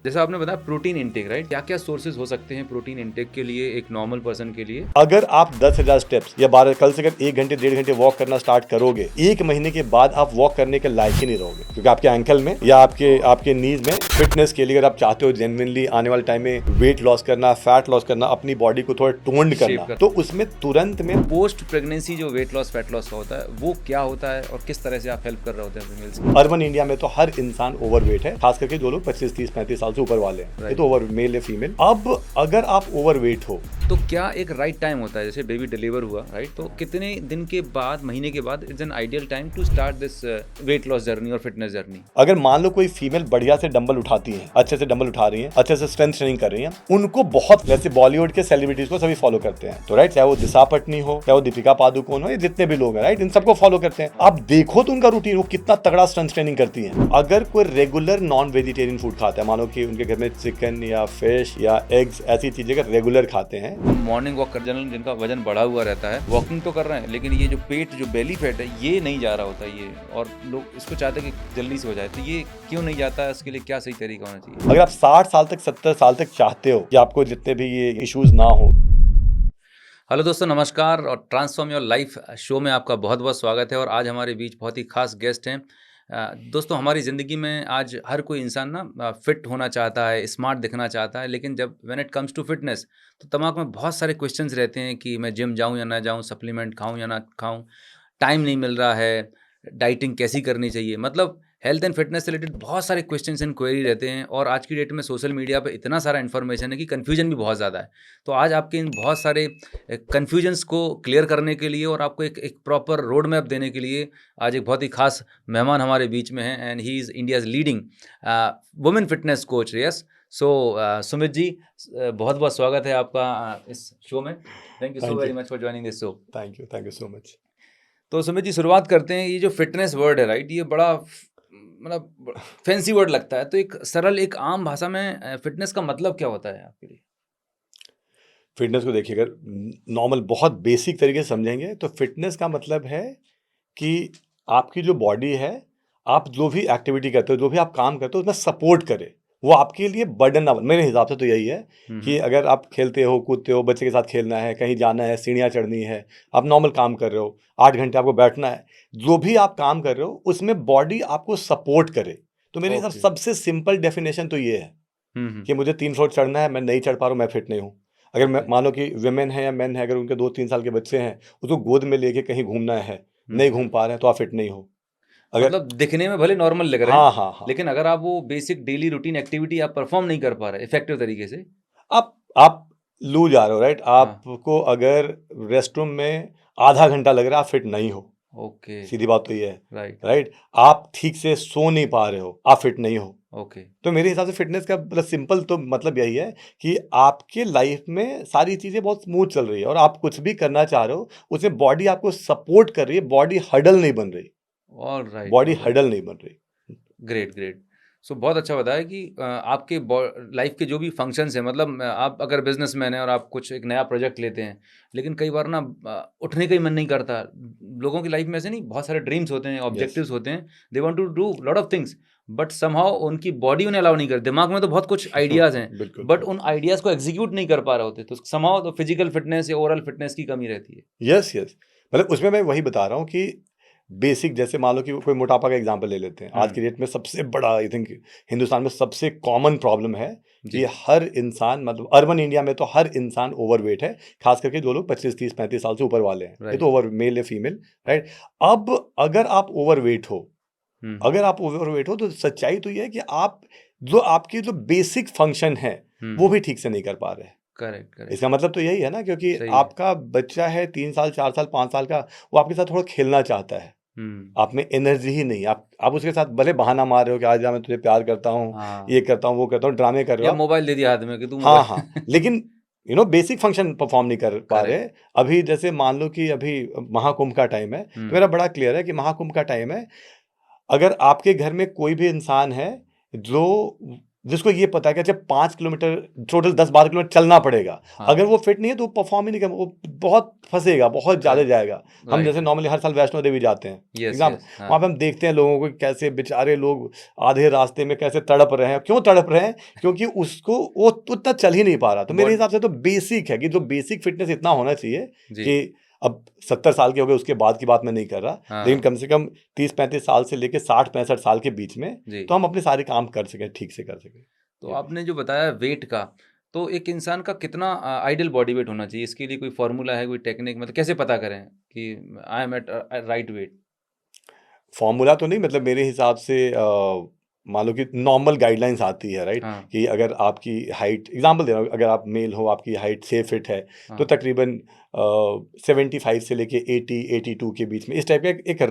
जैसा आपने बताया प्रोटीन इंटेक, राइट? क्या क्या सोर्सेज हो सकते हैं प्रोटीन इंटेक के लिए एक नॉर्मल पर्सन के लिए? अगर आप 10,000 स्टेप्स या 12 कल से अगर 1 घंटे 1.5 घंटे वॉक करना स्टार्ट करोगे, 1 महीने के बाद आप वॉक करने के लायक ही नहीं रहोगे, क्योंकि आपके एंकल में या आपके नीज में फिटनेस के लिए अगर आप चाहते हो जेन्युइनली आने वाले टाइम में वेट लॉस करना, फैट लॉस करना, अपनी बॉडी को थोड़ा टोन्ड करना, तो उसमें तुरंत में पोस्ट प्रेगनेंसी जो वेट लॉस फैट लॉस का होता है वो क्या होता है और किस तरह से आप हेल्प कर रहे होते हैं फीमेल्स की? अर्बन इंडिया में तो हर इंसान ओवरवेट है, खास करके जो लोग 25, 30, 35 साल से ऊपर वाले हैं, ये तो ओवर मेल है फीमेल। अब अगर आप ओवरवेट हो तो क्या एक राइट टाइम होता है, जैसे बेबी डिलीवर हुआ, राइट, तो कितने दिन के बाद, महीने के बाद it's an ideal time to start this weight loss journey और फिटनेस जर्नी? अगर मान लो कोई फीमेल बढ़िया से डंबल उठाती है, अच्छे से डंबल उठा रही है, अच्छे से स्ट्रेंथ ट्रेनिंग कर रही है, उनको बहुत, जैसे बॉलीवुड के सेलिब्रिटीज को सभी फॉलो करते हैं, तो राइट, चाहे वो दिशा पटनी हो, चाहे वो दीपिका पादुकोण हो, ये जितने भी लोग हैं, राइट, इन सबको फॉलो करते हैं। आप देखो तो उनका रूटीन, वो कितना तगड़ा स्ट्रेंथ ट्रेनिंग करती है। अगर कोई रेगुलर नॉन वेजिटेरियन फूड खाता है, मानो कि उनके घर में चिकन या फिश या एग्स, ऐसी चीजें अगर रेगुलर खाते हैं, मॉर्निंग वॉक कर, जनरल जिनका वजन बढ़ा हुआ रहता है, वॉकिंग तो कर रहे हैं, लेकिन ये जो पेट, जो बेली फैट है, ये नहीं जा रहा होता ये, और लोग इसको चाहते हैं कि जल्दी से हो जाए, तो ये क्यों नहीं जाता है? इसके लिए क्या सही तरीका होना चाहिए? अगर आप 60 साल तक 70 साल तक चाहते हो कि आपको जितने भी ये इश्यूज ना हो। हेलो दोस्तों, नमस्कार, और ट्रांसफॉर्म योर लाइफ शो में आपका बहुत बहुत स्वागत है। और आज हमारे बीच बहुत ही खास गेस्ट हैं। दोस्तों, हमारी ज़िंदगी में आज हर कोई इंसान ना फिट होना चाहता है, स्मार्ट दिखना चाहता है, लेकिन जब when it comes to fitness तो दिमाग में बहुत सारे क्वेश्चंस रहते हैं कि मैं जिम जाऊं या ना जाऊं, सप्लीमेंट खाऊं या ना खाऊं, टाइम नहीं मिल रहा है, डाइटिंग कैसी करनी चाहिए, मतलब हेल्थ एंड फिटनेस से रिलेटेड बहुत सारे क्वेश्चंस एंड क्वेरी रहते हैं। और आज की डेट में सोशल मीडिया पे इतना सारा इन्फॉर्मेशन है कि कन्फ्यूजन भी बहुत ज़्यादा है। तो आज आपके इन बहुत सारे कन्फ्यूजन्स को क्लियर करने के लिए और आपको एक प्रॉपर रोड मैप देने के लिए आज एक बहुत ही खास मेहमान हमारे बीच में हैं, and he is India's leading women fitness coach. Yes, so Sumit ji, बहुत बहुत स्वागत है आपका इस शो में। Thank you so very much for joining this show. Thank you so much. तो सुमित जी, शुरुआत करते हैं। ये जो फिटनेस वर्ड है, राइट, ये बड़ा मतलब फैंसी वर्ड लगता है, तो एक सरल, एक आम भाषा में फिटनेस का मतलब क्या होता है आपके लिए? फिटनेस को देखिए, अगर नॉर्मल बहुत बेसिक तरीके से समझेंगे तो फिटनेस का मतलब है कि आपकी जो बॉडी है, आप जो भी एक्टिविटी करते हो, जो भी आप काम करते हो, उसमें सपोर्ट करे, वो आपके लिए बर्डन ना बने। मेरे हिसाब से तो यही है कि अगर आप खेलते हो, कूदते हो, बच्चे के साथ खेलना है, कहीं जाना है, सीढ़ियाँ चढ़नी है, आप नॉर्मल काम कर रहे हो, 8 घंटे आपको बैठना है, जो भी आप काम कर रहे हो उसमें बॉडी आपको सपोर्ट करे। तो मेरे हिसाब से सबसे सिंपल डेफिनेशन तो ये है कि मुझे 3 फ्लोर चढ़ना है, मैं नहीं चढ़ पा रहा हूँ, मैं फिट नहीं हूँ। अगर मैं मान लो कि विमेन है या मैन है, अगर उनके 2-3 साल के बच्चे हैं, उसको गोद में लेके कहीं घूमना है, नहीं घूम पा रहे हैं, तो आप फिट नहीं हो। अगर मतलब दिखने में भले नॉर्मल लग रहे हैं, हाँ, लेकिन अगर आप वो बेसिक डेली रूटीन एक्टिविटी आप परफॉर्म नहीं कर पा रहे इफेक्टिव तरीके से, आप लूज जा रहे हो, राइट। आपको अगर रेस्ट रूम में आधा घंटा लग रहा है, आप फिट नहीं हो। ओके, सीधी बात तो ये है, राइट। आप ठीक से सो नहीं पा रहे हो, आप फिट नहीं हो। ओके, तो मेरे हिसाब से फिटनेस का मतलब सिंपल तो मतलब यही है कि आपके लाइफ में सारी चीजें बहुत स्मूथ चल रही है और आप कुछ भी करना चाह रहे हो, उसमें बॉडी आपको सपोर्ट कर रही है, बॉडी हडल नहीं बन रही। ऑलराइट, बॉडी हडल नहीं बन रही। Great great. सो बहुत अच्छा बताया कि आपके लाइफ के जो भी फंक्शंस हैं, मतलब आप अगर बिजनेसमैन हैं और आप कुछ एक नया प्रोजेक्ट लेते हैं, लेकिन कई बार ना उठने का ही मन नहीं करता। लोगों की लाइफ में ऐसे नहीं, बहुत सारे ड्रीम्स होते हैं, ऑब्जेक्टिव्स होते हैं, they want to do lot of things, but somehow उनकी बॉडी उन्हें अलाउ नहीं करती। दिमाग में तो बहुत कुछ आइडियाज़ हैं, बट उन आइडियाज़ को एग्जीक्यूट नहीं कर पा रहे होते, तो समहाउ तो फिजिकल फिटनेस या ओवरऑल फिटनेस की कमी रहती है। यस, मतलब उसमें मैं वही बता रहा हूँ कि बेसिक, जैसे मान लो कि कोई मोटापा का एग्जांपल ले लेते हैं। आज की डेट में सबसे बड़ा, आई थिंक हिंदुस्तान में सबसे कॉमन प्रॉब्लम है कि हर इंसान, मतलब अर्बन इंडिया में तो हर इंसान ओवरवेट है, खास करके जो लोग 25, 30, 35 साल से ऊपर वाले हैं, ये तो ओवर मेल या फीमेल, राइट। अब अगर आप ओवरवेट हो, तो सच्चाई तो ये है कि आप जो आपके जो बेसिक फंक्शन है वो भी ठीक से नहीं कर पा रहे हैं। करेक्ट। इसका मतलब तो यही है ना, क्योंकि आपका बच्चा है 3 साल, 4 साल, 5 साल का, वो आपके साथ थोड़ा खेलना चाहता है, आप में एनर्जी ही नहीं। आप उसके साथ भले बहाना मार रहे हो कि आज मैं तुझे प्यार करता हूँ, ये करता हूँ, वो करता हूँ, ड्रामे कर रहे हो, मोबाइल दे दिया हाथ में कि तू हाँ, लेकिन बेसिक फंक्शन परफॉर्म नहीं कर पा रहे। अभी जैसे मान लो कि अभी महाकुंभ का टाइम है, तो मेरा बड़ा क्लियर है कि महाकुंभ का टाइम है, अगर आपके घर में कोई भी इंसान है जो जिसको ये पता है कि अच्छा 5 किलोमीटर टोटल 10-12 किलोमीटर चलना पड़ेगा, हाँ, अगर वो फिट नहीं है तो वो परफॉर्म ही नहीं कर, वो बहुत फंसेगा, बहुत ज़्यादा करेक्ट, जाएगा। हम जैसे राइट, नॉर्मली हर साल वैष्णो देवी जाते हैं, यस, एग्जाम, यस, हाँ, वहाँ पे हम देखते हैं लोगों को कैसे बेचारे लोग आधे रास्ते में कैसे तड़प रहे हैं। क्यों तड़प रहे हैं? क्योंकि उसको वो उतना चल ही नहीं पा रहा। तो मेरे बॉडी हिसाब से तो बेसिक है कि जो बेसिक फिटनेस इतना होना चाहिए जी, कि अब 70 साल के हो गए उसके बाद की बात मैं नहीं कर रहा, लेकिन हाँ, कम से कम 30-35 साल से लेके 60-65 साल के बीच में जी। तो हम अपने सारे काम कर सकें, ठीक से कर सकें। तो जी। आपने जो बताया वेट का, तो एक इंसान का कितना आइडियल बॉडी वेट होना चाहिए? इसके लिए कोई फ़ॉर्मूला है, कोई टेक्निक मतलब कैसे पता करें कि I am at right weight? Formula तो नहीं, मतलब मेरे हिसाब से मान लो कि नॉर्मल गाइडलाइंस आती है, राइट? हाँ, कि अगर आपकी हाइट, एग्जांपल दे रहा हूँ, अगर आप मेल हो, आपकी हाइट 6 फीट है, तो हाँ, तकरीबन 75 से लेके 80-82 के बीच में इस टाइप का एक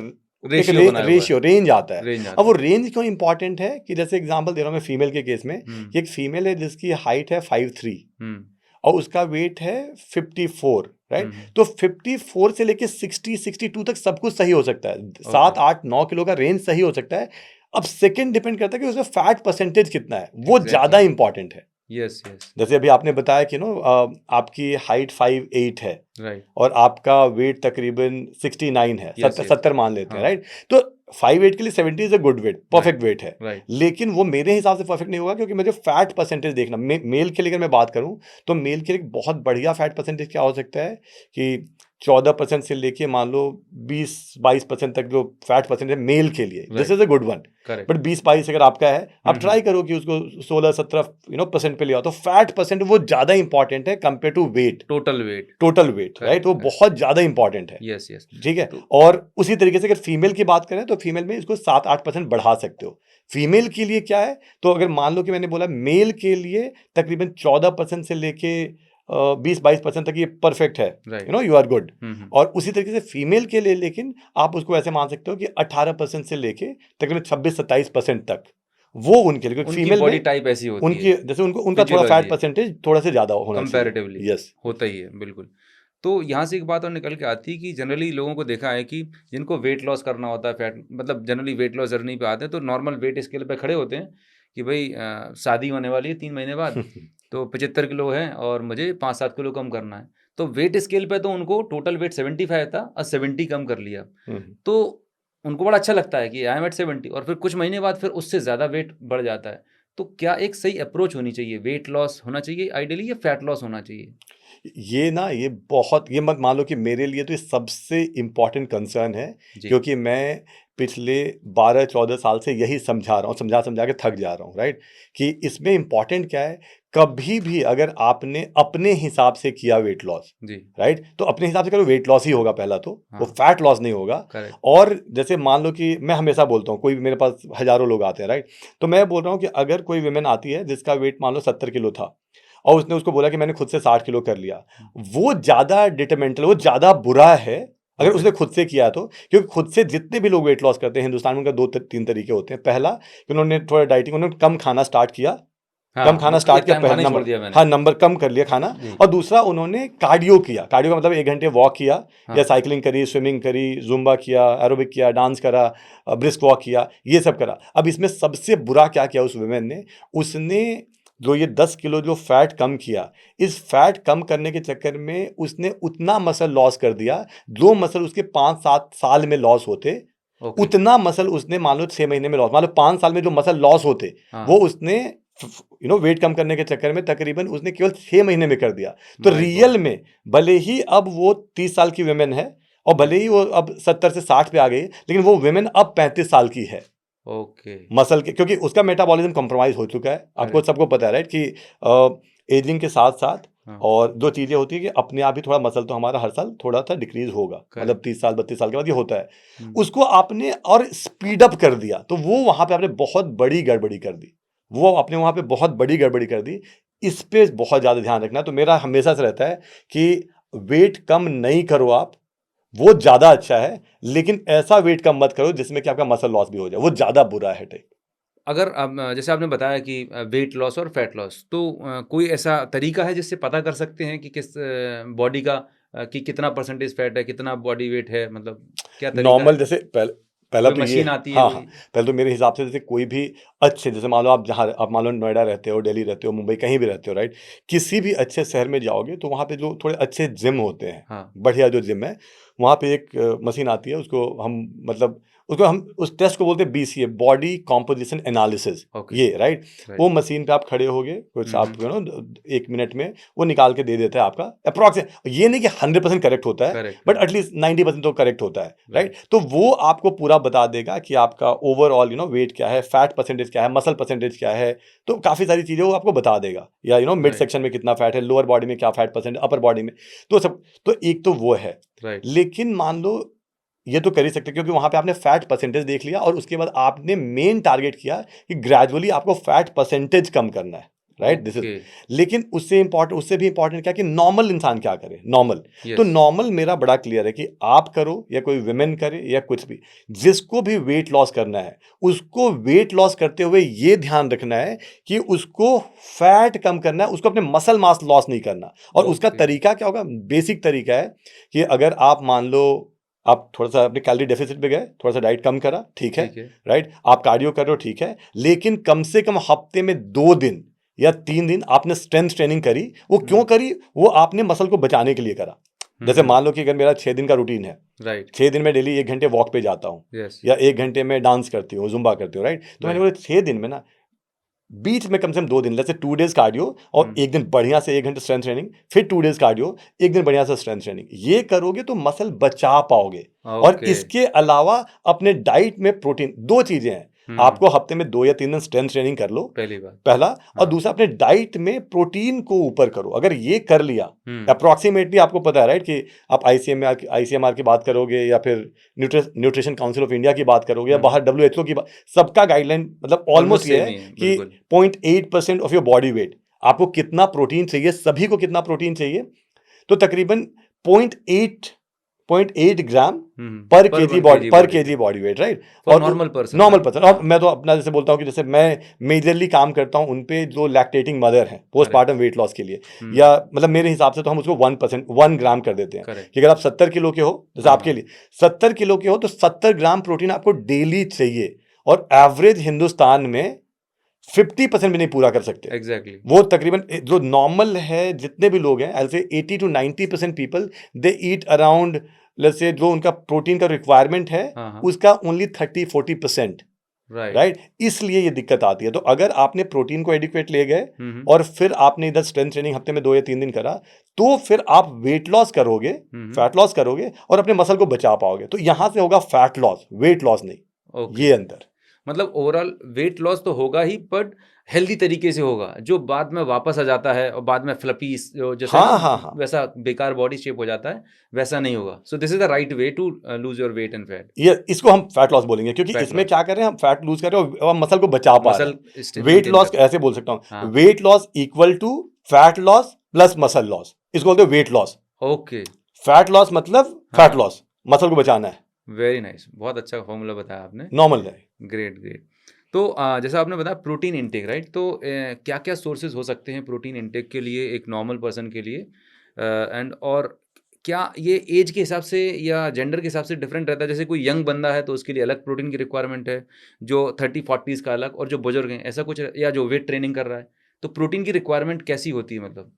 रेशियो बनाया हुआ है, रेशियो रेंज आता है। रेंज अब आता वो है। रेंज क्यों इंपॉर्टेंट है कि जैसे एग्जांपल दे रहा हूँ मैं फीमेल के केस में, हुँ, कि एक फीमेल है जिसकी हाइट है 5'3" हुँ, और उसका वेट है 54, हुँ, राइट? हुँ, तो 54 से लेके 60-62 तक सब कुछ सही हो सकता है, ओके, 7-8-9 किलो का रेंज सही हो सकता है। अब सेकंड डिपेंड करता है कि उसमें फैट परसेंटेज कितना है, वो ज़्यादा एग्ज़ैक्टली, इंपॉर्टेंट है। यस, यस, जैसे अभी आपने बताया कि आपकी हाइट 5'8" है राइट, और आपका वेट तकरीबन 69 है, यस, यस, 70 मान लेते हैं, हाँ, राइट? तो 5'8" के लिए 70 is a good weight, right, perfect weight है। राइट, लेकिन वो मेरे हिसाब से परफेक्ट नहीं होगा, क्योंकि मुझे फैट परसेंटेज देखना, मेल के लिए अगर मैं बात करूं तो मेल के लिए बहुत बढ़िया फैट परसेंटेज क्या हो सकता है कि 14% से लेके मान लो 20-22% तक जो फैट परसेंटेज है मेल के लिए, this right, is a good one. Correct, but 20-22 अगर आपका है, हुँ, आप हुँ, ट्राई करो कि उसको 16-17 परसेंट पे ले आओ, तो फैट परसेंट वो ज्यादा इंपॉर्टेंट है compare to weight, total weight, total weight, right? Correct, वो करेक्ट, बहुत ज्यादा इंपॉर्टेंट है, यस, यस, ठीक है? तो और उसी तरीके से अगर फीमेल की बात करें तो फीमेल में इसको 7-8% बढ़ा सकते हो। फीमेल के लिए क्या है, तो अगर मान लो कि मैंने बोला मेल के लिए तकरीबन 14% से लेके 20-22% तक ये परफेक्ट है, राइट, यू आर गुड। हुँ, हुँ, और उसी तरीके से फीमेल के लिए लेकिन आप उसको ऐसे मान सकते हो कि 18% से लेके तकरीबन 26-27% तक वो उनके लिए, क्योंकि उनकी फीमेल बॉडी में टाइप ऐसी होती है, उनकी जैसे उनको उनका थोड़ा फिजियोलॉजी फैट है। परसेंटेज थोड़ा सा ज्यादा होना चाहिए। कंपैरेटिवली यस, होता ही है, बिल्कुल। तो यहाँ से एक बात और निकल के आती है कि जनरली लोगों को देखा है कि जिनको वेट लॉस करना होता है, फैट मतलब जनरली वेट लॉस जर्नी पे आते हैं, तो नॉर्मल वेट स्केल पे खड़े होते हैं कि भई शादी होने वाली है 3 महीने बाद, तो 75 किलो है और मुझे 5-7 किलो कम करना है। तो वेट स्केल पे तो उनको टोटल वेट 75 था और 70 कम कर लिया। तो उनको बड़ा अच्छा लगता है कि आई एम एट 70 और फिर कुछ महीने बाद फिर उससे ज़्यादा वेट बढ़ जाता है। तो क्या एक सही अप्रोच होनी चाहिए? वेट लॉस होना चाहिए आइडियली या फैट लॉस होना चाहिए? ये ना, ये बहुत, ये मत मान लो कि मेरे लिए तो ये सबसे इम्पोर्टेंट कंसर्न है, जी, क्योंकि मैं पिछले 12-14 साल से यही समझा रहा हूँ, समझा समझा के थक जा रहा हूँ, राइट? कि इसमें इम्पोर्टेंट क्या है, कभी भी अगर आपने अपने हिसाब से किया वेट लॉस, जी, राइट? तो अपने हिसाब से करो, वेट लॉस ही होगा पहला तो, वो हाँ, फैट लॉस नहीं होगा। करेक्ट, और जैसे मान लो कि मैं हमेशा बोलता हूँ, कोई मेरे पास हजारों लोग आते हैं, राइट? तो मैं बोल रहा हूँ कि अगर कोई विमेन आती है जिसका वेट मान लो 70 किलो था और उसने उसको बोला कि मैंने खुद से 60 किलो कर लिया, हुँ, वो ज़्यादा डिटरमेंटल, वो ज़्यादा बुरा है अगर ओके, उसने खुद से किया तो। क्योंकि खुद से जितने भी लोग वेट लॉस करते हैं हिंदुस्तान में, उनका 2-3 तरीके होते हैं। पहला कि उन्होंने थोड़ा डाइटिंग, उन्होंने कम खाना स्टार्ट किया, कम हाँ, खाना वो स्टार्ट एक किया, टाइम पहला खाना ही छोड़ नंबर, दिया मैंने। हाँ, नंबर कम कर लिया खाना। जी, और दूसरा उन्होंने कार्डियो किया, कार्डियो का मतलब 1 घंटे वॉक किया, या हाँ, साइकिलिंग करी, स्विमिंग करी, जुम्बा किया, एरोबिक किया, डांस करा, ब्रिस्क वॉक किया, ये सब करा। अब इसमें सबसे बुरा क्या किया उस वुमेन ने, उसने जो ये 10 किलो जो फैट कम किया, इस फैट कम करने के चक्कर में उसने उतना मसल लॉस कर दिया, जो मसल उसके 5-7 साल में लॉस होते, ओके, उतना मसल उसने मान लो 6 महीने में लॉस, मान लो 5 साल में जो मसल लॉस होते, वो हाँ, उसने वेट कम करने के चक्कर में तकरीबन उसने केवल 6 महीने में कर दिया। तो माय रियल गॉड! में भले ही अब वो 30 साल की वुमेन है और हुँ, भले ही वो अब 70 से 60 पे आ गई, लेकिन वो वुमेन अब 35 साल की है। ओके, मसल के, क्योंकि उसका मेटाबॉलिज्म कॉम्प्रोमाइज हो चुका है, आपको करेक्ट, सबको पता है, राइट? कि एजिंग के साथ साथ हाँ, और जो चीज़ें होती है कि अपने आप ही थोड़ा मसल तो हमारा हर साल थोड़ा सा डिक्रीज होगा, मतलब करेक्ट, 30 साल 32 साल के बाद ये होता है। हुँ, उसको आपने और स्पीड अप कर दिया, तो वो वहां पे आपने बहुत बड़ी गड़बड़ी कर दी, वो आपने वहां पे बहुत बड़ी गड़बड़ी कर दी। इस पे बहुत ज़्यादा ध्यान रखना। तो मेरा हमेशा से रहता है कि वेट कम नहीं करो आप, वो ज़्यादा अच्छा है, लेकिन ऐसा वेट कम मत करो जिसमें कि आपका मसल लॉस भी हो जाए, वो ज़्यादा बुरा है टाइप। अगर अब जैसे आपने बताया कि वेट लॉस और फैट लॉस, तो कोई ऐसा तरीका है जिससे पता कर सकते हैं कि किस बॉडी का कि कितना परसेंटेज फैट है, कितना बॉडी वेट है, मतलब क्या तरीका नॉर्मल है? जैसे पहले पहला कोई तो ये मशीन आती है हाँ, कोई? हाँ। पहले तो मेरे हिसाब से जैसे कोई भी अच्छे जैसे मान लो आप मान लो नोएडा रहते हो, दिल्ली रहते हो, मुंबई कहीं भी रहते हो, राइट? किसी भी अच्छे शहर में जाओगे तो वहाँ पे जो थोड़े अच्छे जिम होते हैं, हाँ, बढ़िया जो जिम है, वहाँ पे एक मशीन आती है उसको हम मतलब उसको हम उस टेस्ट को बोलते हैं BCA body composition analysis okay, ये, राइट? वो राइट। मशीन पे आप खड़े होगे, कुछ हुँ, आप हुँ, 1 मिनट में वो निकाल के दे देता है आपका अप्रॉक्स ये नहीं कि 100% करेक्ट होता है, करेक्ट, बट करेक्ट, एटलीस्ट 90% तो करेक्ट होता है, राइट? राइट, तो वो आपको पूरा बता देगा कि आपका ओवरऑल वेट क्या है, फैट परसेंटेज क्या है, मसल परसेंटेज क्या है, तो काफ़ी सारी चीज़ें वो आपको बता देगा, या मिड राइट, सेक्शन में कितना फैट है, लोअर बॉडी में क्या फैट परसेंट, अपर बॉडी में, तो सब। तो एक तो वो है। राइट, लेकिन मान लो ये तो कर ही सकते क्योंकि वहां पे आपने फैट परसेंटेज देख लिया और उसके बाद आपने मेन टारगेट किया कि ग्रेजुअली आपको फैट परसेंटेज कम करना है, राइट? This is. ओके, लेकिन उससे भी इंपॉर्टेंट क्या कि नॉर्मल इंसान क्या करे, नॉर्मल। तो यस, नॉर्मल मेरा बड़ा क्लियर है कि आप करो या कोई विमेन करे या कुछ भी, जिसको भी वेट लॉस करना है उसको वेट लॉस करते हुए ये ध्यान रखना है कि उसको फैट कम करना है, उसको अपने मसल मास लॉस नहीं करना। और उसका ओके, तरीका क्या होगा? बेसिक तरीका है कि अगर आप मान लो आप थोड़ा सा अपने कैलोरी डेफिसिट पे गए, थोड़ा सा डाइट कम करा, ठीक है, ठीक है, राइट? आप कार्डियो कर रहे हो, ठीक है, लेकिन कम से कम हफ्ते में 2 दिन या 3 दिन आपने स्ट्रेंथ ट्रेनिंग करी। वो क्यों हुँ, करी? वो आपने मसल को बचाने के लिए करा। जैसे हुँ, मान लो कि अगर मेरा 6 दिन का रूटीन है, राइट, 6 दिन में डेली 1 घंटे वॉक पे जाता हूँ, यस, या 1 घंटे में डांस करती हूँ, जुम्बा करती हूँ, राइट? तो मैंने राइट, बोला 6 दिन में ना बीच में कम से कम 2 दिन, जैसे 2 डेज कार्डियो और हुँ, 1 दिन बढ़िया से 1 घंटे स्ट्रेंथ ट्रेनिंग, फिर 2 डेज कार्डियो, 1 दिन बढ़िया से स्ट्रेंथ ट्रेनिंग, ये करोगे तो मसल बचा पाओगे। और ओके, इसके अलावा अपने डाइट में प्रोटीन, 2 चीजें हैं। हुँ, आपको हफ्ते में 2 या 3 दिन स्ट्रेंथ ट्रेनिंग कर लो, पहली बात, पहला। और हाँ, दूसरा, अपने डाइट में प्रोटीन को ऊपर करो। अगर ये कर लिया, हुँ, अप्रोक्सीमेटली आपको पता है, राइट, कि आप आईसीएमआर की बात करोगे या फिर न्यूट्रिशन काउंसिल ऑफ इंडिया की बात करोगे या हुँ, बाहर डब्ल्यूएचओ की बात, सबका गाइडलाइन मतलब ऑलमोस्ट ऑलमोस्ट ये सेम है ही है, कि बिल्कुल, 0.8% ऑफ योर बॉडी वेट आपको कितना प्रोटीन चाहिए, सभी को कितना प्रोटीन चाहिए। तो तकरीबन 0.8 ग्राम हुँ, per per KG 1 body KG per body KG weight body weight, right? For और normal person normal right? Person, और हाँ, मैं तो अपना जैसे बोलता हूँ कि जैसे मैं मेजरली काम करता हूँ उन पे जो लैक्टेटिंग मदर है करेक्ट, पोस्टमार्टम वेट लॉस के लिए, हुँ, या मतलब मेरे हिसाब से तो हम उसको 1 ग्राम कर देते हैं करेक्ट, कि अगर आप 70 किलो के हो, जैसे हाँ, आपके हाँ, लिए 70 किलो के हो तो 70 ग्राम प्रोटीन आपको डेली चाहिए। और एवरेज हिंदुस्तान में 50% भी नहीं पूरा कर सकते। एग्ज़ैक्टली, वो तकरीबन जो नॉर्मल है, जितने भी लोग हैं, ऐसे 80 to 90% people they eat around, let's say जो उनका प्रोटीन का रिक्वायरमेंट है हाँ, हाँ, उसका ओनली 30-40%, राइट, राइट? इसलिए ये दिक्कत आती है। तो अगर आपने प्रोटीन को एडिक्वेट ले गए हुँ, हुँ, और फिर आपने इधर स्ट्रेंथ ट्रेनिंग हफ्ते में 2 या 3 दिन करा, तो फिर आप वेट लॉस करोगे, हुँ, हुँ, फैट लॉस करोगे और अपने मसल को बचा पाओगे। तो यहां से होगा फैट लॉस, वेट लॉस नहीं। ओके। ये अंतर। मतलब ओवरऑल वेट लॉस तो होगा ही बट हेल्दी तरीके से होगा, जो बाद में वापस आ जाता है और बाद में फ्लफी जो जैसे ना हाँ, हाँ, हाँ। वैसा बेकार बॉडी शेप हो जाता है, वैसा नहीं होगा। So this is the right way to lose your weight and fat, ये इसको हम फैट लॉस बोलेंगे क्योंकि फैट इसमें लॉस, क्या कर रहे हैं, हम फैट लूज कर रहे हैं और मसल को बचा पा रहे मसल हैं। स्टिल वेट मेंटेन लॉस कर रहे ऐसे बोल सकता हैं। हूँ, हाँ, weight loss equal to fat loss plus muscle loss, इसको बोलते हैं weight loss. Okay, fat loss मतलब फैट हाँ, लॉस, मसल को बचाना है, वेरी नाइस, बहुत अच्छा फॉर्मूला बताया आपने। नॉर्मल है। Great, great. तो जैसा आपने बताया प्रोटीन इंटेक राइट? तो क्या-क्या सोर्सेज़ हो सकते हैं प्रोटीन इंटेक के लिए एक नॉर्मल पर्सन के लिए? एंड और क्या ये ऐज के हिसाब से या जेंडर के हिसाब से डिफरेंट रहता है? जैसे कोई यंग बंदा है तो उसके लिए अलग प्रोटीन की रिक्वायरमेंट है, जो 30-40s का अलग और जो बुजुर्ग हैं ऐसा कुछ या जो वेट ट्रेनिंग कर रहा है, तो प्रोटीन की रिक्वायरमेंट कैसी होती है मतलब?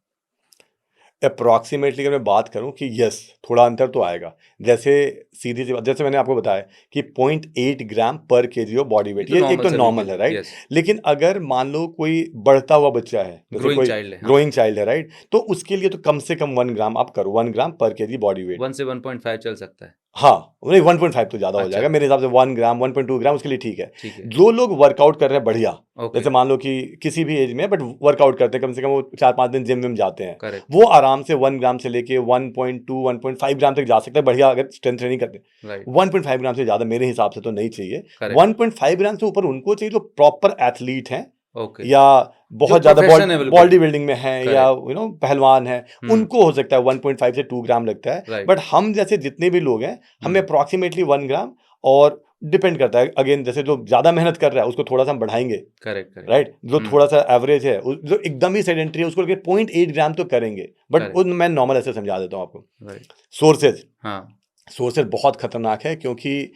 अप्रॉक्सीमेटली अगर मैं बात करूं कि यस, थोड़ा अंतर तो आएगा। जैसे सीधी सी बात, जैसे मैंने आपको बताया कि 0.8 ग्राम पर केजी ऑफ बॉडी ये वेट, तो ये एक नॉर्मल तो सभी के नॉर्मल है, लिए, राइट? यस, लेकिन अगर मान लो कोई बढ़ता हुआ बच्चा है, जैसे ग्रोइंग कोई चाइल्ड है, हाँ, ग्रोइंग चाइल्ड है, राइट, तो उसके लिए तो कम से कम 1 ग्राम आप करो, 1 ग्राम पर केजी बॉडी वेट। 1 से 1.5 चल सकता है। हाँ, नहीं 1.5 तो ज़्यादा हो अच्छा, जाएगा मेरे हिसाब से, 1 ग्राम 1.2 ग्राम उसके लिए ठीक है। ठीक है, जो लोग वर्कआउट कर रहे हैं बढ़िया, ओके, जैसे मान लो कि किसी भी एज में बट वर्कआउट करते हैं, कम से कम वो 4-5 दिन जिम विम जाते हैं, करेक्ट, वो आराम से 1 ग्राम से लेके 1.2 1.5 ग्राम तक जा सकते हैं बढ़िया, अगर स्ट्रेंथ ट्रेनिंग करते हैं। राइट, 1.5 ग्राम से ज़्यादा मेरे हिसाब से तो नहीं चाहिए। करेक्ट, 1.5 ग्राम से ऊपर उनको चाहिए जो प्रॉपर एथलीट हैं, ओके, या जो बहुत ज़्यादा प्रोफेशन है बिल्कुल, बॉडी बिल्डिंग में है, या करेक्ट, पहलवान है, हुँ, उनको हो सकता है 1.5 से 2 ग्राम लगता है। राइट, बट हम जैसे जितने भी लोग हैं, हमें हुँ, अप्रॉक्सीमेटली 1 ग्राम, और डिपेंड करता है अगेन, जैसे जो ज़्यादा मेहनत कर रहा है उसको थोड़ा सा हम बढ़ाएंगे, करेक्ट, करेक्ट, राइट? जो हुँ, थोड़ा सा एवरेज है, जो एकदम ही सेडेंटरी है, उसको लेके 0.8 ग्राम तो करेंगे, बट करेक्ट, मैं नॉर्मल ऐसे समझा देता हूँ आपको। राइट, सोर्सेज हाँ, सोर्सेज बहुत खतरनाक है, क्योंकि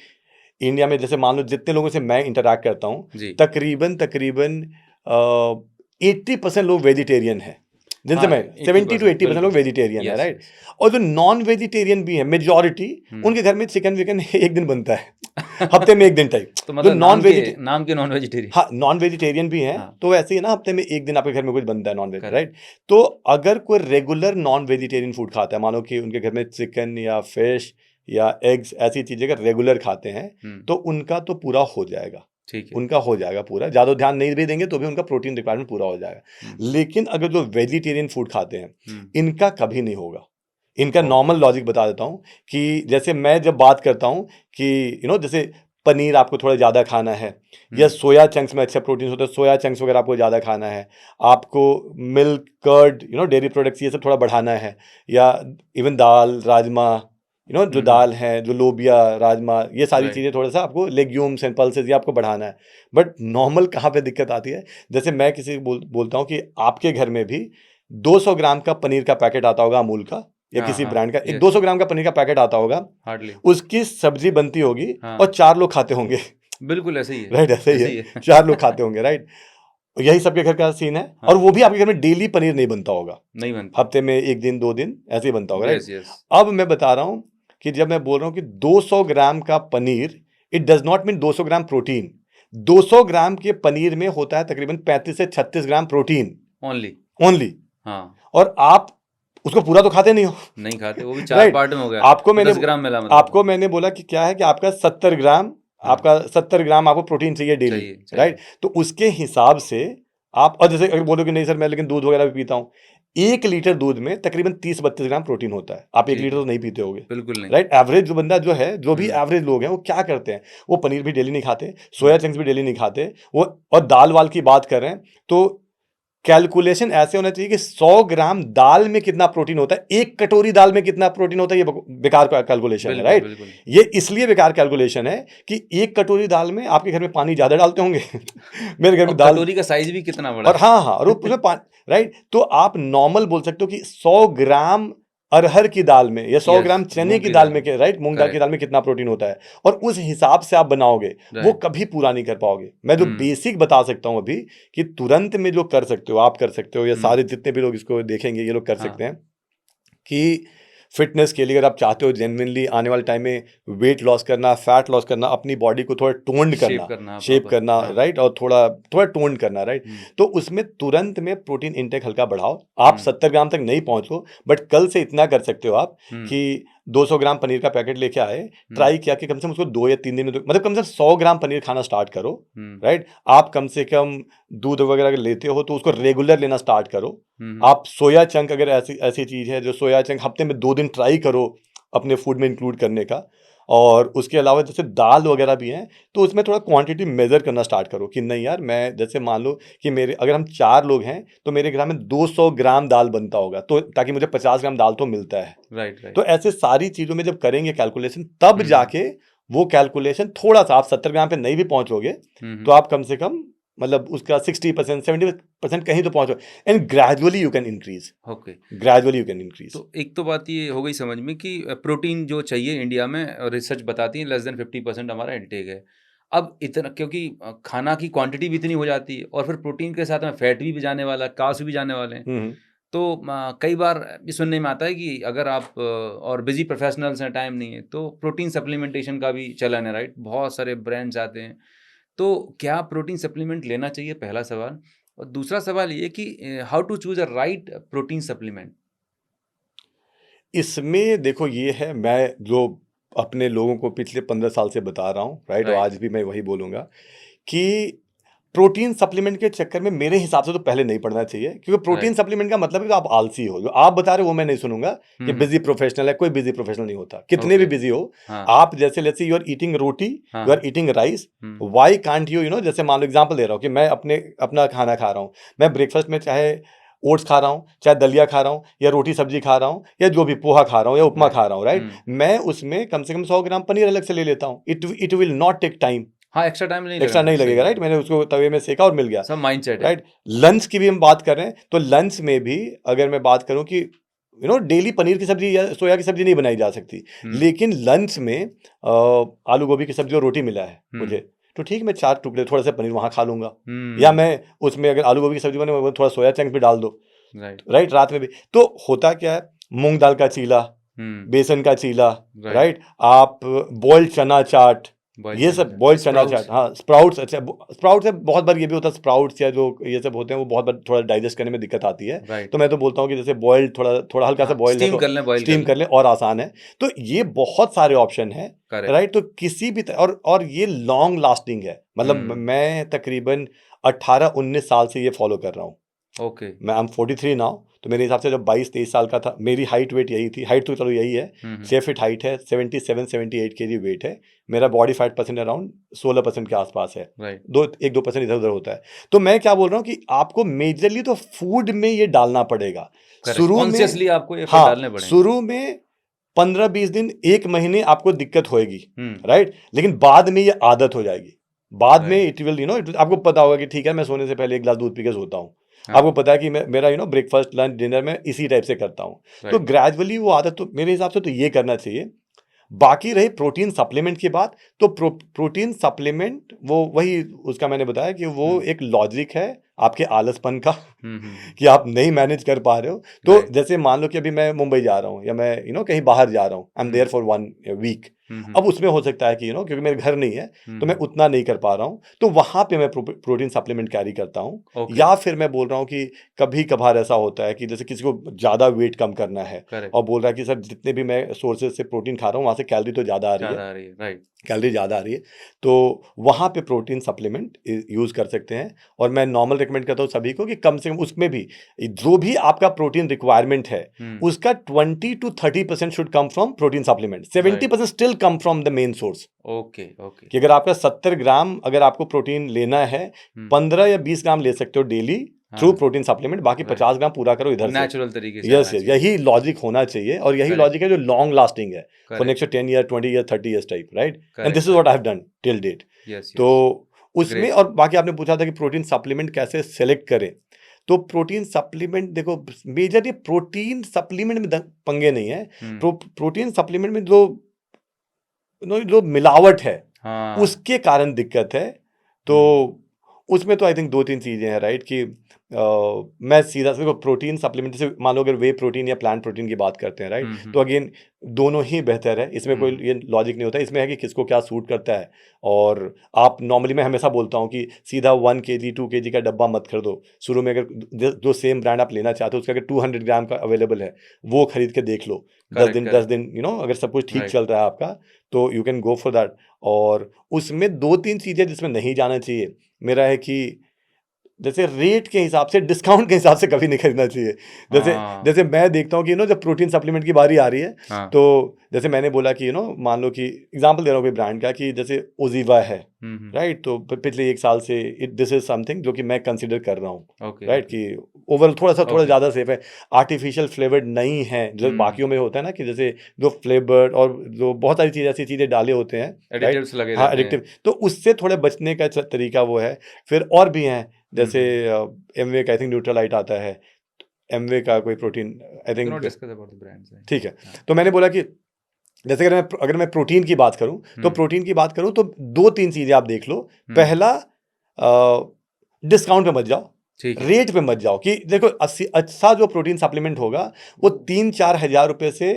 इंडिया में जैसे मान लो जितने लोगों से मैं इंटरैक्ट करता हूँ, जी तकरीबन 80% लोग वेजिटेरियन है, जिनसे हाँ मैं 70 to 80% लोग बिल्कुल वेजिटेरियन है, यस राइट। यस और जो नॉन वेजिटेरियन भी है मेजॉरिटी, उनके घर में चिकन विकन एक दिन बनता है, हफ्ते में एक दिन टाइप। तो जो मतलब नाम के नॉन वेजिटेरियन हाँ, नॉन वेजिटेरियन भी हैं, हाँ तो वैसे ही ना हफ्ते में एक दिन आपके घर में कुछ बनता है नॉन वेज, करेक्ट राइट। तो अगर कोई रेगुलर नॉन वेजिटेरियन फूड खाता है, मानो कि उनके घर में चिकन या फिश या एग्स ऐसी चीजें अगर रेगुलर खाते हैं, तो उनका तो पूरा हो जाएगा, ठीक है उनका हो जाएगा पूरा, ज्यादा ध्यान नहीं भी देंगे तो भी उनका प्रोटीन रिक्वायरमेंट पूरा हो जाएगा। लेकिन अगर जो वेजिटेरियन फूड खाते हैं, इनका कभी नहीं होगा। इनका नॉर्मल लॉजिक बता देता हूँ कि जैसे मैं जब बात करता हूँ कि जैसे पनीर आपको थोड़ा ज़्यादा खाना है, या सोया चंक्स में अच्छा प्रोटीन होता है, सोया चंक्स वगैरह आपको ज़्यादा खाना है, आपको मिल्क कर्ड डेयरी प्रोडक्ट्स ये सब थोड़ा बढ़ाना है, या इवन दाल राजमा, जो दाल है, जो लोबिया राजमा, ये सारी राइट चीज़ें थोड़ा सा आपको लेग्यूम्स एंड पल्सेस ये आपको बढ़ाना है। बट नॉर्मल कहाँ पे दिक्कत आती है, जैसे मैं किसी को बोलता हूँ कि आपके घर में भी 200 ग्राम का पनीर का पैकेट आता होगा अमूल का या हाँ किसी हाँ ब्रांड का, एक यस 200 ग्राम का पनीर का पैकेट आता होगा, हार्डली उसकी सब्जी बनती होगी हाँ और 4 लोग खाते होंगे, बिल्कुल ऐसे ही है राइट, ऐसे ही ऐसे ही है, है 4 लोग खाते होंगे, राइट। यही सबके घर का सीन है, और हाँ वो भी आपके घर में डेली पनीर नहीं बनता होगा, नहीं बनता हफ्ते में एक दिन 2 दिन ऐसे ही बनता होगा, राइट। यस यस अब मैं बता रहा हूं कि जब मैं बोल रहा हूं कि 200 ग्राम का paneer, it does not mean 200 gram protein. 200 ग्राम के पनीर में होता है तकरीबन 35 से 36 ग्राम प्रोटीन ओनली ओनली, हाँ और आप उसको पूरा तो खाते नहीं हो, नहीं खाते वो भी 4 राइट। पार्ट में हो गया आपको मैंने 10 ग्राम मिला मतलब आपको मैंने बोला कि क्या है कि आपका 70 ग्राम, हाँ आपका 70 ग्राम आपको प्रोटीन चाहिए डेली, चाहिए राइट। चाहिए तो उसके हिसाब से आप, और जैसे अगर बोलो कि नहीं सर मैं लेकिन दूध वगैरह भी पीता हूँ, 1 लीटर दूध में तकरीबन 30-32 ग्राम प्रोटीन होता है। आप 1 लीटर ठीक है तो नहीं पीते होगे, बिल्कुल नहीं राइट। एवरेज जो बंदा जो है, जो भी हम्म एवरेज लोग हैं, वो क्या करते हैं, वो पनीर भी डेली नहीं खाते, सोया चंक्स भी डेली नहीं खाते, वो और दाल वाल की बात कर रहे हैं, तो कैलकुलेशन ऐसे होना चाहिए कि 100 ग्राम दाल में कितना प्रोटीन होता है, एक कटोरी दाल में कितना प्रोटीन होता है, ये बेकार कैलकुलेशन है, बिल्कुल राइट। बिल्कुल ये इसलिए बेकार कैलकुलेशन है कि एक कटोरी दाल में आपके घर में पानी ज्यादा डालते होंगे मेरे घर में और दाल, कटोरी का साइज भी कितना बड़ा और हाँ हाँ, और उसमें पानी, राइट। तो आप नॉर्मल बोल सकते हो कि 100 ग्राम अरहर की दाल में या 100 यस ग्राम चने मूंग की की दाल दाल में, राइट, मूंग दाल की करेक्ट दाल में कितना प्रोटीन होता है, और उस हिसाब से आप बनाओगे, वो राइट कभी पूरा नहीं कर पाओगे। मैं जो बेसिक बता सकता हूं अभी, कि तुरंत में जो कर सकते हो आप कर सकते हो, या सारे जितने भी लोग इसको देखेंगे ये लोग कर सकते हाँ हैं, कि फिटनेस के लिए अगर आप चाहते हो जेन्युइनली आने वाले टाइम में वेट लॉस करना, फैट लॉस करना, अपनी बॉडी को थोड़ा टोन्ड शेप करना, करना शेप प्रॉपर करना, हाँ राइट, और थोड़ा थोड़ा टोन्ड करना, राइट। तो उसमें तुरंत में प्रोटीन इंटेक हल्का बढ़ाओ। आप 70 ग्राम तक नहीं पहुंचो, बट कल से इतना कर सकते हो आप कि 200 ग्राम पनीर का पैकेट लेके आए, ट्राई किया कि कम से कम उसको 2 या 3 दिन में मतलब कम से कम 100 ग्राम पनीर खाना स्टार्ट करो, राइट। आप कम से कम दूध वगैरह अगर लेते हो तो उसको रेगुलर लेना स्टार्ट करो। आप सोया चंक, अगर ऐसी ऐसी चीज है जो सोया चंक, हफ्ते में 2 दिन ट्राई करो अपने फूड में इंक्लूड करने का। और उसके अलावा जैसे दाल वगैरह भी हैं, तो उसमें थोड़ा क्वांटिटी मेजर करना स्टार्ट करो कि नहीं यार, मैं जैसे मान लो कि मेरे अगर हम 4 लोग हैं तो मेरे घर में 200 ग्राम दाल बनता होगा, तो ताकि मुझे 50 ग्राम दाल तो मिलता है। राइट राइट तो ऐसे सारी चीजों में जब करेंगे कैलकुलेशन, तब जाके वो कैलकुलेशन थोड़ा सा, आप 70 ग्राम पे नहीं भी पहुंचोगे तो आप कम से कम मतलब उसका 60% 70% कहीं तो पहुंचो, and gradually you can increase, okay gradually you can increase. तो एक तो बात ये हो गई समझ में कि प्रोटीन जो चाहिए इंडिया में रिसर्च बताती है लेस देन 50% हमारा इंटेक है अब इतना क्योंकि खाना की क्वांटिटी भी इतनी हो जाती है और फिर प्रोटीन के साथ में फैट भी जाने वाला है कार्ब्स भी जाने वाले हैं तो कई बार ये सुनने में आता है कि अगर आप और बिजी प्रोफेशनल्स हैं टाइम नहीं है तो प्रोटीन सप्लीमेंटेशन का भी चलन है राइट बहुत सारे ब्रांड्स आते हैं तो क्या प्रोटीन सप्लीमेंट लेना चाहिए पहला सवाल और दूसरा सवाल ये कि how to choose a right protein supplement इसमें देखो ये है, मैं जो अपने लोगों को पिछले 15 साल से बता रहा हूँ, राइट, और राइट आज भी मैं वही बोलूँगा कि प्रोटीन सप्लीमेंट के चक्कर में मेरे हिसाब से तो पहले नहीं पड़ना चाहिए, क्योंकि प्रोटीन राइट सप्लीमेंट का मतलब है कि आप आलसी हो। जो आप बता रहे हो वो मैं नहीं सुनूंगा कि हम्म बिजी प्रोफेशनल है, कोई बिजी प्रोफेशनल नहीं होता, कितने भी ओके बिजी हो हाँ आप। जैसे let's say you are eating roti, हाँ you are eating rice, hmm why can't you जैसे मान लो एग्जांपल दे रहा हूँ कि मैं अपना खाना खा रहा हूँ, मैं ब्रेकफास्ट में चाहे ओट्स खा रहा हूँ, चाहे दलिया खा रहा हूँ, या रोटी सब्जी खा रहा हूँ, या जो भी पोहा खा रहा हूँ, या उपमा राइट खा रहा हूँ, राइट। मैं उसमें कम से कम 100 ग्राम पनीर अलग से ले लेता हूँ। It will not take time, हाँ एक्स्ट्रा टाइम नहीं एक्स्ट्रा लगेगा नहीं सही लगेगा, बात राइट। है मैंने उसको तवे में सेका और मिल गया, सब माइंड सेट है राइट। लंच की भी हम बात कर रहे हैं, तो लंच में भी अगर मैं बात करूं कि डेली पनीर की सब्जी या सोया की सब्जी नहीं बनाई जा सकती, लेकिन लंच में आलू गोभी की सब्जी और रोटी मिला है मुझे, तो ठीक, मैं 4 टुकड़े थोड़ा सा पनीर वहाँ खा लूंगा, या मैं उसमें अगर आलू गोभी की सब्जी बने वो थोड़ा सोया चंक्स भी डाल दो, राइट, रात में भी। तो होता क्या है, मूंग दाल का चीला, बेसन का चीला, राइट, आप बॉइल्ड चना चाट, ये सब बॉइल्ड चना चाट, हाँ, स्प्राउट्स, अच्छा स्प्राउट्स से बहुत बार ये भी होता है, स्प्राउट्स या जो ये सब होते हैं वो बहुत बार थोड़ा डाइजेस्ट करने में दिक्कत आती है, तो मैं तो बोलता हूँ कि जैसे बॉइल्ड थोड़ा हल्का सा बॉइल्ड है तो स्टीम कर लें और आसान है, तो ये बहुत सारे ऑप्शन है, राइट। तो किसी भी और ये लॉन्ग लास्टिंग है, मतलब मैं तकरीबन 18-19 साल से ये फॉलो कर रहा हूँ। ओके, मैं आई एम 43 नाउ, तो मेरे हिसाब से जब 22-23 साल का था, मेरी हाइट वेट यही थी, हाइट तो चलो यही है, 6 फीट हाइट है, 77-78 केजी वेट है, मेरा बॉडी फैट परसेंट अराउंड 16% के आसपास है, 1-2% इधर उधर होता है। तो मैं क्या बोल रहा हूँ कि आपको मेजरली तो फूड में ये डालना पड़ेगा शुरू में, आपको ये डालने पड़ेंगे शुरू में 15-20 दिन, 1 महीने आपको दिक्कत होएगी, राइट, लेकिन बाद में ये आदत हो जाएगी, बाद में इट विल आपको पता होगा कि ठीक है मैं सोने से पहले 1 गिलास दूध पी के सोता हूँ, आपको पता है कि मेरा ब्रेकफास्ट लंच डिनर में इसी टाइप से करता हूँ, तो ग्रेजुअली वो आदत तो मेरे हिसाब से तो ये करना चाहिए। बाकी रही प्रोटीन सप्लीमेंट की बात, तो प्रोटीन सप्लीमेंट वो वही उसका मैंने बताया कि वो एक लॉजिक है आपके आलसपन का कि आप नहीं मैनेज कर पा रहे हो, तो जैसे मान लो कि अभी मैं मुंबई जा रहा हूँ या मैं कहीं बाहर जा रहा हूँ, I am there for 1 week, अब उसमें हो सकता है कि क्योंकि मेरे घर नहीं है तो मैं उतना नहीं कर पा रहा हूँ, तो वहां पे मैं प्रोटीन सप्लीमेंट कैरी करता हूँ, या फिर मैं बोल रहा हूँ कि कभी कभार ऐसा होता है कि जैसे किसी को ज्यादा वेट कम करना है और बोल रहा है कि सर जितने भी मैं सोर्सेज से प्रोटीन खा रहा हूँ वहां से कैलोरी तो ज्यादा आ रही है, राइट, कैलोरी ज़्यादा आ रही है, तो वहाँ पे प्रोटीन सप्लीमेंट यूज़ कर सकते हैं। और मैं नॉर्मल रिकमेंड करता हूँ सभी को कि कम से कम उसमें भी जो भी आपका प्रोटीन रिक्वायरमेंट है उसका 20-30% should come from protein supplement, 70% still come from the main source. Okay, कि अगर आपका 70 ग्राम अगर आपको प्रोटीन लेना है, 15 या 20 ग्राम ले सकते हो डेली थ्रू प्रोटीन सप्लीमेंट, बाकी 50 ग्राम पूरा करो इधर से, नेचुरल तरीके से। यस, यही लॉजिक होना चाहिए और यही लॉजिक है जो लॉन्ग लास्टिंग है for next 10 year, 20 year, 30 years type, right, and this is what I have done till date. तो उसमें और बाकी आपने पूछा था कि प्रोटीन सप्लीमेंट कैसे सेलेक्ट करें, तो प्रोटीन सप्लीमेंट देखो मेजर ये प्रोटीन सप्लीमेंट में पंगे नहीं है, प्रोटीन सप्लीमेंट में जो मिलावट है उसके कारण दिक्कत है, तो उसमें तो आई थिंक 2-3 चीजें हैं, राइट, कि मैं सीधा से प्रोटीन सप्लीमेंट से मान लो अगर वे प्रोटीन या प्लांट प्रोटीन की बात करते हैं, राइट, तो अगेन दोनों ही बेहतर है, इसमें कोई ये लॉजिक नहीं होता, इसमें है कि किसको क्या सूट करता है। और आप नॉर्मली मैं हमेशा बोलता हूँ कि सीधा 1 kg 2 kg का डब्बा मत खरीदो, शुरू में अगर जो सेम ब्रांड आप लेना चाहते हो उसका अगर 200 ग्राम का अवेलेबल है वो खरीद के देख लो, 10 दिन अगर सब कुछ ठीक चल रहा है आपका तो you can go for that. और उसमें 2-3 चीजें जिसमें नहीं जाना चाहिए मेरा है कि जैसे रेट के हिसाब से, डिस्काउंट के हिसाब से कभी नहीं खरीदना चाहिए। जैसे मैं देखता हूँ कि जब प्रोटीन सप्लीमेंट की बारी आ रही है, तो जैसे मैंने बोला कि मान लो कि एग्जांपल दे रहा हूँ कोई ब्रांड का, कि जैसे ओजीवा है, राइट, तो पिछले 1 साल से दिस इज समथिंग जो कि मैं कंसिडर कर रहा हूँ, राइट, कि ओवरऑल थोड़ा ज़्यादा सेफ है, आर्टिफिशियल फ्लेवर्ड नहीं है जो बाकियों में होता है ना, कि जैसे जो फ्लेवर्ड और जो बहुत सारी चीज़ ऐसी चीज़ें डाले होते हैं, एडिटिव्स लगे हाँ एडिक्टिव, तो उससे थोड़े बचने का तरीका वो है। फिर और भी हैं जैसे एमवे का आई थिंक न्यूट्रलाइट आता है, एमवे का कोई प्रोटीन आई थिंक, ठीक है। तो मैंने बोला कि जैसे अगर मैं प्रोटीन की बात करूं तो तो 2-3 चीजें आप देख लो। पहला, डिस्काउंट पे मत जाओ, रेट पे मत जाओ, कि देखो अच्छा जो प्रोटीन सप्लीमेंट होगा वो 3-4 हजार रुपए से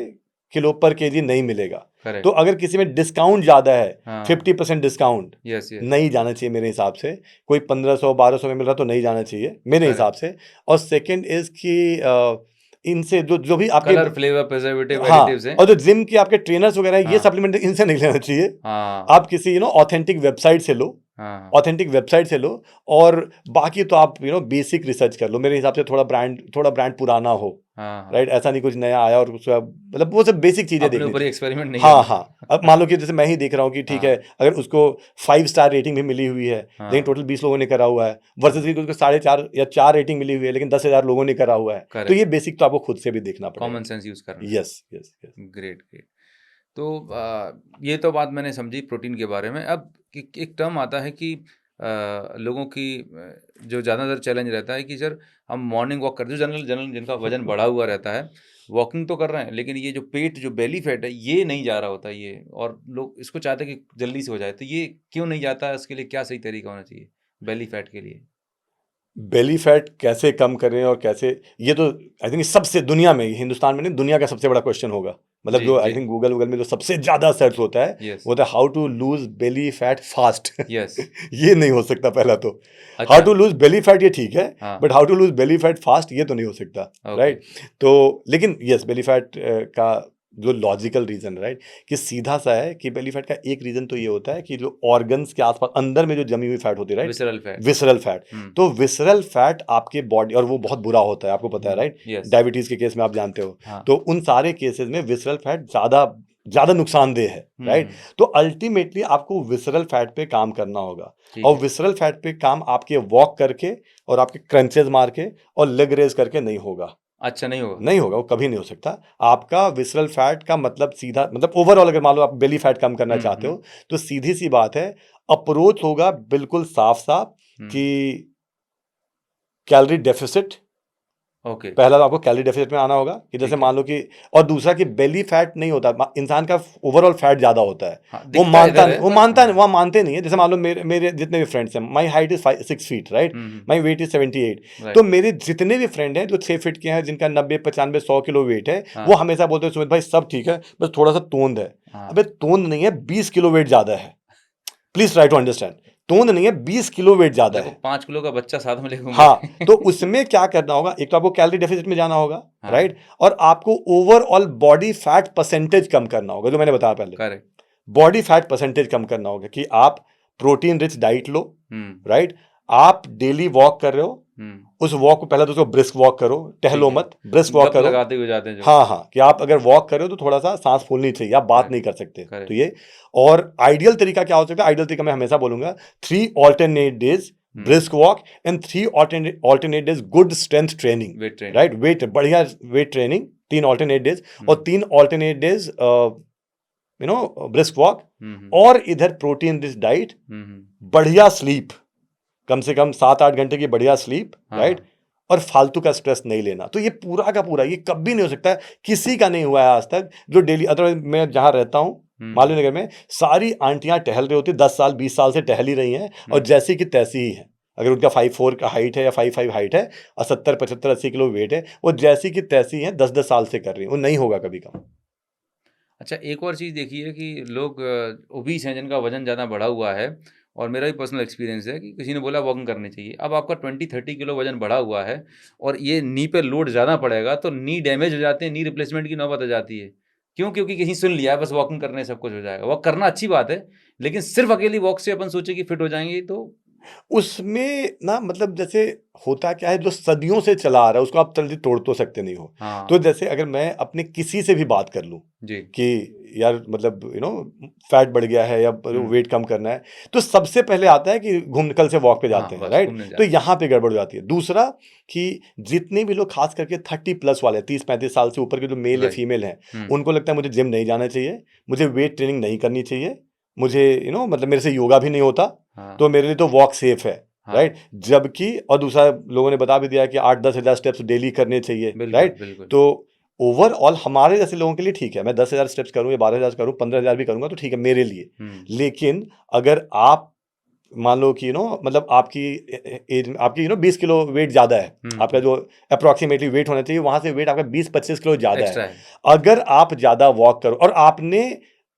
किलो पर केजी नहीं मिलेगा। तो अगर किसी में डिस्काउंट ज्यादा है, 50% डिस्काउंट, नहीं जाना चाहिए मेरे हिसाब से। कोई 1500-1200 में मिल रहा तो नहीं जाना चाहिए मेरे हिसाब से। और सेकंड इज कि इनसे जो भी आपके कलर, फ्लेवर, प्रिजर्वेटिव, हाँ, एडिटिव्स हैं, और जो जिम के आपके ट्रेनर्स वगैरह हैं, ये सप्लीमेंट इनसे नहीं लेना चाहिए। आप किसी ऑथेंटिक वेबसाइट से लो, ऑथेंटिक वेबसाइट से लो। और बाकी तो आप बेसिक रिसर्च कर लो मेरे हिसाब से, थोड़ा ब्रांड पुराना हो, राइट, ऐसा नहीं कुछ नया आया और उसका मतलब वो सब बेसिक चीजें देखनी चाहिए, एक्सपेरिमेंट नहीं हाँ हाँ। अब मान लो कि जैसे मैं ही देख रहा हूँ कि ठीक है, अगर उसको 5 स्टार रेटिंग भी मिली हुई है लेकिन टोटल 20 लोगों ने करा हुआ है, वर्सेस कि उसको 4.5 या 4 रेटिंग मिली हुई है लेकिन 10,000 लोगों ने करा हुआ है, तो ये बेसिक तो आपको खुद से भी देखना पड़ेगा, कॉमन सेंस यूज करना। Yes yes, great. तो ये तो बात मैंने समझी प्रोटीन के बारे में। अब एक टर्म आता है कि लोगों की जो ज़्यादातर चैलेंज रहता है कि सर हम मॉर्निंग वॉक करते हैं, जनरल जनरल जिनका वजन बढ़ा हुआ रहता है, वॉकिंग तो कर रहे हैं, लेकिन ये जो पेट जो बेली फैट है ये नहीं जा रहा होता ये, और लोग इसको चाहते हैं कि जल्दी से हो जाए, तो ये क्यों नहीं जाता है? इसके लिए क्या सही तरीका होना चाहिए बेली फैट के लिए? बेली फैट कैसे कम करें और कैसे, ये तो आई थिंक सबसे दुनिया में, हिंदुस्तान में नहीं, दुनिया का सबसे बड़ा क्वेश्चन होगा। मतलब जी, जो आई जी। थिंक गूगल में जो सबसे ज्यादा सर्च होता है यस, वो होता है how to lose belly fat fast. Yes. ये नहीं हो सकता पहला तो। हाउ अच्छा, टू लूज बेली फैट ये ठीक है, हाँ, but how to lose belly fat fast ये तो नहीं हो सकता, ओके, राइट? तो लेकिन यस, बेली फैट का जो लॉजिकल रीजन, राइट, कि सीधा सा है कि बेली फैट का एक रीजन तो ये होता है कि जो ऑर्गन्स के आसपास अंदर में जो जमी हुई फैट होती है, right, visceral fat. Visceral fat. हुँ, तो विसरल फैट आपके बॉडी, और वो बहुत बुरा होता है, आपको पता है, राइट? यस, डायबिटीज के केस में आप जानते हो। हाँ, तो उन सारे केसेस में विसरल फैट ज्यादा ज्यादा नुकसानदेह है, राइट? हुँ, तो अल्टीमेटली आपको विसरल फैट पे काम करना होगा, ठीक और है। विसरल फैट पे काम आपके वॉक करके और आपके क्रंचेस मार के और लेग रेज करके नहीं होगा। अच्छा, नहीं होगा? नहीं होगा, वो कभी नहीं हो सकता। आपका विसरल फैट का मतलब सीधा, मतलब ओवरऑल अगर मान लो आप बेली फैट कम करना हुँ, चाहते हुँ, हो, तो सीधी सी बात है, अप्रोच होगा बिल्कुल साफ साफ हुँ, कि कैलोरी डेफिसिट। ओके, पहला तो आपको कैलोरी डेफिसिट में आना होगा, कि जैसे ठीक है। मान लो कि, और दूसरा कि बेली फैट नहीं होता, इंसान का ओवरऑल फैट ज्यादा होता है। हाँ, वो दिखता मानता इधर नहीं, है वो पर मानता नहीं, हाँ, वो मानते नहीं है। जैसे मान लो मेरे मेरे जितने भी फ्रेंड्स हैं, my height is 6 feet, right, hmm, hmm, my weight is 78। तो राइट, मेरे जितने भी फ्रेंड हैं जो 6 फीट के हैं, जिनका 90 95 100 किलो वेट है, हाँ, वो हमेशा बोलते हैं सुमित भाई सब ठीक है, बस थोड़ा सा तोंद है। हाँ, अबे तोंद नहीं है, 20 किलो वेट ज्यादा है। प्लीज ट्राई टू अंडरस्टैंड, तोंद नहीं है, 20 किलो वेट ज्यादा देखो है। 5 किलो का बच्चा साथ में लेके घूम हाँ, रहे तो हैं। उसमें क्या करना होगा, एक तो आपको कैलोरी डेफिसिट में जाना होगा, हाँ, राइट, और आपको ओवरऑल बॉडी फैट परसेंटेज कम करना होगा, जो मैंने बताया पहले। करेक्ट, बॉडी फैट परसेंटेज कम करना होगा कि आप प्रोटीन रिच डाइट लो, हुँ, राइट, आप डेली वॉक कर रहे हो, हुँ, उस वॉक को पहले तो उसको ब्रिस्क वॉक करो, ठीक टहलो है। मत, ब्रिस्क वॉक गप करो। लगाते हुए जाते हैं जो। हाँ हाँ, कि आप अगर वॉक कर रहे हो तो थोड़ा सा सांस फूलनी चाहिए, आप बात करेक्ट, नहीं कर सकते, तो करेक्ट, ये। और आइडियल तरीका क्या हो सकता है? आइडियल तरीका मैं हमेशा बोलूंगा, 3 alternate days हुँ, brisk walk and 3 alternate days good strength training, weight training, right, weight बढ़िया वेट ट्रेनिंग 3 alternate days, हुँ, और 3 alternate days ब्रिस्क वॉक, हुँ, हुँ, और इधर प्रोटीन रिच डाइट, हुँ, हुँ, बढ़िया स्लीप, कम से कम 7 8 घंटे की बढ़िया स्लीप, हाँ, राइट, हाँ, और फालतू का स्ट्रेस नहीं लेना। तो ये पूरा का पूरा, ये कभी नहीं हो सकता है, किसी का नहीं हुआ है आज तक जो डेली, अदरवाइज मैं जहां रहता हूं हुँ, मालवीय नगर में, सारी आंटियां टहल रही होती, 10 साल 20 साल से टहल ही रही हैं, और हुँ, जैसी की तैसी ही है। अगर उनका 5'4" का हाइट है या 5'5" हाइट है और 70 75 80 किलो वेट है, वो जैसी की तैसी है, 10 10 साल से कर रही है, वो नहीं होगा कभी कम। अच्छा, एक और चीज़ देखिए कि लोग ओबीस हैं जिनका वज़न ज़्यादा बढ़ा हुआ है, और मेरा भी पर्सनल एक्सपीरियंस है कि किसी ने बोला वॉकिंग करनी चाहिए। अब आपका 20-30 किलो वज़न बढ़ा हुआ है और ये नी पे लोड ज़्यादा पड़ेगा तो नी डैमेज हो जाते हैं, नी रिप्लेसमेंट की नौबत आ जाती है। क्यों? क्योंकि किसी ने सुन लिया है बस वॉकिंग करने से सब कुछ हो जाएगा। वॉक करना अच्छी बात है, लेकिन सिर्फ़ अकेली वॉक से अपन सोचे कि फिट हो जाएँगे तो उसमें ना, मतलब जैसे होता क्या है, जो सदियों से चला आ रहा है उसको आप जल्दी तोड़ तो सकते नहीं हो। तो हाँ, जैसे अगर मैं अपने किसी से भी बात कर लूं जी। कि यार मतलब फैट बढ़ गया है या हुँ, वेट कम करना है, तो सबसे पहले आता है कि घूम कल से वॉक पे हाँ, जाते हैं, बस राइट? घूमने तो जाते हैं। यहाँ पे गड़बड़ हो जाती है। दूसरा कि जितने भी लोग खास करके 30+ वाले, 30 35 साल से ऊपर के जो मेल या राइट। फीमेल हैं, हुँ, उनको लगता है मुझे जिम नहीं जाना चाहिए, मुझे वेट ट्रेनिंग नहीं करनी चाहिए, मुझे मतलब मेरे से योगा भी नहीं होता, हाँ, तो मेरे लिए तो वॉक सेफ है, हाँ, राइट? जबकि और दूसरा, लोगों ने बता भी दिया कि 8 10 हज़ार स्टेप्स डेली करने चाहिए, बिल्कुल, राइट? बिल्कुल। तो ओवरऑल हमारे जैसे लोगों के लिए ठीक है, मैं 10 हज़ार स्टेप्स करूं या 12 हज़ार करूं, 15 हज़ार भी करूंगा तो ठीक है मेरे लिए। हुँ, लेकिन अगर आप मान लो कि मतलब आपकी एज, आपकी 20 किलो वेट ज्यादा है, हुँ, आपका हुँ, जो अप्रोक्सीमेटली वेट होना चाहिए वहां से वेट आपका 20 25 किलो ज्यादा है। एक्स्ट्रा है। अगर आप ज्यादा वॉक करो और आपने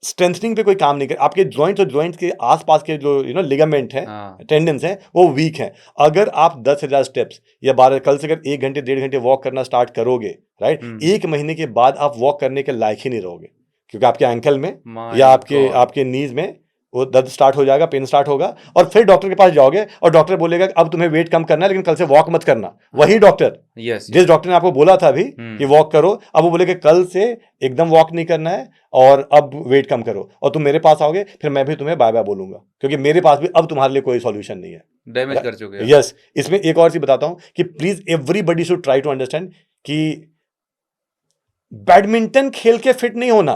स्ट्रेंथनिंग पे कोई काम नहीं किया, आपके जॉइंट्स और जॉइंट्स के आसपास के जो लिगामेंट हैं, हाँ, टेंडन्स हैं, वो वीक हैं, अगर आप 10 हज़ार स्टेप्स या 12, कल से अगर 1 घंटे 1.5 घंटे वॉक करना स्टार्ट करोगे, राइट, हुँ, हुँ। 1 महीने के बाद आप वॉक करने के लायक ही नहीं रहोगे, क्योंकि आपके एंकल में या माय आपके गॉड! आपके नीज में वो दर्द स्टार्ट हो जाएगा, पेन स्टार्ट होगा, और फिर डॉक्टर के पास जाओगे और डॉक्टर बोलेगा कि अब तुम्हें वेट कम करना है, लेकिन कल से वॉक मत करना। वही हाँ, डॉक्टर यस, जिस यस। डॉक्टर ने आपको बोला था अभी कि हुँ, वॉक करो, अब वो बोलेगा कल से एकदम वॉक नहीं करना है और अब वेट कम करो, और तुम मेरे पास आओगे, फिर मैं भी तुम्हें बाय बाय बोलूंगा, क्योंकि मेरे पास भी अब तुम्हारे लिए कोई सॉल्यूशन नहीं डैमेज है। कर चुके आप। यस, इसमें एक और चीज बताता हूं कि please everybody should try to understand कि बैडमिंटन खेल के फिट नहीं होना।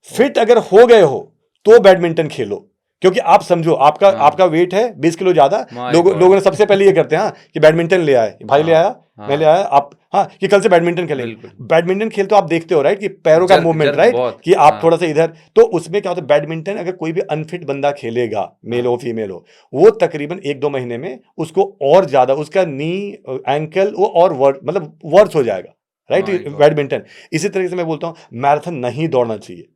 फिट ओके, अगर हो गए हो तो बैडमिंटन खेलो, क्योंकि आप समझो आपका हाँ। आपका वेट है 20 किलो ज्यादा, My लोगों God। ने सबसे पहले ये करते हैं हाँ, कि बैडमिंटन ले आए, भाई ले हाँ, आया, मैं ले हाँ, आया, आप हाँ कि कल से बैडमिंटन खेलेंगे। बिल्कुल। बैडमिंटन खेल तो आप देखते हो राइट, कि पैरों का जर्क मूवमेंट जर्क राइट, बहुत। कि आप हाँ, थोड़ा सा इधर, तो उसमें क्या होता है, बैडमिंटन अगर कोई भी अनफिट बंदा खेलेगा, मेल हो हाँ, फीमेल हो, वो तकरीबन 1-2 महीने में उसको और ज्यादा उसका नी एंकल वो और मतलब वर्स हो जाएगा राइट, My God। बैडमिंटन। इसी तरीके से मैं बोलता हूँ मैराथन नहीं दौड़ना चाहिए,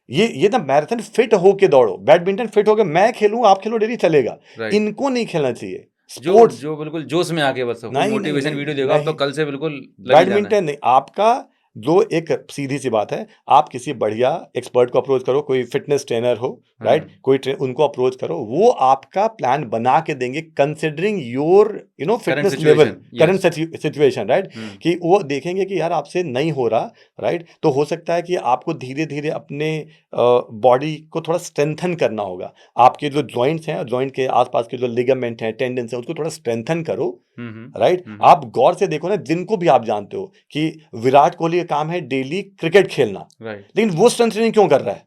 ये ना मैराथन फिट होके दौड़ो, बैडमिंटन फिट होके मैं खेलूं आप खेलो डेली चलेगा, राइट। इनको नहीं खेलना चाहिए। जो स्पोर्ट्स जो बिल्कुल जोश में आके बस कोई नहीं नहीं मोटिवेशन नहीं वीडियो देखो, अब तो नहीं, कल से बिल्कुल लग ही जाना है। बैडमिंटन नहीं आपका, जो एक सीधी सी बात है, आप किसी बढ़िया एक्सपर्ट को अप्रोच करो, कोई फिटनेस ट्रेनर हो राइट, कोई उनको अप्रोच करो, वो आपका प्लान बना के देंगे considering your current fitness level, situation. Current yes. Situation right, कि वो देखेंगे कि यार आपसे नहीं हो रहा राइट, तो हो सकता है कि आपको धीरे धीरे अपने बॉडी को थोड़ा स्ट्रेंथन करना होगा, आपके जो जॉइंट्स हैं, जॉइंट के आसपास के जो लिगामेंट हैं, टेंडन्स हैं, उसको थोड़ा स्ट्रेंथन करो राइट। आप गौर से देखो ना, जिनको भी आप जानते हो कि विराट कोहली का काम है डेली क्रिकेट खेलना, राइट। लेकिन वो स्ट्रेंथ ट्रेनिंग क्यों कर रहा है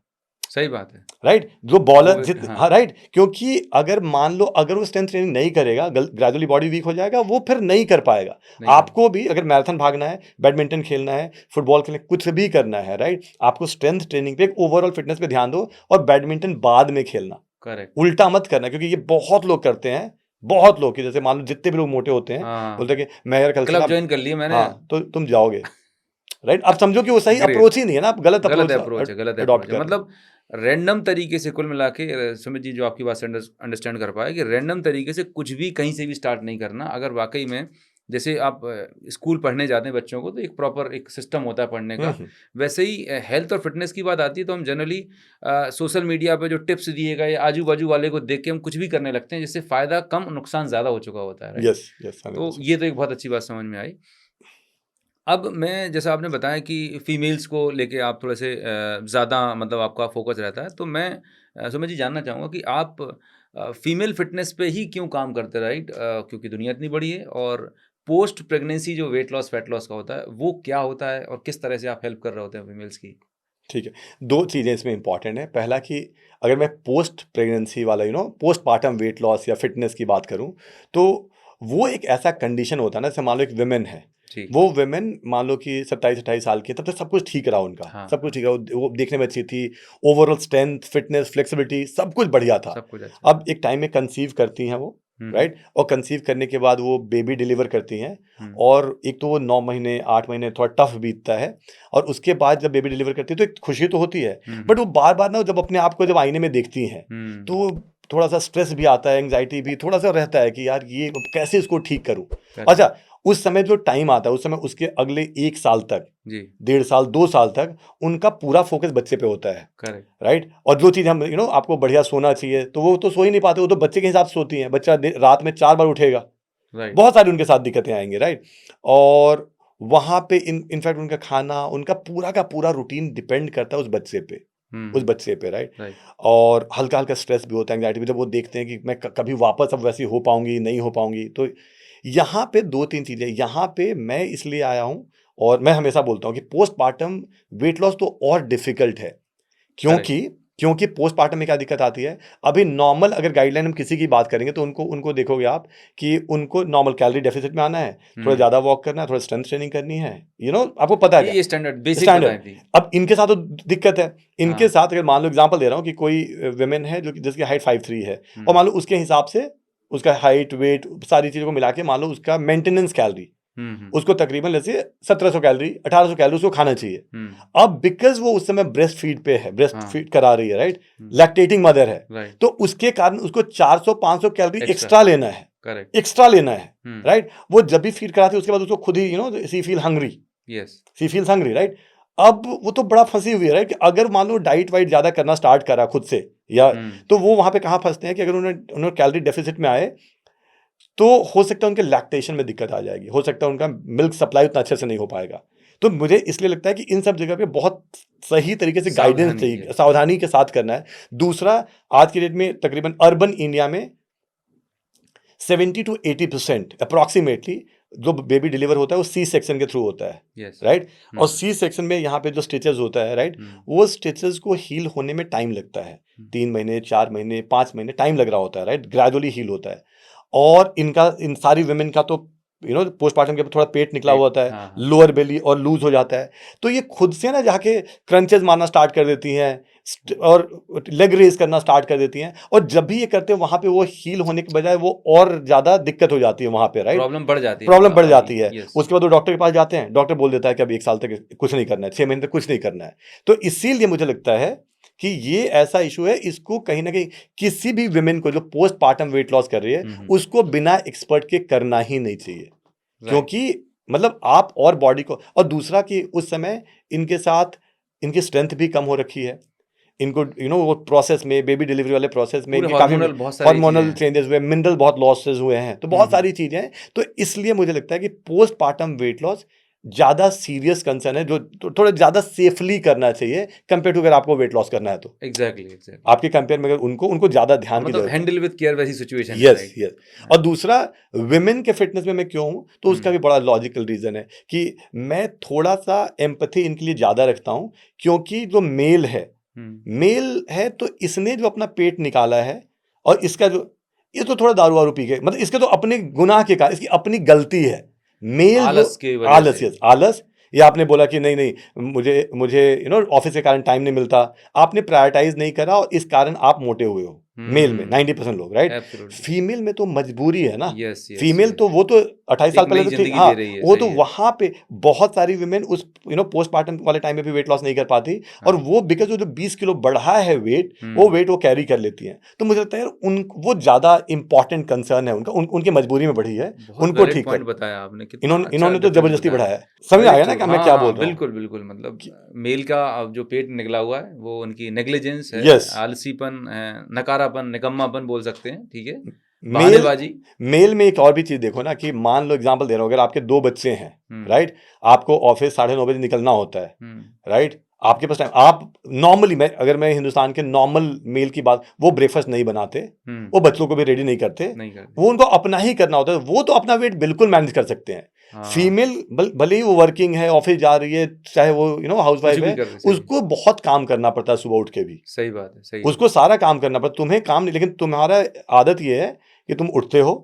सही बात है। राइट, जो वो बॉलर हाँ। हाँ राइट, क्योंकि अगर मान लो अगर वो स्ट्रेंथ ट्रेनिंग नहीं करेगा, ग्रेजुअली बॉडी वीक हो जाएगा, वो फिर नहीं कर पाएगा। नहीं कर आपको भी अगर मैराथन भागना है, बैडमिंटन खेलना है, फुटबॉल खेलना है, कुछ भी करना है राइट, आपको स्ट्रेंथ ट्रेनिंग पे, ओवरऑल फिटनेस पे ध्यान दो, और बैडमिंटन बाद में खेलना, करेक्ट। उल्टा मत करना, क्योंकि ये बहुत लोग करते हैं, बहुत लोग, कि जैसे मान लो जितने भी लोग मोटे होते हैं, हाँ, बोलते हैं कि मैं यार कल से क्लब ना, ज्वाइन कर लिए मैंने। हाँ तो तुम जाओगे राइट, अब समझो कि वो सही ग्रेट। अप्रोच ही नहीं है ना, आप गलत गलत अप्रोच अप्रोच है, गलत अडॉप्ट अप्रोच है। कर रहे हो। मतलब रैंडम तरीके से कुल मिला के सुमित जी जो आपकी बात से अंडरस्टैंड कर पाए कि रैंडम तरीके से कुछ भी कहीं से भी स्टार्ट नहीं करना। अगर वाकई में जैसे आप स्कूल पढ़ने जाते हैं बच्चों को, तो एक प्रॉपर एक सिस्टम होता है पढ़ने का, वैसे ही हेल्थ और फिटनेस की बात आती है तो हम जनरली सोशल मीडिया पे जो टिप्स दिए गए आजू बाजू वाले को देख के हम कुछ भी करने लगते हैं, जिससे फ़ायदा कम नुकसान ज़्यादा हो चुका होता है राइट। यस यस तो ये तो एक बहुत अच्छी बात समझ में आई। अब मैं जैसा आपने बताया कि फीमेल्स को लेके आप थोड़े से ज़्यादा मतलब आपका फोकस रहता है, तो मैं सुमित जी जानना चाहूँगा कि आप फीमेल फिटनेस पे ही क्यों काम करते राइट, क्योंकि दुनिया इतनी बड़ी है, और पोस्ट प्रेगनेंसी जो वेट लॉस फैट लॉस का होता है वो क्या होता है, और किस तरह से आप हेल्प कर रहे होते हैं फीमेल्स की। ठीक है, दो चीज़ें इसमें इंपॉर्टेंट है। पहला कि अगर मैं पोस्ट प्रेगनेंसी वाला पोस्टपार्टम वेट लॉस या फिटनेस की बात करूं, तो वो एक ऐसा कंडीशन होता है ना, जैसे मान लो एक विमेन है, ठीक। वो विमेन मान लो कि 27-28 साल की, तब तक सब कुछ ठीक रहा उनका, हाँ, सब कुछ ठीक रहा, वो देखने में अच्छी थी, ओवरऑल स्ट्रेंथ, फिटनेस, फ्लेक्सिबिलिटी सब कुछ बढ़िया था। सब कुछ अच्छा। अब एक टाइम में कंसीव करती हैं वो राइट, और कंसीव करने के बाद वो बेबी डिलीवर करती हैं, और एक तो वो 9 महीने 8 महीने थोड़ा टफ बीतता है, और उसके बाद जब बेबी डिलीवर करती है तो एक खुशी तो होती है, बट वो बार बार ना जब अपने आप को जब आईने में देखती हैं, तो थोड़ा सा स्ट्रेस भी आता है, एंग्जाइटी भी थोड़ा सा रहता है कि यार ये कैसे इसको ठीक करूं। अच्छा, उस समय जो टाइम आता है, उस समय उसके अगले 1 साल तक, जी। 1.5 साल 2 साल तक उनका पूरा फोकस बच्चे पे होता है करेक्ट। राइट। और जो चीज़ हम आपको बढ़िया सोना चाहिए, तो वो तो सो ही नहीं पाते, वो तो बच्चे के हिसाब से सोती हैं, बच्चा रात में 4 बार उठेगा, राइट। बहुत सारी उनके साथ दिक्कतें आएंगी राइट। और वहाँ पे इनफैक्ट उनका खाना, उनका पूरा का पूरा रूटीन डिपेंड करता है उस बच्चे पे, उस बच्चे पे राइट। और हल्का हल्का स्ट्रेस भी होता है, एंग्जाइटी भी, जब वो देखते हैं कि मैं कभी वापस अब वैसी हो पाऊंगी नहीं हो पाऊंगी। तो यहाँ पे 2-3 चीज़ें, यहाँ पे मैं इसलिए आया हूँ, और मैं हमेशा बोलता हूँ कि पोस्टपार्टम वेट लॉस तो और डिफिकल्ट है, क्योंकि पोस्टपार्टम में क्या दिक्कत आती है। अभी नॉर्मल अगर गाइडलाइन हम किसी की बात करेंगे, तो उनको देखोगे आप कि उनको नॉर्मल कैलोरी डेफिसिट में आना है, थोड़ा ज़्यादा वॉक करना है, थोड़ा स्ट्रेंथ ट्रेनिंग करनी है, आपको पता है ये स्टैंडर्ड बेसिक स्टैंडर्ड। अब इनके साथ तो दिक्कत है, इनके हाँ। साथ अगर मान लो एग्जांपल दे रहा हूँ कि कोई विमेन है जो जिसकी हाइट 5'3" है, और मान लो उसके हिसाब से उसका हाइट वेट सारी चीज़ों को मिला के मान लो उसका मेंटेनेंस कैलोरी, उसको तकरीबन जैसे 1700 कैलोरी 1800 कैलोरी उसको खाना चाहिए। अब बिकॉज वो उस समय ब्रेस्ट फीड पे है, ब्रेस्ट फीड करा रही है राइट, लैक्टेटिंग मदर है, तो उसके कारण उसको 400-500 कैलोरी एक्स्ट्रा लेना है, एक्स्ट्रा लेना है राइट। वो जब भी फीड कराती है उसके बाद उसको खुद ही सी फील हंग्री, सी फील्स हंग्री राइट। अब वो तो बड़ा फंसी हुई है राइट, कि अगर मान लो डाइट वाइट ज्यादा करना स्टार्ट करा खुद से, या तो वो वहां पे कहाँ फंसते हैं कि अगर उन्होंने कैलोरी डेफिसिट में आए, तो हो सकता है उनके लैक्टेशन में दिक्कत आ जाएगी, हो सकता है उनका मिल्क सप्लाई उतना अच्छे से नहीं हो पाएगा। तो मुझे इसलिए लगता है कि इन सब जगह पे बहुत सही तरीके से गाइडेंस चाहिए, सावधानी के साथ करना है। दूसरा, आज की डेट में तकरीबन अर्बन इंडिया में 70 to 80% अप्रॉक्सीमेटली जो बेबी डिलीवर होता है वो सी सेक्शन के थ्रू होता है, यस राइट। और सी सेक्शन में यहाँ पे जो स्टिचेस होता है, राइट, वो स्टिचेस को हील होने में टाइम लगता है, 3 महीने, 4 महीने, 5 महीने टाइम लग रहा होता है, राइट, ग्रेजुअली हील होता है। और इन सारी विमेन का तो पोस्टमार्टम के थोड़ा पेट निकला हुआ होता है, लोअर बेली और लूज हो जाता है, तो ये खुद से ना जाके क्रंचेस मारना स्टार्ट कर देती हैं और लेग रेज करना स्टार्ट कर देती हैं, और जब भी ये करते हैं वहां पे वो हील होने के बजाय वो और ज्यादा दिक्कत हो जाती है वहां पे, राइट, प्रॉब्लम बढ़ जाती है, प्रॉब्लम बढ़ जाती है। yes. उसके बाद वो डॉक्टर के पास जाते हैं, डॉक्टर बोल देता है कि अब 1 साल तक कुछ नहीं करना है, 6 महीने तक कुछ नहीं करना है। तो इसीलिए मुझे लगता है कि ये ऐसा इशू है, इसको कहीं ना कहीं किसी भी विमेन को जो पोस्टमार्टम वेट लॉस कर रही है उसको बिना एक्सपर्ट के करना ही नहीं चाहिए, क्योंकि मतलब आप और बॉडी को, और दूसरा कि उस समय इनके साथ इनकी स्ट्रेंथ भी कम हो रखी है, इनको वो प्रोसेस में, बेबी डिलीवरी वाले प्रोसेस में इनके काफी हार्मोनल चेंजेस हुए, मिनरल बहुत लॉसेस हुए हैं, तो बहुत सारी चीजें हैं। तो इसलिए मुझे लगता है कि पोस्टमार्टम वेट लॉस ज्यादा सीरियस कंसर्न है, जो थोड़ा ज्यादा सेफली करना चाहिए कंपेयर टू अगर आपको वेट लॉस करना है तो। एग्जैक्टली आपके कंपेयर में अगर उनको ज्यादा ध्यान की जरूरत है, हैंडल विद केयर वैसी सिचुएशन। यस। और दूसरा, विमेन के फिटनेस में मैं क्यों हूं, तो उसका भी बड़ा लॉजिकल रीजन है कि मैं थोड़ा सा एम्पैथी इनके लिए ज्यादा रखता हूं, क्योंकि जो मेल है तो इसने जो अपना पेट निकाला है, और इसका जो ये तो थोड़ा दारू वारू पी के, मतलब इसके तो अपने गुनाह के कारण, इसकी अपनी गलती है, मेल आलस जो की वजह से। आलस, या आपने बोला कि नहीं मुझे ऑफिस के कारण टाइम नहीं मिलता, आपने प्रायोरिटाइज नहीं करा और इस कारण आप मोटे हुए हो। मेल में 90% लोग, राइट। फीमेल में तो मजबूरी है ना, फीमेल तो वो तो 28 साल पहले तो थी, हाँ, वो तो वहां पे बहुत सारी विमेन उस पोस्टमार्टम वाले टाइम में भी वेट लॉस नहीं कर पाती, और वो बिकॉज जो 20 किलो बढ़ा है वेट, वो वेट वो कैरी कर लेती हैं। तो मुझे लगता है यार वो ज्यादा इंपॉर्टेंट कंसर्न है उनका, उनकी मजबूरी में बढ़ी है, उनको ठीक कर बताया आपने, इन्होंने तो जबरदस्ती बढ़ाया है। समझ आया ना कि मैं क्या बोल रहा हूँ? बिल्कुल बिल्कुल, मतलब मेल का जो पेट निकला हुआ है वो उनकी नेग्लिजेंस है, आलसीपन है, नकारापन, निकम्मापन बोल सकते हैं, ठीक है, बहानेबाजी। मेल में एक और भी चीज देखो ना, कि मान लो एग्जांपल दे रहा हूं, अगर आपके 2 बच्चे हैं, राइट, आपको ऑफिस 9:30 बजे निकलना होता है, राइट, आपके पास टाइम, आप नॉर्मली, अगर मैं हिंदुस्तान के नॉर्मल मेल की बात, वो ब्रेकफास्ट नहीं बनाते, वो बच्चों को भी रेडी नहीं करते, वो उनको अपना ही करना होता है, वो तो अपना वेट बिल्कुल मैनेज कर सकते हैं। फीमेल भले ही वो वर्किंग है, ऑफिस जा रही है, चाहे वो हाउस वाइफ है, उसको बहुत काम करना पड़ता है सुबह उठ के भी। सही बात है, सही उसको सारा काम करना पड़ता, तुम्हें काम नहीं, लेकिन तुम्हारा आदत ये है कि तुम उठते हो,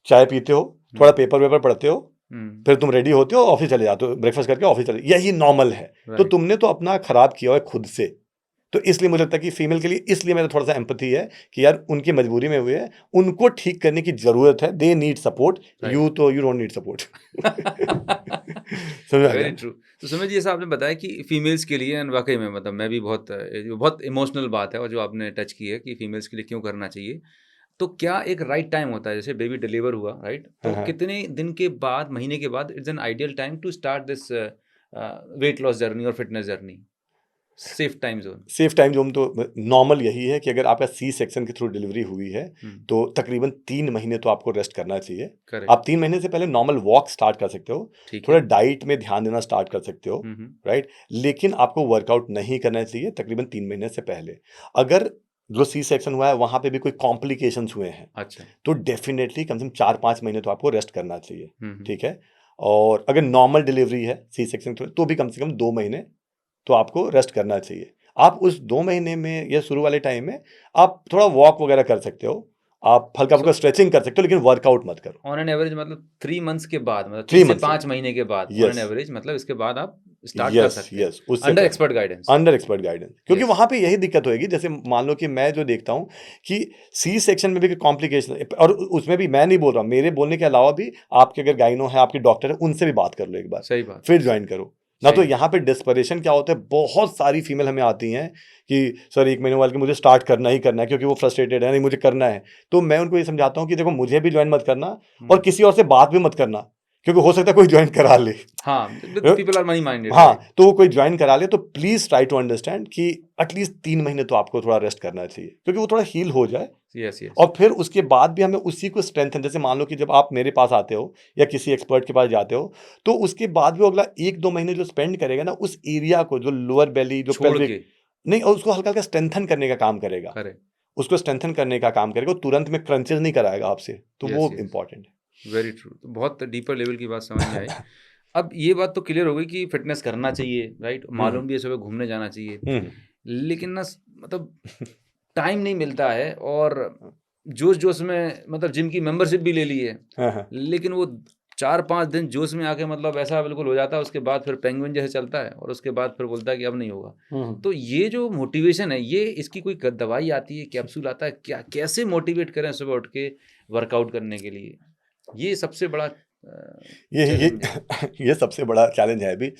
चाय पीते हो, थोड़ा पेपर पढ़ते हो, फिर तुम रेडी होते हो, ऑफिस चले जाते हो, ब्रेकफास्ट करके ऑफिस चले, यही नॉर्मल है। तो तुमने तो अपना खराब किया है खुद से। तो इसलिए मुझे लगता है कि फीमेल के लिए, इसलिए मेरा थोड़ा सा एम्पैथी है कि यार उनकी मजबूरी में हुए है, उनको ठीक करने की जरूरत है, they need support, you don't need support. Very true. तो सुमित जी, जैसा आपने बताया कि फीमेल्स के लिए, वाकई में मतलब मैं भी बहुत इमोशनल बात है, और जो आपने टच की है कि फीमेल्स के लिए क्यों करना चाहिए, तो क्या एक राइट टाइम होता है, जैसे बेबी डिलीवर हुआ, राइट, तो कितने दिन के बाद, महीने के बाद it's an ideal time to start this weight loss journey और fitness journey? Safe time zone तो नॉर्मल यही है कि अगर आपका सी सेक्शन के थ्रू डिलीवरी हुई है तो तकरीबन 3 महीने तो आपको रेस्ट करना चाहिए। आप 3 महीने से पहले नॉर्मल वॉक स्टार्ट कर सकते हो, थोड़ा डाइट में ध्यान देना स्टार्ट कर सकते हो, राइट, लेकिन आपको वर्कआउट नहीं करना चाहिए तकरीबन 3 महीने से पहले। अगर जो सी सेक्शन हुआ है वहां पे भी कोई कॉम्प्लिकेशंस हुए हैं, अच्छा, तो डेफिनेटली कम से कम 4-5 महीने तो आपको रेस्ट करना चाहिए, ठीक है। और अगर नॉर्मल डिलीवरी है सी सेक्शन तो भी कम से कम 2 महीने तो आपको रेस्ट करना चाहिए। आप उस 2 महीने में या शुरू वाले टाइम में आप थोड़ा वॉक वगैरह कर सकते हो, आप हल्का फुल्का स्ट्रेचिंग कर सकते हो, लेकिन वर्कआउट मत करो। ऑन एन एवरेज मतलब 3 मंथ्स के बाद, मतलब 3 से 5 महीने के बाद, ऑन एन एवरेज, मतलब इसके बाद आप स्टार्ट कर सकते हैं अंडर एक्सपर्ट गाइडेंस। क्योंकि वहां पे यही दिक्कत होगी, जैसे मान लो कि मैं जो देखता हूं कि सी सेक्शन में भी कॉम्प्लिकेशन, और उसमें भी मैं नहीं बोल रहा, मेरे बोलने के अलावा भी आपके अगर गाइनो है, आपके डॉक्टर है, उनसे भी बात कर लो एक बार, सही बात, फिर ज्वाइन करो ना। तो यहाँ पे डिस्परेशन क्या होता है, बहुत सारी फीमेल हमें आती हैं कि सर 1 महीने वाले के मुझे स्टार्ट करना ही करना है, क्योंकि वो फ्रस्ट्रेटेड है, नहीं मुझे करना है। तो मैं उनको ये समझाता हूँ कि देखो मुझे भी ज्वाइन मत करना, और किसी और से बात भी मत करना, क्योंकि हो सकता है कोई ज्वाइन करा ले। हाँ, पीपल आर मनी माइंडेड। हाँ, तो वो कोई ज्वाइन करा ले, तो प्लीज ट्राई टू अंडरस्टैंड कि एटलीस्ट 3 महीने तो आपको थोड़ा रेस्ट करना चाहिए, क्योंकि वो थोड़ा हील हो जाए। yes. और फिर उसके बाद भी हमें उसी को स्ट्रेंथन, जैसे मान लो कि जब आप मेरे पास आते हो या किसी एक्सपर्ट के पास जाते हो, तो उसके बाद भी अगला 1-2 महीने जो स्पेंड करेगा ना, उस एरिया को, जो लोअर बेली, जो पेल्विक, नहीं, और उसको हल्का हल्का स्ट्रेंथन करने का काम करेगा, उसको स्ट्रेंथन करने का काम करेगा, तुरंत में क्रंचेस नहीं कराएगा आपसे, तो वो इम्पोर्टेंट है। Very true. तो बहुत डीपर लेवल की बात समझ में आई। अब ये बात तो क्लियर हो गई कि फिटनेस करना चाहिए, राइट? मालूम भी है सुबह घूमने जाना चाहिए, लेकिन ना मतलब टाइम नहीं मिलता है, और जोश जोश में मतलब जिम की मेंबरशिप भी ले ली है, हाँ, लेकिन वो 4-5 दिन जोश में आके मतलब ऐसा बिल्कुल हो जाता है, उसके बाद फिर पेंगुइन जैसे चलता है, और उसके बाद फिर बोलता है कि अब नहीं होगा। तो ये जो मोटिवेशन है, ये इसकी कोई दवाई आती है, कैप्सूल आता है क्या? कैसे मोटिवेट करें सुबह उठ के वर्कआउट करने के लिए? ये सबसे बड़ा ये चैलेंज है। ये सबसे बड़ा चैलेंज है अभी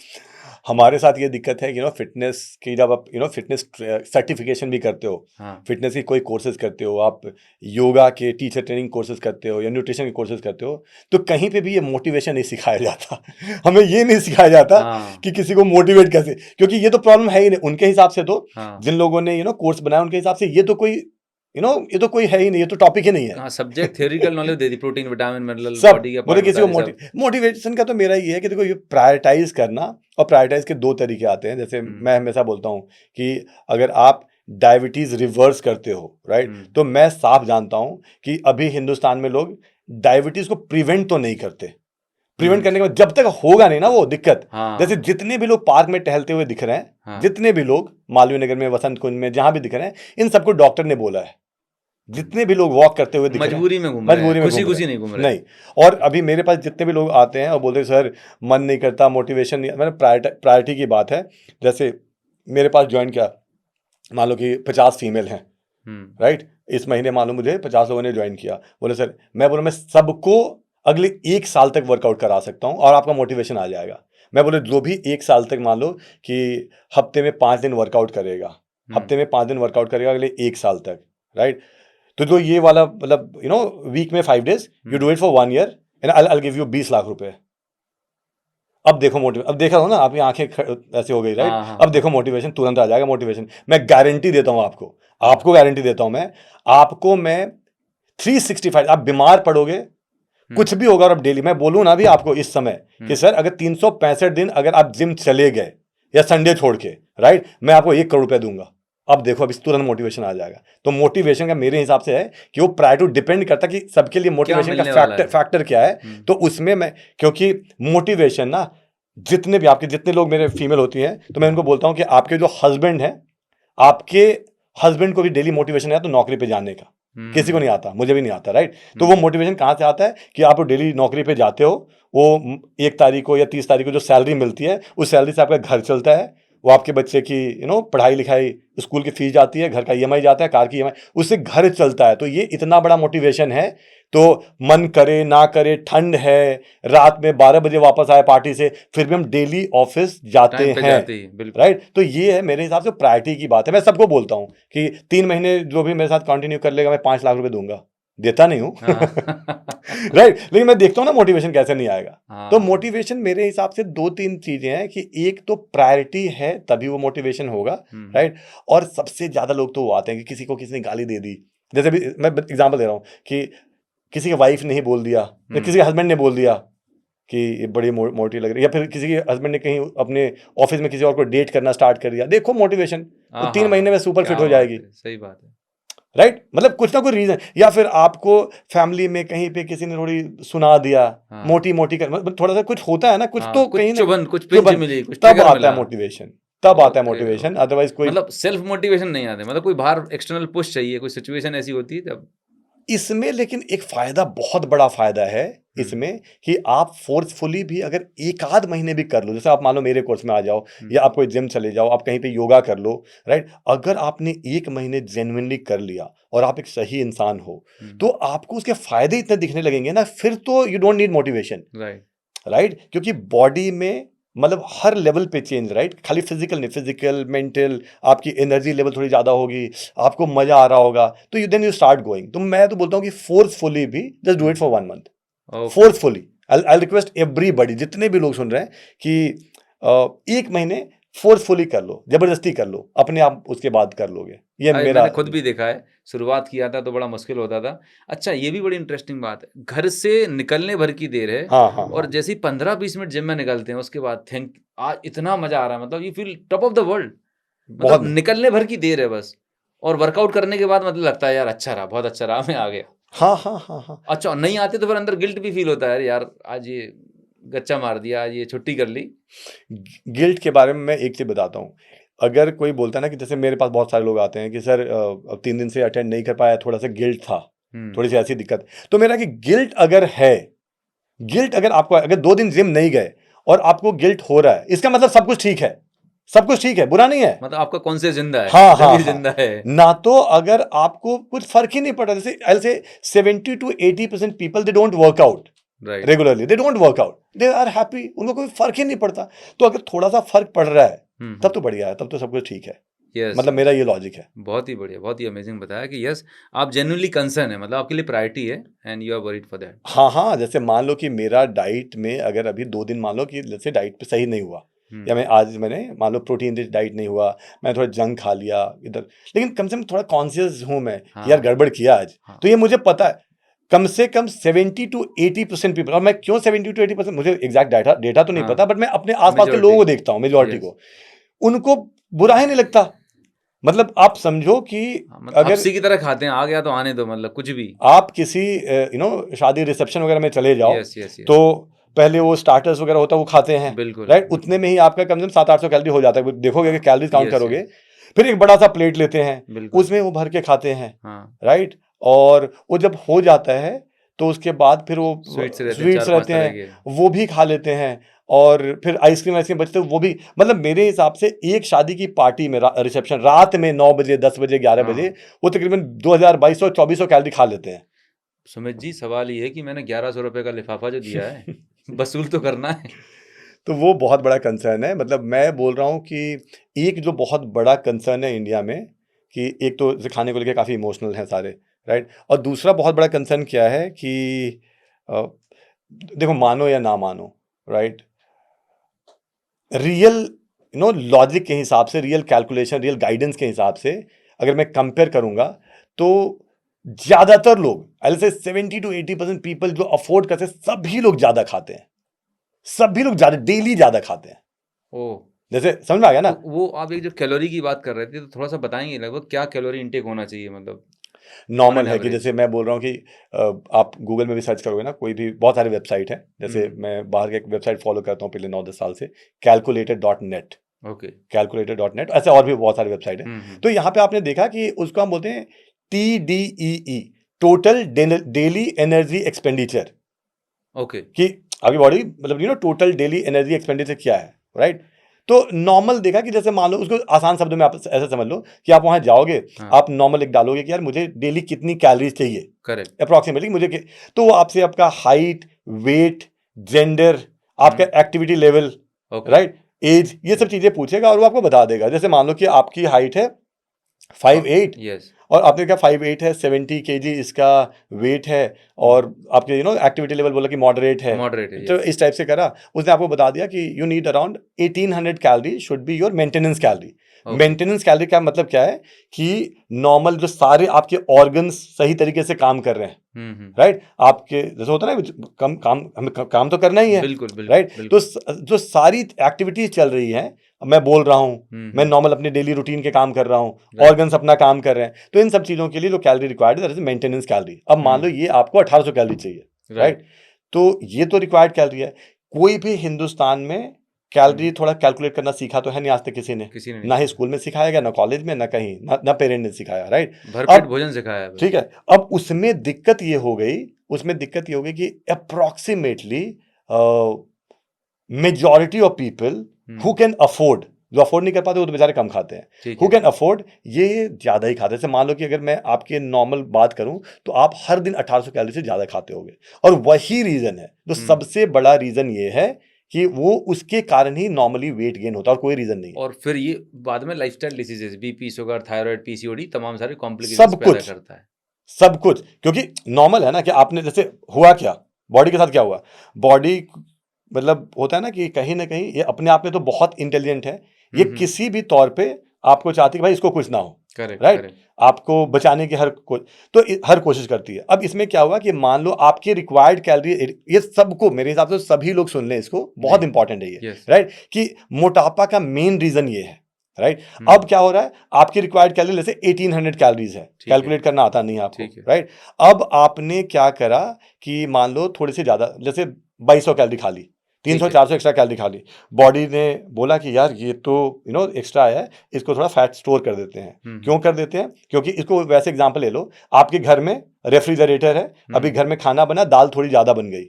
हमारे साथ। ये दिक्कत है कि फिटनेस की जब आप फिटनेस सर्टिफिकेशन भी करते हो, हाँ, फिटनेस की कोई कोर्सेज करते हो, आप योगा के टीचर ट्रेनिंग कोर्सेज करते हो या न्यूट्रिशन के कोर्सेज करते हो, तो कहीं पे भी ये मोटिवेशन नहीं सिखाया जाता। हमें ये नहीं सिखाया जाता हाँ, कि किसी को मोटिवेट कैसे, क्योंकि ये तो प्रॉब्लम है ही नहीं उनके हिसाब से। तो हाँ, जिन लोगों ने कोर्स बनाया उनके हिसाब से ये तो कोई ये तो कोई है ही नहीं, ये तो टॉपिक ही नहीं है। हाँ, सब्जेक्ट थ्योरिकल नॉलेज दे दी, प्रोटीन, विटामिन, मिनरल, सब बॉडी के बोले पार्ट किसी बता को दिए सब। मोटिवेशन का तो मेरा ये है कि देखो, ये प्रायोरिटाइज करना, और प्रायोरिटाइज के दो तरीके आते हैं। जैसे मैं हमेशा बोलता हूँ कि अगर आप डायबिटीज रिवर्स करते हो, राइट, तो मैं साफ जानता हूँ कि अभी हिंदुस्तान में लोग डायबिटीज को प्रिवेंट तो नहीं करते। प्रिवेंट करने के बाद जब तक होगा नहीं ना वो दिक्कत, जैसे हाँ, जितने भी लोग पार्क में टहलते हुए दिख रहे हैं, हाँ, जितने भी लोग मालवीय नगर में, वसंत कुंज में, जहां भी दिख रहे हैं, इन सबको डॉक्टर ने बोला है। जितने भी लोग वॉक करते हुए दिख रहे हैं, मजबूरी में घूम रहे हैं, मजबूरी में घूम रहे खुशी-खुशी हैं, नहीं घूम रहे। नहीं। और अभी मेरे पास जितने भी लोग आते हैं और बोलते हैं सर मन नहीं करता, मोटिवेशन नहीं, मैंने प्रायोरिटी की बात है। जैसे मेरे पास ज्वाइन किया, मान लो कि 50 फीमेल हैं, राइट, इस महीने मान लो मुझे 50 लोगों ने ज्वाइन किया। बोले सर, मैं बोला मैं सबको अगले 1 साल तक वर्कआउट करा सकता हूँ और आपका मोटिवेशन आ जाएगा। मैं बोले जो भी 1 साल तक मान लो कि हफ्ते में 5 दिन वर्कआउट करेगा, हफ्ते में 5 दिन वर्कआउट करेगा अगले 1 साल तक, राइट, तो जो ये वाला मतलब वीक में 5 days you do it for 1 year and I give you 20 lakh रुपए। अब देखो मोटिवेशन, अब देखा हो ना आपकी आंखें ऐसे हो गई, राइट। हाँ, हाँ, अब देखो मोटिवेशन तुरंत आ जाएगा। मोटिवेशन मैं गारंटी देता हूं आपको, आपको गारंटी देता हूं मैं 365, आप बीमार पड़ोगे, कुछ भी होगा, और अब डेली मैं बोलूं ना भी आपको इस समय कि सर अगर 365 दिन अगर आप जिम चले गए या संडे छोड़ के, राइट, मैं आपको 1 करोड़ रुपए दूंगा। अब देखो, अब इस तुरंत मोटिवेशन आ जाएगा। तो मोटिवेशन का मेरे हिसाब से है कि वो प्रायर टू डिपेंड करता है कि सबके लिए मोटिवेशन का मिलने वाला है। फैक्टर क्या है। तो उसमें मैं, क्योंकि मोटिवेशन ना, जितने भी आपके जितने लोग मेरे फीमेल होती हैं, तो मैं उनको बोलता हूं कि आपके जो हस्बैंड है, आपके हस्बैंड को भी डेली मोटिवेशन है तो नौकरी पे जाने का। किसी को नहीं आता, मुझे भी नहीं आता, राइट। तो वो मोटिवेशन कहां से आता है कि आप डेली नौकरी पे जाते हो, वो 1 तारीख को या 30 तारीख को जो सैलरी मिलती है, उस सैलरी से आपका घर चलता है, वो आपके बच्चे की पढ़ाई लिखाई, स्कूल की फीस जाती है, घर का ईएमआई जाता है, कार की ईएमआई, उससे घर चलता है। तो ये इतना बड़ा मोटिवेशन है। तो मन करे ना करे, ठंड है, रात में 12 बजे वापस आए पार्टी से, फिर भी हम डेली ऑफिस जाते टाइम पे हैं, जाते ही, बिल्कुल। राइट। तो ये है मेरे हिसाब से प्रायोरिटी की बात है। मैं सबको बोलता हूँ कि 3 महीने जो भी मेरे साथ कंटिन्यू कर लेगा, मैं 5 लाख रुपए दूंगा। देता नहीं हूँ, हाँ। राइट, लेकिन मैं देखता हूँ ना मोटिवेशन कैसे नहीं आएगा। तो हाँ, मोटिवेशन मेरे हिसाब से 2-3 चीजें हैं कि एक तो प्रायोरिटी है, तभी वो मोटिवेशन होगा, राइट। और सबसे ज्यादा लोग तो वो आते हैं कि किसी को किसी ने गाली दे दी, जैसे भी मैं एग्जांपल दे रहा हूँ कि किसी की वाइफ ने ही बोल दिया या किसी के हस्बैंड ने बोल दिया कि ये बड़ी मोटी लग रही है, या फिर किसी के हस्बैंड ने कहीं अपने ऑफिस में किसी और को डेट करना स्टार्ट कर दिया, देखो मोटिवेशन, वो 3 महीने में सुपर फिट क्या हो बात जाएगी, है, सही बात है। राइट। मतलब कुछ ना कुछ रीजन, या फिर आपको फैमिली में कहीं पे किसी ने थोड़ी सुना दिया, हाँ, मोटी मोटी कर, मतलब थोड़ा सा कुछ होता है ना, कुछ हाँ, तो कुछ कहीं ना चुभन, कुछ पिंच चुभन, मिली, कुछ तब ट्रिगर आता मिला। है मोटिवेशन, तब आता है ओके, मोटिवेशन। ओके। अदरवाइज कोई, मतलब सेल्फ मोटिवेशन नहीं आते, मतलब कोई बाहर एक्सटर्नल पुश चाहिए, कोई सिचुएशन ऐसी होती है तब। इसमें लेकिन एक फायदा, बहुत बड़ा फायदा है इसमें कि आप फोर्सफुली भी अगर 1 आध महीने भी कर लो, जैसे आप मान लो मेरे कोर्स में आ जाओ, या आप कोई जिम चले जाओ, आप कहीं पे योगा कर लो, राइट। अगर आपने 1 महीने जेन्युइनली कर लिया और आप एक सही इंसान हो, तो आपको उसके फायदे इतने दिखने लगेंगे ना, फिर तो you don't need motivation, right. Right. क्योंकि बॉडी में मतलब हर लेवल पे चेंज, राइट, खाली फिजिकल नहीं, फिजिकल, मेंटल, आपकी एनर्जी लेवल थोड़ी ज्यादा होगी, आपको मजा आ रहा होगा, तो देन यू स्टार्ट गोइंग। तो मैं तो बोलता हूँ कि फोर्सफुली भी just do it for 1 month, forcefully. I request everybody, जितने भी लोग सुन रहे हैं, कि 1 महीने फोर्सफुली कर लो, जबरदस्ती कर लो, अपने आप उसके बाद कर लोगे। ये मेरा, मैंने खुद भी देखा है, शुरुआत किया था तो बड़ा मुश्किल होता था। अच्छा, ये भी बड़ी इंटरेस्टिंग बात है, घर से निकलने भर की देर है, हाँ हाँ और हाँ, जैसे ही 15-20 मिनट जिम में निकलते हैं, उसके बाद थिंक आज इतना मजा आ रहा है, मतलब you feel top of the world. बहुत मतलब निकलने भर की देर है बस, और वर्कआउट करने के बाद मतलब लगता है यार अच्छा रहा, बहुत अच्छा रहा, मैं आ गया। हाँ हाँ हाँ हाँ अच्छा, नहीं आते तो फिर अंदर गिल्ट भी फील होता है, यार आज ये गच्चा मार दिया, आज ये छुट्टी कर ली। गिल्ट के बारे में मैं एक चीज बताता हूँ। अगर कोई बोलता है ना कि जैसे मेरे पास बहुत सारे लोग आते हैं कि सर अब 3 दिन से अटेंड नहीं कर पाया, थोड़ा सा गिल्ट था, थोड़ी सी ऐसी दिक्कत, तो मेरा कि गिल्ट अगर है, गिल्ट अगर आपको, अगर 2 दिन जिम नहीं गए और आपको गिल्ट हो रहा है, इसका मतलब सब कुछ ठीक है, सब कुछ ठीक है, बुरा नहीं है। मतलब आपका कॉन्शियस जिंदा है, हाँ हाँ जमीर हाँ, जिंदा है। ना तो अगर आपको कुछ फर्क ही नहीं पड़ा, जैसे आई से 70 to 80% people they don't work out right. Regularly, they don't work out, they are happy, उनको कोई फर्क ही नहीं पड़ता। तो अगर थोड़ा सा फर्क पड़ रहा है तब तो बढ़िया है, तब तो सब कुछ ठीक है। यस, मतलब मेरा ये लॉजिक है। बहुत ही बढ़िया, बहुत ही अमेजिंग बताया कि यस आप जेन्युइनली कंसर्न है, मतलब आपके लिए प्रायोरिटी है and you are worried for that. हाँ हाँ, जैसे मान लो कि मेरा डाइट में अगर अभी 2 दिन मान लो कि जैसे डाइट पे सही नहीं हुआ, या मैं आज मैंने मान लो प्रोटीन रिच डाइट नहीं हुआ, मैं थोड़ा जंक खा लिया इधर, लेकिन कम से कम थोड़ा कॉन्शियस हूँ मैं कि यार गड़बड़ किया आज, तो ये मुझे पता है। कम से कम 70 to 80% पीपल, और मैं क्यों 70 to 80%, मुझे एग्जैक्ट डेटा तो नहीं पता, बट मैं अपने आसपास के लोगों को देखता हूँ, मेजोरिटी को, उनको बुरा ही नहीं लगता। मतलब आप समझो कि मतलब अगर हफ्सी की तरह खाते हैं, आ गया तो आने दो, मतलब कुछ भी। आप किसी शादी रिसेप्शन वगैरह में चले जाओ, यस यस यस, तो पहले वो स्टार्टर्स वगैरह होता है वो खाते हैं, बिल्कुल राइट, बिल्कुल। उतने में ही आपका कम से कम 700-800 कैलोरी हो जाता है, देखोगे कि कैलोरीज काउंट यस करोगे। यस, फिर एक बड़ा सा प्लेट लेते हैं, बिल्कुल। उसमें वो भर के खाते हैं, हाँ, राइट, और वो जब हो जाता है तो उसके बाद फिर वो स्वीट्स रहते हैं, स्वीट्स 4-5 रहते तरह हैं, के। वो भी खा लेते हैं, और फिर आइसक्रीम आइसक्रीम बचते हैं वो भी। मतलब मेरे हिसाब से एक शादी की पार्टी में रिसेप्शन रात में 9 बजे 10 बजे 11 बजे वो तकरीबन 2200-2400 कैलोरी खा लेते हैं। सुमित जी, सवाल ये है कि मैंने 1100 रुपए का लिफाफा जो दिया है वसूल तो करना है। तो वो बहुत बड़ा कंसर्न है। मतलब मैं बोल रहा हूँ कि एक जो बहुत बड़ा कंसर्न है इंडिया में, कि एक तो जैसे खाने को लेके काफ़ी इमोशनल हैं सारे, राइट, और दूसरा बहुत बड़ा कंसर्न क्या है कि अ, देखो मानो या ना मानो, राइट, रियल लॉजिक के हिसाब से, रियल कैलकुलेशन, रियल गाइडेंस के हिसाब से अगर मैं कंपेयर करूंगा, तो ज्यादातर लोग, आई से 70 to 80% पीपल जो अफोर्ड करते हैं, सभी लोग ज्यादा खाते हैं, सभी लोग ज्यादा, डेली ज्यादा खाते हैं। ओह, जैसे समझ में आ गया ना? तो वो आप एक जो कैलोरी की बात कर रहे थे, तो थोड़ा सा बताएंगे लगभग क्या कैलोरी इनटेक होना चाहिए, मतलब ऑन नॉर्मल एन है कि एवरेज। जैसे मैं बोल रहा हूँ कि आप गूगल में भी सर्च करोगे ना, कोई भी, बहुत सारे वेबसाइट है, जैसे मैं बाहर के एक वेबसाइट फॉलो करता हूँ पिछले 9-10 साल से, calculated.net, ओके। calculated.net, ऐसे और भी बहुत सारे वेबसाइट है। तो यहाँ पे आपने देखा कि उसको हम बोलते हैं TDEE, total daily energy expenditure, okay. कि आपकी बॉडी, मतलब टोटल डेली एनर्जी एक्सपेंडिचर क्या है, राइट। तो नॉर्मल देखा कि जैसे मान लो, उसको आसान शब्दों में आप ऐसे समझ लो कि आप वहां जाओगे, आप नॉर्मल एक डालोगे कि यार मुझे डेली कितनी कैलोरीज चाहिए, करेक्ट। अप्रोक्सीमेटली मुझे तो वो आपसे आपका हाइट, वेट, जेंडर, आपका एक्टिविटी लेवल, राइट, एज, ये सब चीजें पूछेगा और वो आपको बता देगा। जैसे मान लो कि आपकी हाइट है 5'8", यस, और आपने कहा 5'8" है, 70 kg इसका वेट है, और आपके एक्टिविटी लेवल बोला कि मॉडरेट है, मॉडरेट है, तो यस। इस टाइप से करा, उसने आपको बता दिया कि you need around 1800 calorie should be your maintenance calorie. Maintenance calorie का मतलब क्या है कि नॉर्मल जो सारे आपके ऑर्गन्स सही तरीके से काम कर रहे हैं, राइट, आपके जैसे होता है ना, कम काम, हमें काम तो करना ही है, बिल्कुल बिल्कुल, राइट, तो बिल्कुल। जो सारी एक्टिविटीज चल रही हैं, मैं बोल रहा हूँ, मैं नॉर्मल अपने डेली रूटीन के काम कर रहा हूँ, ऑर्गन्स अपना काम कर रहे हैं, तो इन सब चीजों के लिए जो कैलोरी रिक्वायर्ड है, दैट इज मेंटेनेंस कैलोरी। अब मान लो ये आपको 1800 कैलोरी चाहिए, राइट, तो ये तो रिक्वायर्ड कैलोरी है। कोई भी हिंदुस्तान में कैलोरी थोड़ा कैलकुलेट करना सीखा तो है नहीं आज तक किसी ने, ना ही स्कूल में सिखाया गया, ना कॉलेज में, ना कहीं, ना पेरेंट ने सिखाया, राइट। भरपेट भोजन सिखाया है, ठीक है, अब उसमें दिक्कत ये हो गई, कि approximately majority of people who can afford, जो अफोर्ड नहीं कर पाते वो तो बेचारे कम खाते हैं, हु कैन अफोर्ड ये ज्यादा ही खाते हैं। जैसे मान लो कि अगर मैं आपके नॉर्मल बात करूं, तो आप हर दिन 1800 कैलोरी से ज्यादा खाते होगे, और वही रीजन है, जो सबसे बड़ा रीजन ये है कि वो उसके कारण ही नॉर्मली वेट गेन होता है, और कोई रीजन नहीं है। और फिर ये बाद में lifestyle diseases, BP, sugar, thyroid, PCOD, तमाम सारे कॉम्प्लिकेशंस पैदा करता है, सब कुछ, क्योंकि नॉर्मल है ना कि आपने, जैसे हुआ क्या बॉडी के साथ, क्या हुआ बॉडी, मतलब होता है ना कि कहीं ना कहीं ये अपने आप में तो बहुत इंटेलिजेंट है, ये किसी भी तौर पे आपको चाहती है कि भाई इसको कुछ ना हो, राइट, आपको बचाने की हर कोशिश करती है। अब इसमें क्या हुआ कि मान लो आपकी रिक्वायर्ड कैलोरी, ये सबको, मेरे हिसाब से सभी लोग सुन लें इसको, बहुत इंपॉर्टेंट है ये, राइट, कि मोटापा का मेन रीजन ये है राइट। अब क्या हो रहा है, आपकी रिक्वायर्ड कैलोरी जैसे 1800 कैलोरीज है, ठीक है। कैलकुलेट करना आता नहीं है आपको, ठीक है। राइट। अब आपने क्या करा कि मान लो थोड़ी सी ज्यादा, जैसे 2200 कैलोरी खा ली, 300 ठीक है। 400 एक्स्ट्रा कैलोरी खा ली, बॉडी ने बोला कि यार ये तो एक्स्ट्रा है, इसको थोड़ा फैट स्टोर कर देते हैं। क्यों कर देते हैं? क्योंकि इसको वैसे एग्जांपल ले लो, आपके घर में रेफ्रिजरेटर है, अभी घर में खाना बना, दाल थोड़ी ज्यादा बन गई,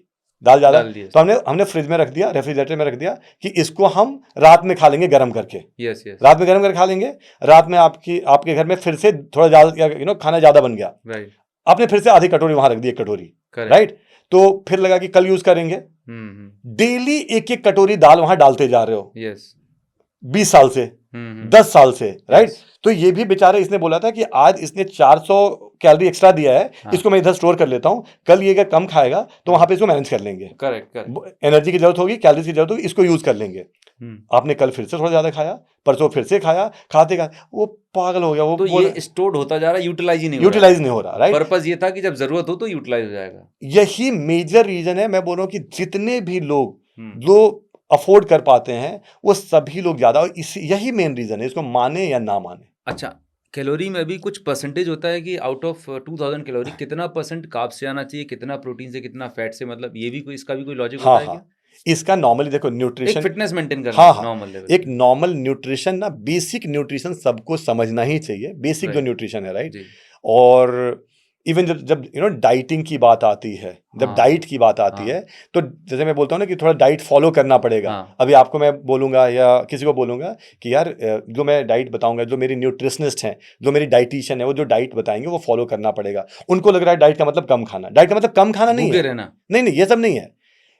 दाल ज्यादा, डाल दिए। तो हमने फ्रिज में रख दिया, रेफ्रिजरेटर में रख दिया कि इसको हम रात में खा लेंगे गर्म करके। Yes yes. रात में गर्म करके खा लेंगे, रात में आपके घर में फिर से थोड़ा ज्यादा खाना ज्यादा बन गया, राइट। आपने फिर से आधी कटोरी वहां रख दी, 1 कटोरी, करेक्ट। राइट। तो फिर लगा कि कल यूज करेंगे, डेली 1-1 कटोरी दाल वहां डालते जा रहे हो, यस। 20 साल से, 10 साल से, राइट। यस। तो ये भी बेचारा, इसने बोला था कि आज इसने 400 कैलोरी एक्स्ट्रा दिया है, हाँ। इसको मैं इधर स्टोर कर लेता हूं, कल ये अगर कम खाएगा तो वहां पे इसको मैनेज कर लेंगे। Correct correct. एनर्जी की जरूरत होगी, कैलोरीज की जरूरत होगी, इसको यूज कर लेंगे। आपने कल फिर से थोड़ा ज्यादा खाया, परसों फिर से खाया, खाते खाते वो पागल हो गया, वो तो ये स्टोर्ड होता जा रहा है, यूटिलाइज ही नहीं हो यूटिलाइज नहीं हो रहा, राइट। पर्पस ये था कि जब जरूरत हो तो यूटिलाइज हो जाएगा। यही मेजर रीजन है, मैं बोल रहा हूं कि जितने भी लोग जो अफोर्ड कर पाते हैं वो सभी लोग ज्यादा, और यही मेन रीजन है, इसको माने या ना माने। अच्छा, कैलोरी में भी कुछ परसेंटेज होता है कि आउट ऑफ 2000 कैलोरी कितना परसेंट कार्ब्स से आना चाहिए, कितना प्रोटीन से, कितना फैट से, मतलब ये भी कोई, इसका भी कोई लॉजिक होता है क्या? इसका नॉर्मली देखो, एक न्यूट्रिशन, फिटनेस मेंटेन करना नॉर्मल लेवल, एक नॉर्मल न्यूट्रिशन ना, बेसिक न्यूट्रिशन सबको समझना ही चाहिए, बेसिक जो Right. न्यूट्रिशन है, राइट। जी। और इवन जब डाइटिंग की बात आती है, जब हाँ, डाइट की बात आती हाँ। है, तो जैसे मैं बोलता हूँ ना कि थोड़ा डाइट फॉलो करना पड़ेगा। हाँ। अभी आपको मैं बोलूंगा या किसी को बोलूंगा कि यार जो मैं डाइट बताऊंगा, जो मेरी न्यूट्रिशनिस्ट हैं, जो मेरी डाइटिशियन है, वो जो डाइट बताएंगे वो फॉलो करना पड़ेगा। उनको लग रहा है डाइट का मतलब कम खाना, डाइट का मतलब कम खाना नहीं भूखे है, रहना। नहीं, ये सब नहीं है।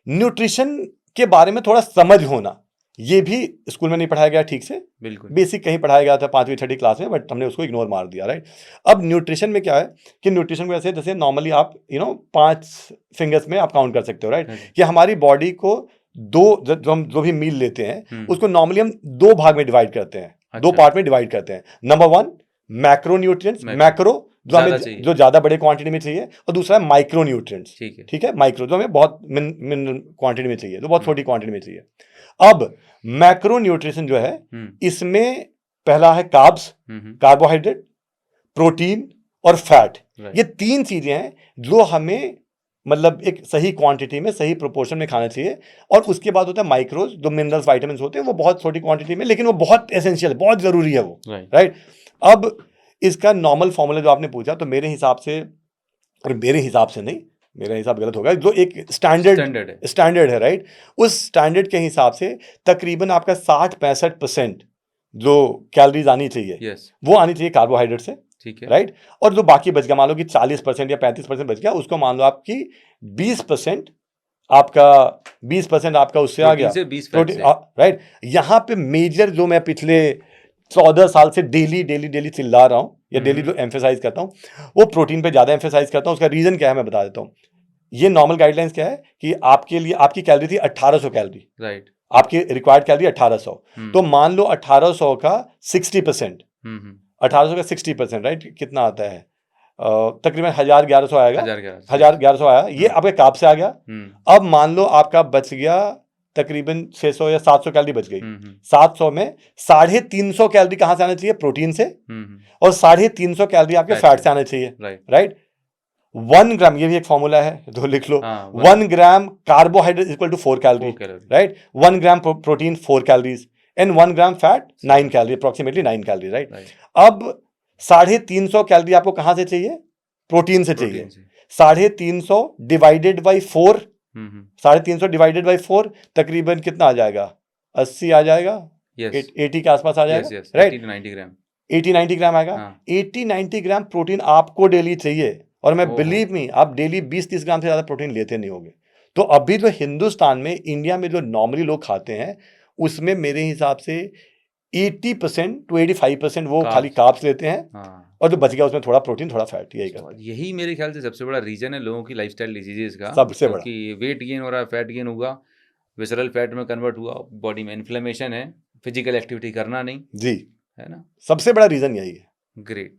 न्यूट्रिशन के बारे में थोड़ा समझ होना, ये भी स्कूल में नहीं पढ़ाया गया ठीक से, बिल्कुल। बेसिक कहीं पढ़ाया गया था 5वीं 6वीं क्लास में, बट हमने उसको इग्नोर मार दिया, राइट। अब न्यूट्रिशन में क्या है कि न्यूट्रिशन को जैसे नॉर्मली आप 5 फिंगर्स में आप काउंट कर सकते हो, राइट, कि हमारी बॉडी को जो भी मील लेते हैं उसको नॉर्मली हम 2 भाग में डिवाइड करते हैं, 2 पार्ट में डिवाइड करते हैं। नंबर 1 मैक्रो न्यूट्रिएंट्स, मैक्रो जो हमें जो ज्यादा बड़े क्वांटिटी में चाहिए, और दूसरा है माइक्रो न्यूट्रिएंट्स, ठीक है, माइक्रो जो हमें बहुत मिनिमल क्वांटिटी में चाहिए, जो बहुत छोटी क्वांटिटी में चाहिए। अब मैक्रो न्यूट्रिशन जो है, इसमें पहला है कार्ब्स, कार्बोहाइड्रेट, प्रोटीन और फैट। ये 3 चीजें हैं जो हमें मतलब एक सही क्वांटिटी में, सही प्रोपोर्शन में खाना चाहिए। और उसके बाद होता है माइक्रोज, जो मिनरल्स, विटामिन्स होते हैं, वो बहुत छोटी क्वांटिटी में, लेकिन वो बहुत एसेंशियल है, बहुत जरूरी है वो, राइट। अब इसका नॉर्मल फॉर्मूला जो आपने पूछा, तो मेरे हिसाब से, और मेरे हिसाब से नहीं, मेरा हिसाब गलत होगा, जो एक स्टैंडर्ड है, राइट, उस स्टैंडर्ड के हिसाब से तकरीबन आपका 60-65% जो कैलोरीज आनी चाहिए, वो आनी चाहिए कार्बोहाइड्रेट से, ठीक है, राइट। और जो बाकी बच गया, मान लो कि 40% या 35% बच गया, उसको मान लो आपकी 20% आपका उससे आ गया, प्रोटीन, राइट। यहां पे मेजर जो मैं पिछले 14 साल से डेली चिल्ला रहा हूं, या डेली जो एम्फेसाइज करता हूं, वो प्रोटीन पे ज्यादा एम्फेसाइज करता हूं। उसका रीजन क्या है मैं बता देता हूं। ये नॉर्मल गाइडलाइंस क्या है कि आपके लिए आपकी कैलोरी थी 1800 कैलोरी, राइट, आपकी रिक्वायर्ड कैलोरी 1800, तो मान लो 1800 का 60%, 1800 का 60%, राइट, कितना आता है, तकरीबन 1100 आएगा, 1100 आया, ये आपके कार्ब से आ गया। अब मान लो आपका बच गया तकरीबन 600 या 700 कैलोरी बच गई। 700 में 350 कैलोरी कहां से आना चाहिए? प्रोटीन से, और 350 कैलोरी आपके फैट से आना चाहिए, राइट। 1 ग्राम, ये भी एक फॉर्मूला है, तो लिख लो, 1 gram carbohydrate equal to 4 calorie, right. 1 gram protein 4 calories, and 1 gram fat 9 calorie, approximately 9 calorie, right. अब 350 कैलोरी आपको कहां से चाहिए? प्रोटीन से चाहिए। 350 डिवाइडेड बाई 4, 350 डिवाइडेड बाई 4 तकरीबन कितना आ जाएगा? 80 आ जाएगा, 80 के आसपास आ जाएगा, राइट, 80-90 ग्राम आएगा। 80-90 ग्राम प्रोटीन आपको डेली चाहिए, और मैं बिलीव मी, आप डेली 20-30 ग्राम से ज्यादा प्रोटीन लेते नहीं होंगे। तो अभी जो हिंदुस्तान में, इंडिया में जो नॉर्मली लोग खाते हैं, उसमें मेरे हिसाब से 80% to 85% वो खाली कार्ब्स लेते हैं, और जो बच गया उसमें थोड़ा प्रोटीन थोड़ा फैट, यही करते हैं। यही मेरे ख्याल से सबसे बड़ा रीजन है लोगों की लाइफस्टाइल डिजीजेस का, सबसे बड़ा, कि वेट गेन हो रहा है, फैट गेन होगा, विसरल फैट में कन्वर्ट हुआ, बॉडी में इन्फ्लेमेशन है, फिजिकल एक्टिविटी करना नहीं, जी, है ना, सबसे बड़ा रीजन यही है। ग्रेट,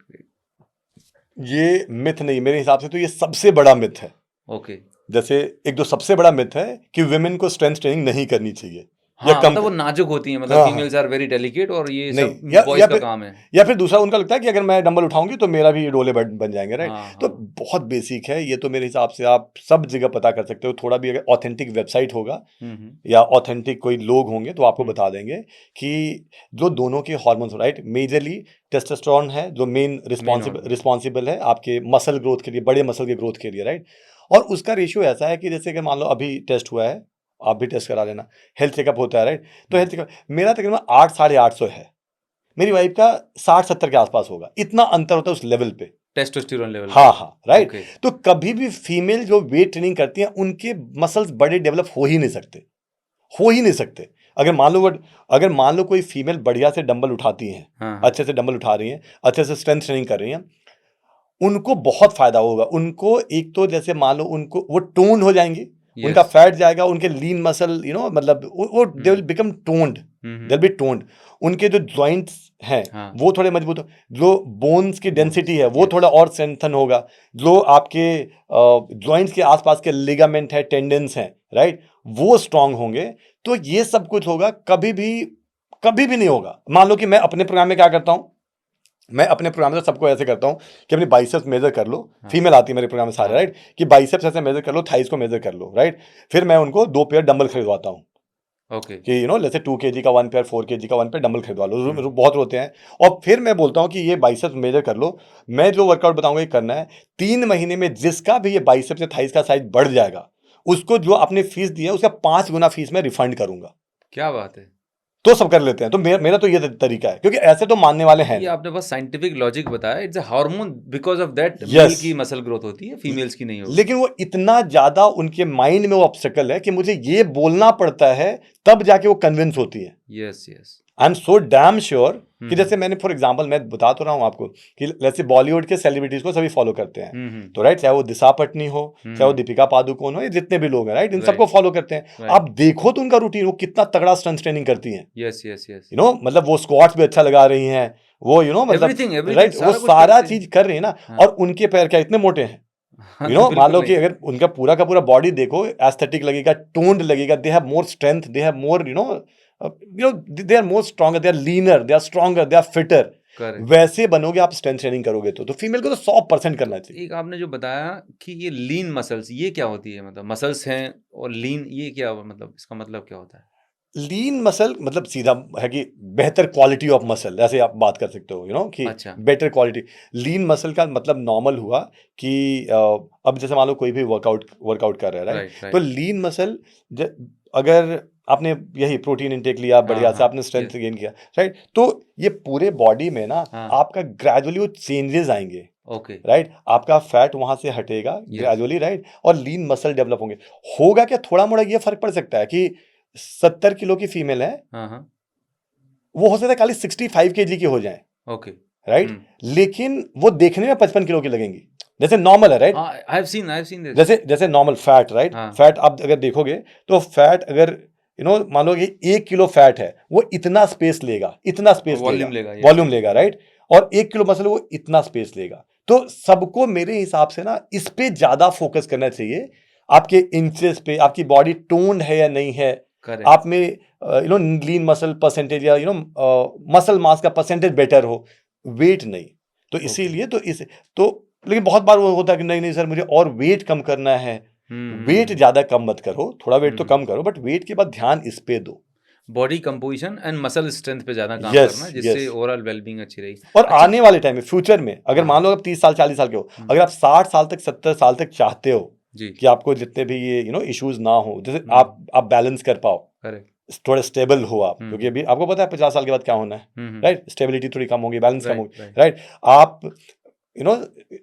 ये मिथ नहीं, मेरे हिसाब से तो ये सबसे बड़ा मिथ है। ओके। जैसे एक जो सबसे बड़ा मिथ है कि विमेन को स्ट्रेंथ ट्रेनिंग नहीं करनी चाहिए, या हाँ, कम मतलब वो नाजुक होती हैं, मतलब हाँ हाँ फीमेल्स आर वेरी डेलिकेट और ये सब नहीं या बॉयज का फिर काम है। या फिर दूसरा उनका लगता है कि अगर मैं डंबल उठाऊंगी तो मेरा भी डोले बन जाएंगे, राइट? हाँ तो हाँ। बहुत बेसिक है ये, तो मेरे हिसाब से आप सब जगह पता कर सकते हो। थोड़ा भी अगर ऑथेंटिक वेबसाइट होगा हम्म। या ऑथेंटिक कोई लोग होंगे तो आपको हम्म। बता देंगे कि जो दोनों के हार्मोन्स, राइट, मेजरली टेस्टोस्टेरोन है जो मेन मेन हार्मोन। रिस्पॉन्सिबल है आपके मसल ग्रोथ के लिए, बड़े मसल के ग्रोथ के लिए, राइट? और उसका रेशियो ऐसा है कि जैसे कि मान लो अभी टेस्ट हुआ है, आप भी टेस्ट करा लेना, हेल्थ चेकअप होता है, राइट? तो हेल्थ चेकअप मेरा तकरीबन 8 850 है, मेरी वाइफ का 60-70 के आसपास होगा, इतना अंतर होता है उस लेवल पे। टेस्टोस्टेरोन लेवल हाँ पे। हाँ राइट। ओके। तो कभी भी फीमेल जो वेट ट्रेनिंग करती हैं उनके मसल्स बड़े डेवलप हो ही नहीं सकते, हो ही नहीं सकते। अगर मान लो कोई फीमेल बढ़िया से डंबल उठाती हैं, हाँ हाँ। अच्छे से डंबल उठा रही हैं, अच्छे से स्ट्रेंथ ट्रेनिंग कर रही हैं, उनको बहुत फायदा होगा। उनको एक तो जैसे मान लो उनको वो टोन्ड हो जाएंगी, उनका यस। फैट जाएगा, उनके लीन मसल मतलब वो they will become toned, they hmm. Will be toned. उनके जो जॉइंट्स हैं हाँ। वो थोड़े मजबूत हो, जो बोन्स की बोन्स। डेंसिटी है वो यस। थोड़ा और स्ट्रेंथन होगा, जो आपके जॉइंट्स के आसपास के लिगामेंट है, टेंडेंस हैं, राइट, वो स्ट्रांग होंगे। तो ये सब कुछ होगा। कभी भी नहीं होगा। मान लो कि मैं अपने प्रोग्राम में क्या करता हूं, मैं अपने प्रोग्राम में तो सबको ऐसे करता हूँ कि अपनी बाइसेप्स मेजर कर लो, हाँ फीमेल आती है मेरे प्रोग्राम में सारे, हाँ। राइट, कि बाइसेप्स ऐसे मेजर कर लो, थाइस को मेजर कर लो, राइट। फिर मैं उनको 2 पेयर डंबल खरीदवाता हूँ ओके। कि जैसे 2 kg का 1 पेयर, 4 kg का 1 पेयर डंबल खरीदवा लो, हम्म। बहुत होते हैं। और फिर मैं बोलता हूँ कि ये बाइसेप्स मेजर कर लो, मैं जो वर्कआउट बताऊंगा ये करना है। 3 महीने में जिसका भी ये बाइसेप्स या थाइस का साइज बढ़ जाएगा, उसको जो आपने फीस दी है उसका 5 गुना फीस मैं रिफंड करूंगा। क्या बात है। तो सब कर लेते हैं। तो मेरा तो ये तरीका है, क्योंकि ऐसे तो मानने वाले हैं ये नहीं। आपने बस साइंटिफिक लॉजिक बताया, it's a hormone, because of that male yes, की मसल ग्रोथ होती है, फीमेल्स की नहीं होगी। लेकिन वो इतना ज्यादा उनके माइंड में वो ऑब्स्टेकल है कि मुझे ये बोलना पड़ता है, तब जाके वो कन्विंस होती है। Yes yes. I am so damn sure कि जैसे हम्म मैंने फॉर एग्जांपल मैं बता तो रहा हूं आपको कि जैसे बॉलीवुड के सेलिब्रिटीज को सभी फॉलो करते हैं, तो राइट, चाहे वो दिशा पटनी हो, चाहे वो दीपिका पादुकोण हो, ये जितने भी लोग हैं, राइट, इन सबको राइट फॉलो करते हैं। राइट। आप देखो तो उनका रूटीन, वो कितना तगड़ा स्ट्रेंथ ट्रेनिंग करती हैं। Yes yes yes. मतलब वो स्क्वाट्स भी अच्छा लगा रही हैं, वो मतलब एवरीथिंग एवरीथिंग राइट, वो सारा कुछ सारा करते हैं। चीज कर रही है ना। हाँ और उनके पैर क्या इतने मोटे हैं, हाँ, तो मान बिल्कुल लो नहीं। कि अगर उनका पूरा का पूरा बॉडी देखो, एस्थेटिक लगेगा, टोन्ड लगेगा, they have more strength, they have more they are more stronger, they are leaner, they are stronger, they are fitter. Correct. वैसे बनोगे आप स्ट्रेंथ ट्रेनिंग करोगे तो फीमेल को तो 100% तो करना चाहिए। एक आपने जो बताया कि ये लीन मसल्स, ये क्या होती है, मतलब मसल्स हैं और लीन, ये क्या, मतलब इसका मतलब क्या होता है? लीन मसल मतलब सीधा है कि बेहतर क्वालिटी ऑफ मसल, ऐसे आप बात कर सकते हो, कि अच्छा। Better quality. लीन मसल का मतलब नॉर्मल हुआ कि अब जैसे मान लो कोई भी वर्कआउट कर रहा है, राइट, राइट तो राइट। लीन मसल अगर आपने यही प्रोटीन इनटेक लिया, हाँ बढ़िया से हाँ। आपने स्ट्रेंथ यस। गेन किया, राइट, तो ये पूरे बॉडी में ना हाँ। आपका ग्रेजुअली वो चेंजेस आएंगे, ओके। राइट, आपका फैट वहां से हटेगा यस। ग्रेजुअली, राइट, और लीन मसल डेवलप होंगे। होगा क्या, थोड़ा मोड़ा ये फर्क पड़ सकता है कि 70 किलो की फीमेल है, हाँ हाँ। वो हो सकता है खाली 65 केजी की हो जाए, ओके। राइट, लेकिन वो देखने में 55 किलो की लगेंगी, जैसे नॉर्मल है, राइट। हाँ, आई हैव सीन दिस। जैसे जैसे नॉर्मल फैट, राइट, हाँ। फैट आप अगर देखोगे तो फैट अगर मान लो कि 1 किलो फैट है, वो इतना स्पेस लेगा, इतना स्पेस लेगा, वॉल्यूम लेगा, यस। वॉल्यूम लेगा, राइट। और 1 किलो मसल वो इतना स्पेस लेगा। तो सबको मेरे हिसाब से ना इस पे ज्यादा फोकस करना चाहिए, आपके इंचेस पे, आपकी बॉडी टोन्ड है या नहीं है, करेक्ट। आप में लीन मसल परसेंटेज या मसल मास का परसेंटेज बेटर हो, वेट नहीं। तो ओके। इसीलिए तो लेकिन बहुत बार वो होता है कि नहीं नहीं सर मुझे और वेट कम करना है। वेट ज्यादा कम मत करो, थोड़ा वेट तो कम करो, बट वेट के बाद ध्यान इस पे दो। Body composition and muscle strength पे ज्यादा काम यस करना, यस। जिससे ओवरऑल वेलबींग अच्छी रही। और अच्छा। आने वाले टाइम में, फ्यूचर में, अगर हाँ। मान लो आप 30 साल 40 साल के हो, अगर आप 60 साल तक 70 साल तक चाहते हो जी। कि आपको जितने भी ये इश्यूज ना हो, जैसे आप बैलेंस कर पाओ, करेक्ट। थोड़ा स्टेबल हो आप, क्योंकि अभी आपको पता है 50 साल के बाद क्या होना है, राइट, स्टेबिलिटी थोड़ी कम होगी, बैलेंस कम राइट होगी, राइट। राइट। आप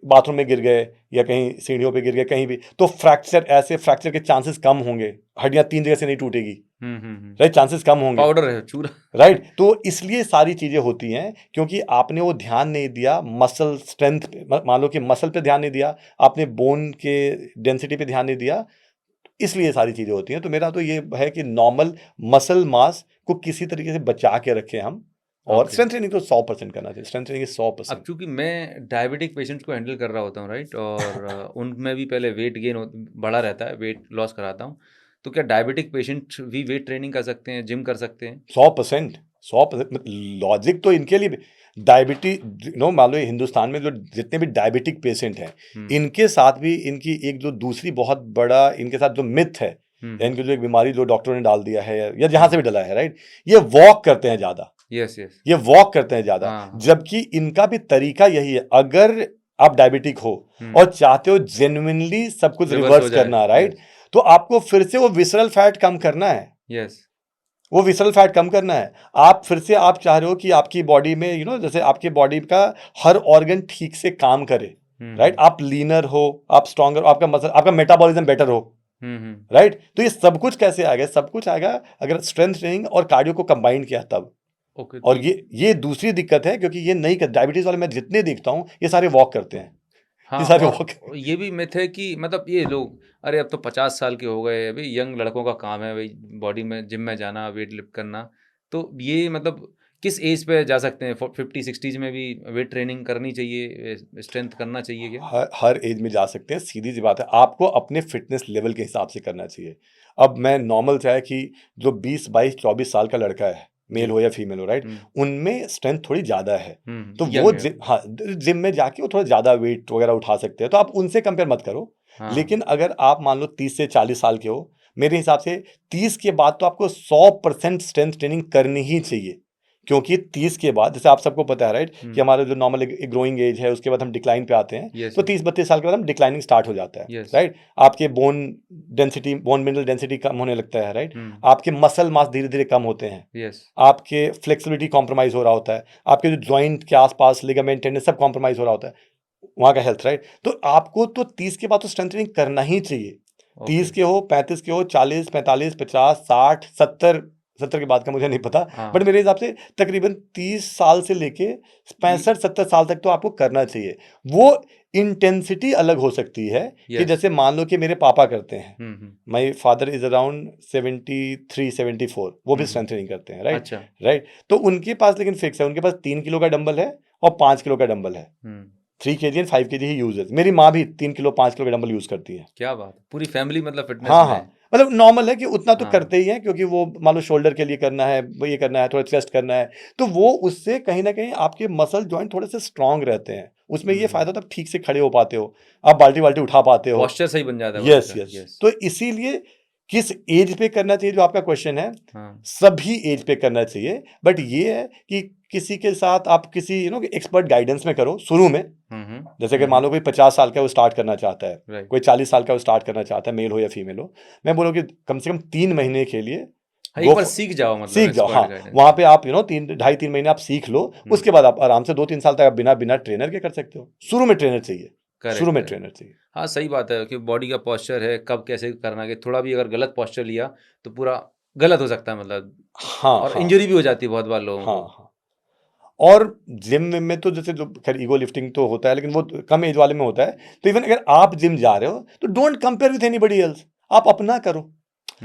बाथरूम में गिर गए या कहीं सीढ़ियों पे गिर गए कहीं भी, तो फ्रैक्चर के चांसेस कम होंगे, हड्डियां 3 जगह से नहीं टूटेगी, राइट, चांसेस कम होंगे, पाउडर है चूरा। राइट। तो इसलिए सारी चीजें होती हैं, क्योंकि आपने वो ध्यान नहीं दिया मसल स्ट्रेंथ पे, मान लो कि मसल पे ध्यान नहीं दिया, आपने बोन के डेंसिटी पे ध्यान नहीं दिया, इसलिए ये सारी चीजें होती हैं। तो मेरा तो ये है कि नॉर्मल मसल मास को किसी तरीके से बचा के रखें हम, और ओके। स्ट्रेंथ ट्रेनिंग तो 100% करना चाहिए, स्ट्रेंथ ट्रेनिंग अब 100%। चूंकि मैं डायबिटिक पेशेंट्स को हैंडल कर रहा होता हूँ, राइट, और उनमें भी पहले वेट गेन बढ़ा रहता है, वेट लॉस कराता हूँ, तो क्या डायबिटिक पेशेंट भी वेट ट्रेनिंग कर सकते हैं, जिम कर सकते हैं? 100%, 100%। लॉजिक तो इनके लिए डायबिटीज मान लो हिंदुस्तान में जो जितने भी डायबिटिक पेशेंट हैं, इनके साथ भी इनकी एक जो दूसरी बहुत बड़ा इनके साथ जो मिथ है, या इनकी जो एक बीमारी जो डॉक्टरों ने डाल दिया है या जहां से भी डाला है, राइट, ये वॉक करते हैं ज्यादा। यस यस, ये वॉक करते हैं ज्यादा, जबकि इनका भी तरीका यही है। अगर आप डायबिटिक हो और चाहते हो जेन्युइनली सब कुछ रिवर्स करना, राइट, तो आपको फिर से वो विसरल फैट कम करना है। यस, वो विसरल फैट कम करना है। आप फिर से आप चाह रहे हो कि आपकी बॉडी में जैसे आपकी बॉडी का हर ऑर्गन ठीक से काम करे, राइट, आप लीनर हो, आप स्ट्रॉन्गर, आपका मसल, आपका मेटाबॉलिज्म बेटर हो, राइट। तो ये सब कुछ कैसे आ गया? सब कुछ आएगा अगर स्ट्रेंथ ट्रेनिंग और कार्डियो को कंबाइन किया तब। और ये दूसरी दिक्कत है, क्योंकि ये नहीं कर, डायबिटीज वाले मैं जितने देखता हूँ ये सारे वॉक करते हैं। हाँ, सारे और ये भी मिथ है कि मतलब ये लोग, अरे अब तो 50 साल के हो गए, अभी यंग लड़कों का काम है भाई बॉडी में जिम में जाना, वेट लिफ्ट करना। तो ये मतलब किस एज पे जा सकते हैं? 50-60s में भी वेट ट्रेनिंग करनी चाहिए, स्ट्रेंथ करना चाहिए क्या? हर एज में जा सकते हैं, सीधी सी बात है। आपको अपने फिटनेस लेवल के हिसाब से करना चाहिए। अब मैं नॉर्मल चाहे कि जो 20, 22, 24 साल का लड़का है, मेल हो या फीमेल हो, राइट, उनमें स्ट्रेंथ थोड़ी ज्यादा है, तो वो जिम में जाके वो थोड़ा ज्यादा वेट वगैरह उठा सकते हैं, तो आप उनसे कंपेयर मत करो। लेकिन अगर आप मान लो 30 से 40 साल के हो, मेरे हिसाब से 30 के बाद तो आपको 100% स्ट्रेंथ ट्रेनिंग करनी ही चाहिए। क्योंकि 30 के बाद, जैसे आप सबको पता है, राइट, कि हमारा जो नॉर्मल ग्रोइंग एज है उसके बाद हम डिक्लाइन पे आते हैं, तो 30-32 साल के बाद हम डिक्लाइनिंग स्टार्ट हो जाता है, राइट। आपके bone density, bone mineral density कम होने लगता है, राइट। आपके मसल मास धीरे धीरे कम होते हैं, आपके फ्लेक्सिबिलिटी कॉम्प्रोमाइज हो रहा होता है, आपके जो ज्वाइंट के आसपास लिगामेंट टेंडन सब कॉम्प्रोमाइज हो रहा होता है, वहाँ का हेल्थ, राइट। तो आपको तो 30 के बाद तो स्ट्रेंथ ट्रेनिंग करना ही चाहिए। 30 के हो, 35 के हो, 40, 45, 50, 60, 70 के बाद का मुझे नहीं पता, बट मेरे हिसाब से तकरीबन 30 साल से लेके 65-70 साल तक तो आपको करना चाहिए। वो इंटेंसिटी अलग हो सकती है, कि जैसे मान लो कि मेरे पापा करते हैं, माय फादर इज अराउंड 73-74, वो भी स्ट्रेंथ ट्रेनिंग करते हैं, राइट, राइट। तो उनके पास लेकिन फिक्स है, उनके पास 3 किलो का डंबल है और 5 किलो का डंबल है, 3 kg and 5 kg he use है। मेरी माँ भी 3 किलो 5 किलो का डंबल यूज करती है। क्या बात है, पूरी फैमिली मतलब फिटनेस हाँ में हाँ, मतलब नॉर्मल है कि उतना तो करते ही हैं, क्योंकि वो मान लो शोल्डर के लिए करना है, वो ये करना है, थोड़ा चेस्ट करना है, तो वो उससे कहीं ना कहीं आपके मसल जॉइंट थोड़े से स्ट्रांग रहते हैं। उसमें ये फायदा, तब ठीक से खड़े हो पाते हो, आप बाल्टी बाल्टी उठा पाते हो, पोस्चर सही बन जाता है। Yes yes. तो इसीलिए किस एज पे करना चाहिए, जो आपका क्वेश्चन है, सभी एज पे करना चाहिए। बट ये है कि किसी के साथ आप किसी एक्सपर्ट गाइडेंस में करो शुरू में। जैसे कि मान लो कोई 50 साल का वो स्टार्ट करना चाहता है, कोई 40 साल का वो स्टार्ट करना चाहता है, मेल हो या फीमेल हो, मैं बोलूँ कि कम से कम 3 महीने के लिए एक बार सीख जाओ, मतलब सीख जाओ। हाँ, वहां पे आप 2.5-3 महीने आप सीख लो, उसके बाद आप आराम से 2-3 साल तक आप बिना ट्रेनर के कर सकते हो। शुरू में ट्रेनर चाहिए, शुरू में ट्रेनर चाहिए। हाँ सही बात है, कि बॉडी का पोस्चर है, कब कैसे करना है, थोड़ा भी अगर गलत पोस्चर लिया तो पूरा गलत हो सकता है, मतलब हाँ, और इंजरी भी हो जाती है बहुत बार लोगों को। हाँ। और जिम में तो जैसे जो खैर ईगो लिफ्टिंग तो होता है, लेकिन वो कम एज वाले में होता है। तो इवन अगर आप जिम जा रहे हो तो don't compare with anybody else, आप अपना करो।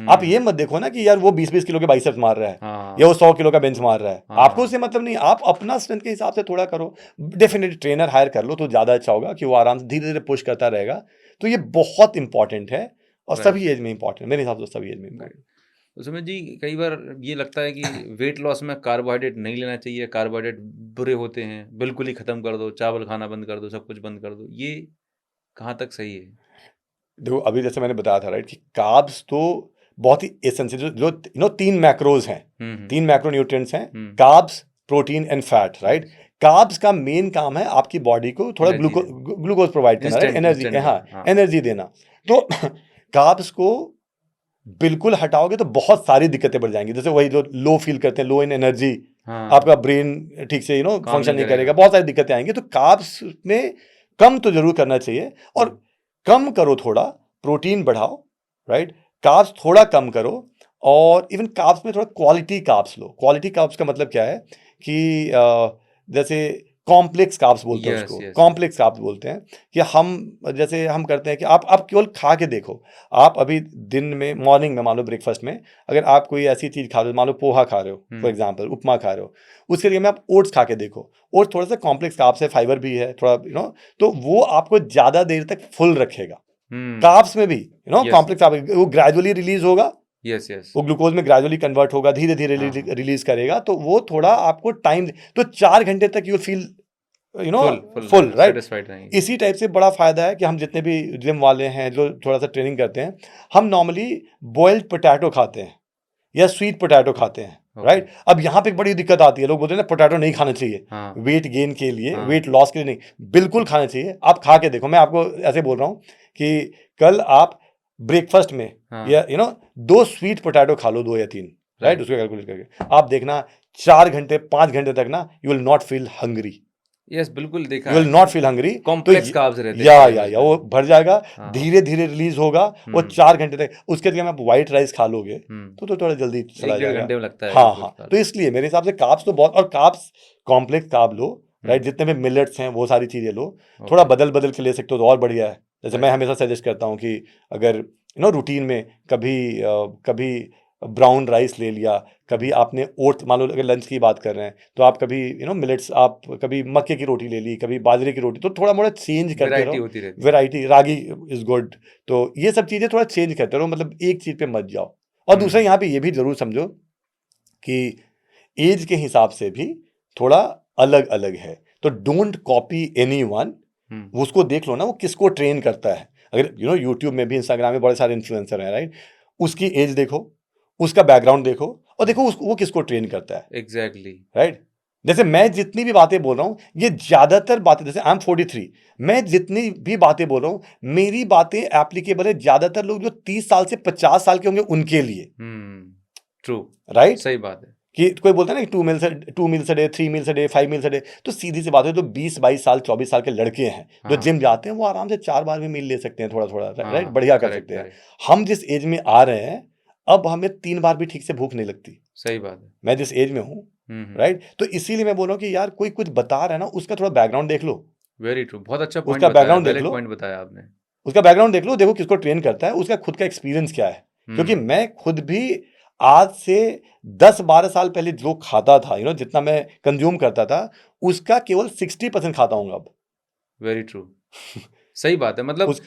आप ये मत देखो ना कि यार वो 20-20 किलो के बाइसेप्स मार रहा है, या वो 100 किलो का बेंच मार रहा है, आपको उससे मतलब नहीं। आप अपना स्ट्रेंथ के हिसाब से थोड़ा करो। डेफिनेटली ट्रेनर हायर कर लो तो ज्यादा अच्छा होगा, कि वो आराम से धीरे धीरे पुश करता रहेगा। तो ये बहुत इंपॉर्टेंट है, और सभी एज में इंपॉर्टेंट, मेरे हिसाब से सभी एज में इंपॉर्टेंट। उसमें जी कई बार ये लगता है कि वेट लॉस में कार्बोहाइड्रेट नहीं लेना चाहिए, कार्बोहाइड्रेट बुरे होते हैं, बिल्कुल ही खत्म कर दो, चावल खाना बंद कर दो, सब कुछ बंद कर दो, ये कहाँ तक सही है? देखो अभी जैसे मैंने बताया था, राइट, कि कार्ब्स तो बहुत ही एसेंशियल, जो 3 मैक्रोज हैं, 3 मैक्रो न्यूट्रिएंट्स हैं, carbs, protein and fat, right. Carbs का मेन काम है आपकी बॉडी को थोड़ा ग्लूकोज प्रोवाइड करना, राइट, एनर्जी, हाँ, एनर्जी देना। तो कार्ब्स को बिल्कुल हटाओगे तो बहुत सारी दिक्कतें बढ़ जाएंगी। जैसे वही जो लो फील करते हैं, लो इन एनर्जी, आपका ब्रेन ठीक से फंक्शन नहीं करेगा, बहुत सारी दिक्कतें आएंगी। तो कार्ब्स में कम तो जरूर करना चाहिए, और कम करो, थोड़ा प्रोटीन बढ़ाओ, राइट, कार्ब्स थोड़ा कम करो, और इवन कार्ब्स में थोड़ा क्वालिटी कार्ब्स लो। क्वालिटी कार्ब्स का मतलब क्या है कि जैसे कॉम्प्लेक्स कार्ब्स बोलते हैं उसको, कॉम्प्लेक्स कार्ब्स बोलते हैं। कि हम जैसे हम करते हैं कि आप केवल खा के देखो। आप अभी दिन में मॉर्निंग में मान लो ब्रेकफास्ट में अगर आप कोई ऐसी चीज खा रहे हो, मान लो पोहा खा रहे हो फॉर एग्जांपल, उपमा खा रहे हो, उसके लिए में आप ओट्स खा के देखो। ओट्स थोड़ा सा कॉम्प्लेक्स कार्ब्स है, फाइबर भी है थोड़ा, तो वो आपको ज्यादा देर तक फुल रखेगा। कार्ब्स में भी Yes. कॉम्प्लेक्स कार्ब वो ग्रेजुअली रिलीज होगा, यस यस वो ग्लूकोज में ग्रेजुअली कन्वर्ट होगा, धीरे धीरे हाँ, रिलीज करेगा, तो वो थोड़ा आपको टाइम, तो 4 घंटे तक you feel full, right. Satisfied रहेंगे। इसी टाइप से बड़ा फायदा है कि हम जितने भी जिम वाले हैं जो थोड़ा सा ट्रेनिंग करते हैं, हम नॉर्मली बॉइल्ड पोटैटो खाते हैं या स्वीट पोटैटो खाते हैं, Okay. राइट। अब यहाँ पे एक बड़ी दिक्कत आती है, लोग बोलते हैं ना पोटैटो नहीं खाना चाहिए, हाँ वेट गेन के लिए, हाँ। वेट लॉस के लिए नहीं, बिल्कुल खाना चाहिए। आप खा के देखो, मैं आपको ऐसे बोल रहा हूँ कि कल आप ब्रेकफास्ट में हाँ या 2 स्वीट पोटैटो खा लो, 2 या 3, राइट, Right. उसको कैलकुलेट करके आप देखना 4 घंटे 5 घंटे तक ना you will not feel hungry, yes बिल्कुल देखा यू विल है। Not feel hungry. तो कॉम्प्लेक्स कार्ब्स रहते हैं या पूरे में वो उसमें। भर जाएगा, हाँ धीरे धीरे रिलीज होगा, वो 4 घंटे तक। उसके बाद आप व्हाइट राइस खा लोगे तो थोड़ा जल्दी चला 1-1.5 जाएगा। घंटे में लगता है हाँ कुछ हाँ, खा तो इसलिए मेरे हिसाब से कार्ब्स तो बहुत, और कार्ब्स कॉम्प्लेक्स कार्ब लो, राइट, हम्म जितने भी मिलेट्स हैं वो सारी चीजें लो, ओके थोड़ा बदल बदल के ले सकते हो तो और बढ़िया है। जैसे मैं राइट हमेशा सजेस्ट करता हूँ कि अगर रूटीन में कभी ब्राउन राइस ले लिया, कभी आपने ओट्स, मान लो अगर लंच की बात कर रहे हैं तो आप कभी मिलेट्स, आप कभी मक्के की रोटी ले ली, कभी बाजरे की रोटी, तो थोड़ा मोड़ा चेंज करते वैरायटी रहो, होती रहती है। वैरायटी, रागी इज गुड, तो ये सब चीजें थोड़ा चेंज करते रहो, मतलब एक चीज पे मत जाओ। और दूसरा यहाँ पे ये भी जरूर समझो कि एज के हिसाब से भी थोड़ा अलग अलग है, तो डोंट कॉपी एनीवन, उसको देख लो ना वो किसको ट्रेन करता है। अगर यूट्यूब में भी, इंस्टाग्राम में बड़े सारे इन्फ्लुएंसर हैं, राइट, उसकी एज देखो, उसका बैकग्राउंड देखो, और देखो वो किसको ट्रेन करता है, एग्जैक्टली राइट। जैसे मैं जितनी भी बातें बोल रहा हूं, ये ज्यादातर बातें, जैसे आई एम 43, मैं जितनी भी बातें बोल रहा हूं, मेरी बातें एप्लीकेबल है ज्यादातर लोग जो 30 साल से 50 साल के होंगे उनके लिए, ट्रू राइट। सही बात है। कि कोई बोलता है ना कि 2 meals a day, 3 meals a day, 5 meals a day, तो सीधी सी बात है, तो 20-22 साल 24 साल के लड़के हैं जो हाँ जिम जाते हैं, वो आराम से 4 बार भी मील ले सकते हैं, थोड़ा थोड़ा, राइट, हाँ बढ़िया कर करेक्ट सकते हैं। करेक्ट हम जिस एज में आ रहे हैं, अब हमें 3 बार भी ठीक से भूख नहीं लगती, सही बात है। मैं जिस एज में हूँ, हम्म राइट। तो इसीलिए मैं बोल रहा हूँ कि यार कोई कुछ बता रहा है ना, उसका थोड़ा बैकग्राउंड देख लो, वेरी ट्रू बहुत अच्छा पॉइंट उसका बताया, बैकग्राउंड देख वैलिड लो, पॉइंट बताया आपने। उसका बैकग्राउंड देख लो, देखो किसको ट्रेन करता है, उसका खुद का एक्सपीरियंस क्या है। क्योंकि हम्म मैं खुद भी आज से 10-12 साल पहले जो खाता था, जितना मैं कंज्यूम करता था, उसका केवल 60% खाता हूँ अब। वेरी ट्रू सही बात है। मतलब उस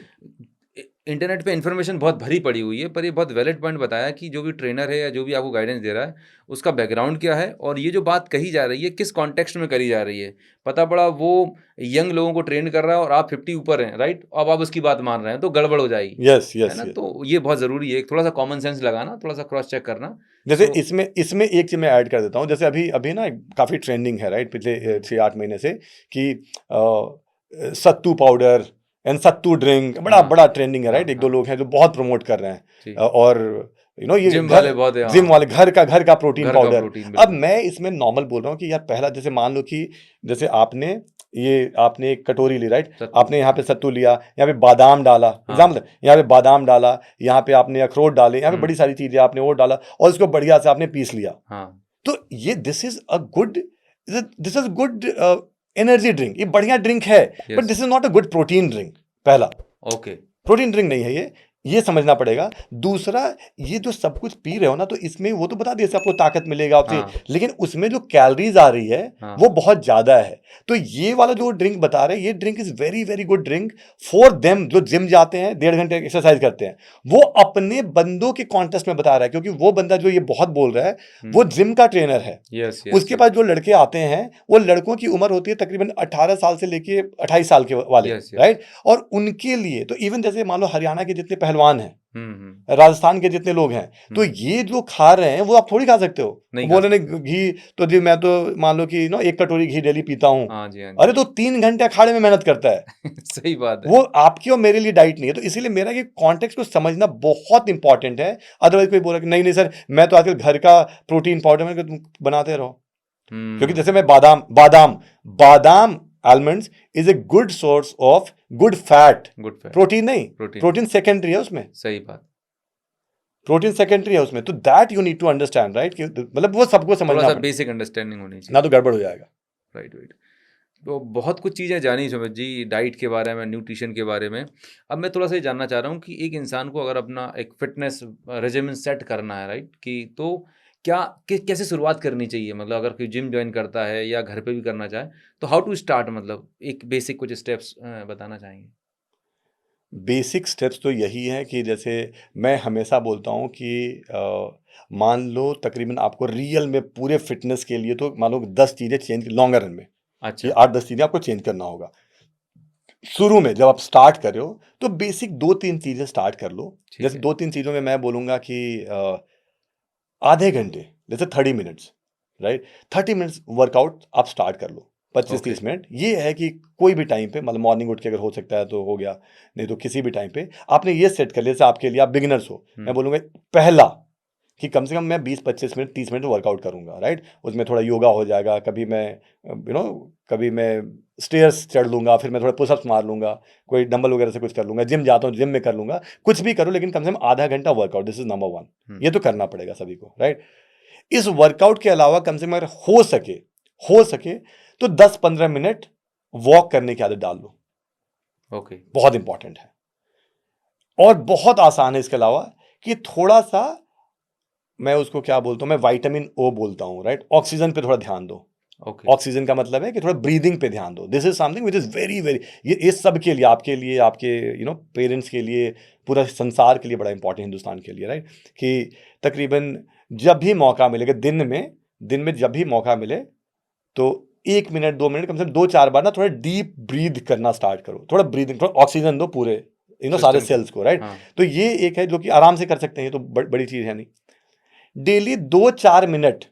इंटरनेट पे इन्फॉर्मेशन बहुत भरी पड़ी हुई है, पर ये बहुत वैलिड पॉइंट बताया कि जो भी ट्रेनर है या जो भी आपको गाइडेंस दे रहा है उसका बैकग्राउंड क्या है, और ये जो बात कही जा रही है किस कॉन्टेक्स्ट में करी जा रही है। पता पड़ा वो यंग लोगों को ट्रेन कर रहा है और आप 50 ऊपर हैं, राइट, अब आप उसकी बात मान रहे हैं तो गड़बड़ हो जाएगी, यस है यस ना। यस तो ये बहुत ज़रूरी है, एक थोड़ा सा कॉमन सेंस लगाना, थोड़ा सा क्रॉस चेक करना। जैसे सो इसमें एक चीज मैं ऐड कर देता हूँ, जैसे अभी अभी ना काफी ट्रेंडिंग है, राइट, पिछले 6-8 महीने से, कि सत्तू पाउडर एंड सत्तू ड्रिंक बड़ा हाँ बड़ा ट्रेंडिंग है, हाँ राइट। एक दो हाँ लोग हैं जो बहुत प्रमोट कर रहे हैं, जी और ये जिम वाले बहुत है, जिम हाँ वाले घर का प्रोटीन घर का पाउडर। प्रोटीन अब बिल्कुल। मैं इसमें नॉर्मल बोल रहा हूँ कि यार पहला, जैसे मान लो कि जैसे आपने एक कटोरी ली, राइट, सत्तू आपने यहाँ पे सत्तू लिया, यहाँ पे बादाम डाला, हाँ एग्जाम्पल, यहाँ पे बादाम डाला, यहाँ पे आपने अखरोट डाले, यहाँ पे बड़ी हम्म सारी चीजें आपने वो डाला, और इसको बढ़िया से आपने पीस लिया। हाँ तो ये this is good energy drink, ये बढ़िया ड्रिंक है, but yes this is not a good protein drink. पहला, ओके प्रोटीन ड्रिंक नहीं है ये समझना पड़ेगा। दूसरा, ये जो सब कुछ पी रहे हो ना, तो इसमें वो तो बता दिया आपको ताकत मिलेगा आपसे, हाँ लेकिन उसमें जो कैलोरीज आ रही है हाँ वो बहुत ज्यादा है। तो ये वाला जो ड्रिंक बता रहे हैं, ये drink is very very good drink for them जो जिम जाते हैं, 1.5 घंटे एक्सरसाइज करते हैं। वो अपने बंदों के कॉन्टेस्ट में बता रहा है, क्योंकि वो बंदा जो ये बहुत बोल रहा है वो जिम का ट्रेनर है। यस यस उसके पास जो लड़के आते हैं, वो लड़कों की उम्र होती है तकरीबन 18 साल से लेके 28 साल के वाले, यस यस राइट। और उनके लिए तो इवन जैसे मान लो हरियाणा के जितने पहलवान हैं, हम्म राजस्थान के जितने लोग हैं, तो ये जो खा रहे हैं वो आप थोड़ी खा सकते हो। नहीं खा बोले नहीं सकते। घी, तो जी मैं तो मान लो कि 1 कटोरी घी डेली पीता हूँ। हाँ जी हाँ अरे तो 3 घंटे अखाड़े में मेहनत करता है, जी सही बात है। वो आपकी और मेरे लिए डाइट नहीं है। तो इसीलिए मेरा ये कॉन्टेक्स्ट को समझना बहुत इंपॉर्टेंट है। अदरवाइज कोई बोला कि नहीं नहीं सर, मैं तो आजकल घर का प्रोटीन पाउडर में तुम बनाते रहो। क्योंकि जैसे मैं बादाम बादाम बादाम almonds is a good source of good fat, good fat protein नहीं, प्रोटीन प्रोटीन सेकेंडरी है उसमें, सही बात। प्रोटीन सेकेंडरी है उसमें। तो that you need to understand, right, कि मतलब वो सबको थोड़ा समझना सा पड़ेगा, बेसिक अंडरस्टैंडिंग होनी ना चाहिए। तो गड़बड़ हो जाएगा। Right right. तो बहुत कुछ चीज़ें जानी सुमित जी, डाइट के बारे में, न्यूट्रिशन के बारे में। अब मैं थोड़ा सा ये जानना चाह रहा हूँ कि एक इंसान को अगर अपना एक फिटनेस रेजिमेंट सेट करना है, राइट, कि तो कैसे शुरुआत करनी चाहिए। मतलब अगर कोई जिम ज्वाइन करता है या घर पे भी करना चाहे तो हाउ टू स्टार्ट, मतलब एक बेसिक कुछ स्टेप्स बताना चाहेंगे। बेसिक स्टेप्स तो यही है कि जैसे मैं हमेशा बोलता हूँ कि मान लो तकरीबन आपको रियल में पूरे फिटनेस के लिए तो मान लो 10 चीज़ें चेंज लॉन्गर रन में, ये अच्छा, 8-10 चीज़ें आपको चेंज करना होगा। शुरू में जब आप स्टार्ट कर रहे हो तो बेसिक 2-3 चीज़ें स्टार्ट कर लो। ठीक जैसे है। 2-3 चीज़ों में मैं बोलूँगा कि आधे घंटे, जैसे 30 मिनट्स, राइट? 30 मिनट्स वर्कआउट आप स्टार्ट कर लो, ओके। 25-30 मिनट। ये है कि कोई भी टाइम पे, मतलब मॉर्निंग उठ के अगर हो सकता है तो हो गया, नहीं तो किसी भी टाइम पे आपने ये सेट कर लिया। जैसे आपके लिए, आप बिगिनर्स हो, मैं हुँ, बोलूँगा पहला कि कम से कम मैं 20-25 मिनट, 30 मिनट वर्कआउट करूँगा, राइट? उसमें थोड़ा योगा हो जाएगा, कभी मैं कभी मैं स्टेयर्स चढ़ लूँगा, फिर मैं थोड़ा पुशअप्स मार लूँगा, कोई डंबल वगैरह से कुछ कर लूँगा, जिम जाता हूँ जिम में कर लूँगा, कुछ भी करो लेकिन कम से कम आधा घंटा वर्कआउट, दिस इज़ नंबर 1। हुँ, ये तो करना पड़ेगा सभी को, राइट? इस वर्कआउट के अलावा कम से कम अगर हो सके तो 10-15 मिनट वॉक करने की आदत डाल लो, ओके। बहुत इंपॉर्टेंट है। और बहुत आसान है इसके अलावा कि थोड़ा सा, मैं उसको क्या बोलता हूं, मैं विटामिन ओ बोलता हूं, राइट? ऑक्सीजन पे थोड़ा ध्यान दो। ओके। ऑक्सीजन का मतलब है कि थोड़ा ब्रीदिंग पे ध्यान दो। This is something which is very very, ये इस सब के लिए, आपके लिए, आपके पेरेंट्स के लिए, पूरा संसार के लिए बड़ा इंपॉर्टेंट, हिंदुस्तान के लिए, राइट? कि तकरीबन जब भी मौका मिलेगा दिन में जब भी मौका मिले तो 1 मिनट 2 मिनट कम से कम 2-4 बार ना थोड़ा डीप ब्रीद करना स्टार्ट करो। थोड़ा ब्रीदिंग, थोड़ा ऑक्सीजन दो पूरे सारे सिस्टम को। सेल्स को, राइट? हाँ, तो ये एक है जो कि आराम से कर सकते हैं, ये तो बड़ी चीज है नहीं। डेली 2-4 मिनट,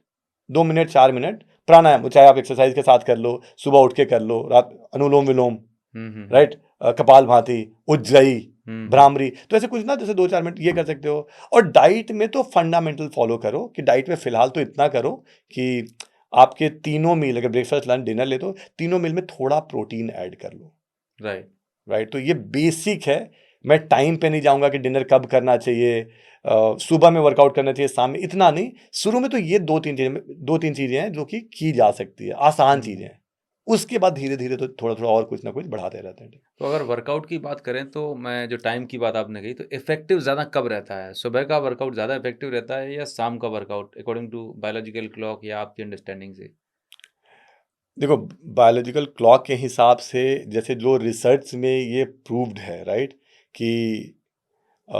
2 मिनट 4 मिनट प्राणायाम, चाहे आप एक्सरसाइज के साथ कर लो, सुबह उठ के कर लो, रात अनुलोम विलोम, हुँ, हुँ, हुँ, राइट? कपाल भाती, उज्जयी, हुँ, हुँ, भ्रामरी, तो ऐसे कुछ ना, जैसे 2-4 मिनट ये कर सकते हो। और डाइट में तो फंडामेंटल फॉलो करो, कि डाइट में फिलहाल तो इतना करो कि आपके तीनों मील, अगर ब्रेकफास्ट लंच डिनर ले तो तीनों मील में थोड़ा प्रोटीन ऐड कर लो, राइट। राइट? तो ये बेसिक है। मैं टाइम पे नहीं जाऊंगा कि डिनर कब करना चाहिए, सुबह में वर्कआउट करना चाहिए, शाम में, इतना नहीं। शुरू में तो ये 2-3 चीजें हैं जो कि की जा सकती है, आसान हुँ, चीजें हुँ। हैं। उसके बाद धीरे धीरे तो थोड़ा थोड़ा और कुछ ना कुछ बढ़ाते रहते हैं। तो अगर वर्कआउट की बात करें तो मैं जो टाइम की बात आपने कही तो इफ़ेक्टिव ज़्यादा कब रहता है? सुबह का वर्कआउट ज़्यादा इफ़ेक्टिव रहता है या शाम का workout according to biological clock या आपकी अंडरस्टैंडिंग से? देखो, बायोलॉजिकल क्लॉक के हिसाब से, जैसे जो रिसर्च में ये प्रूव्ड है, राइट? कि अ,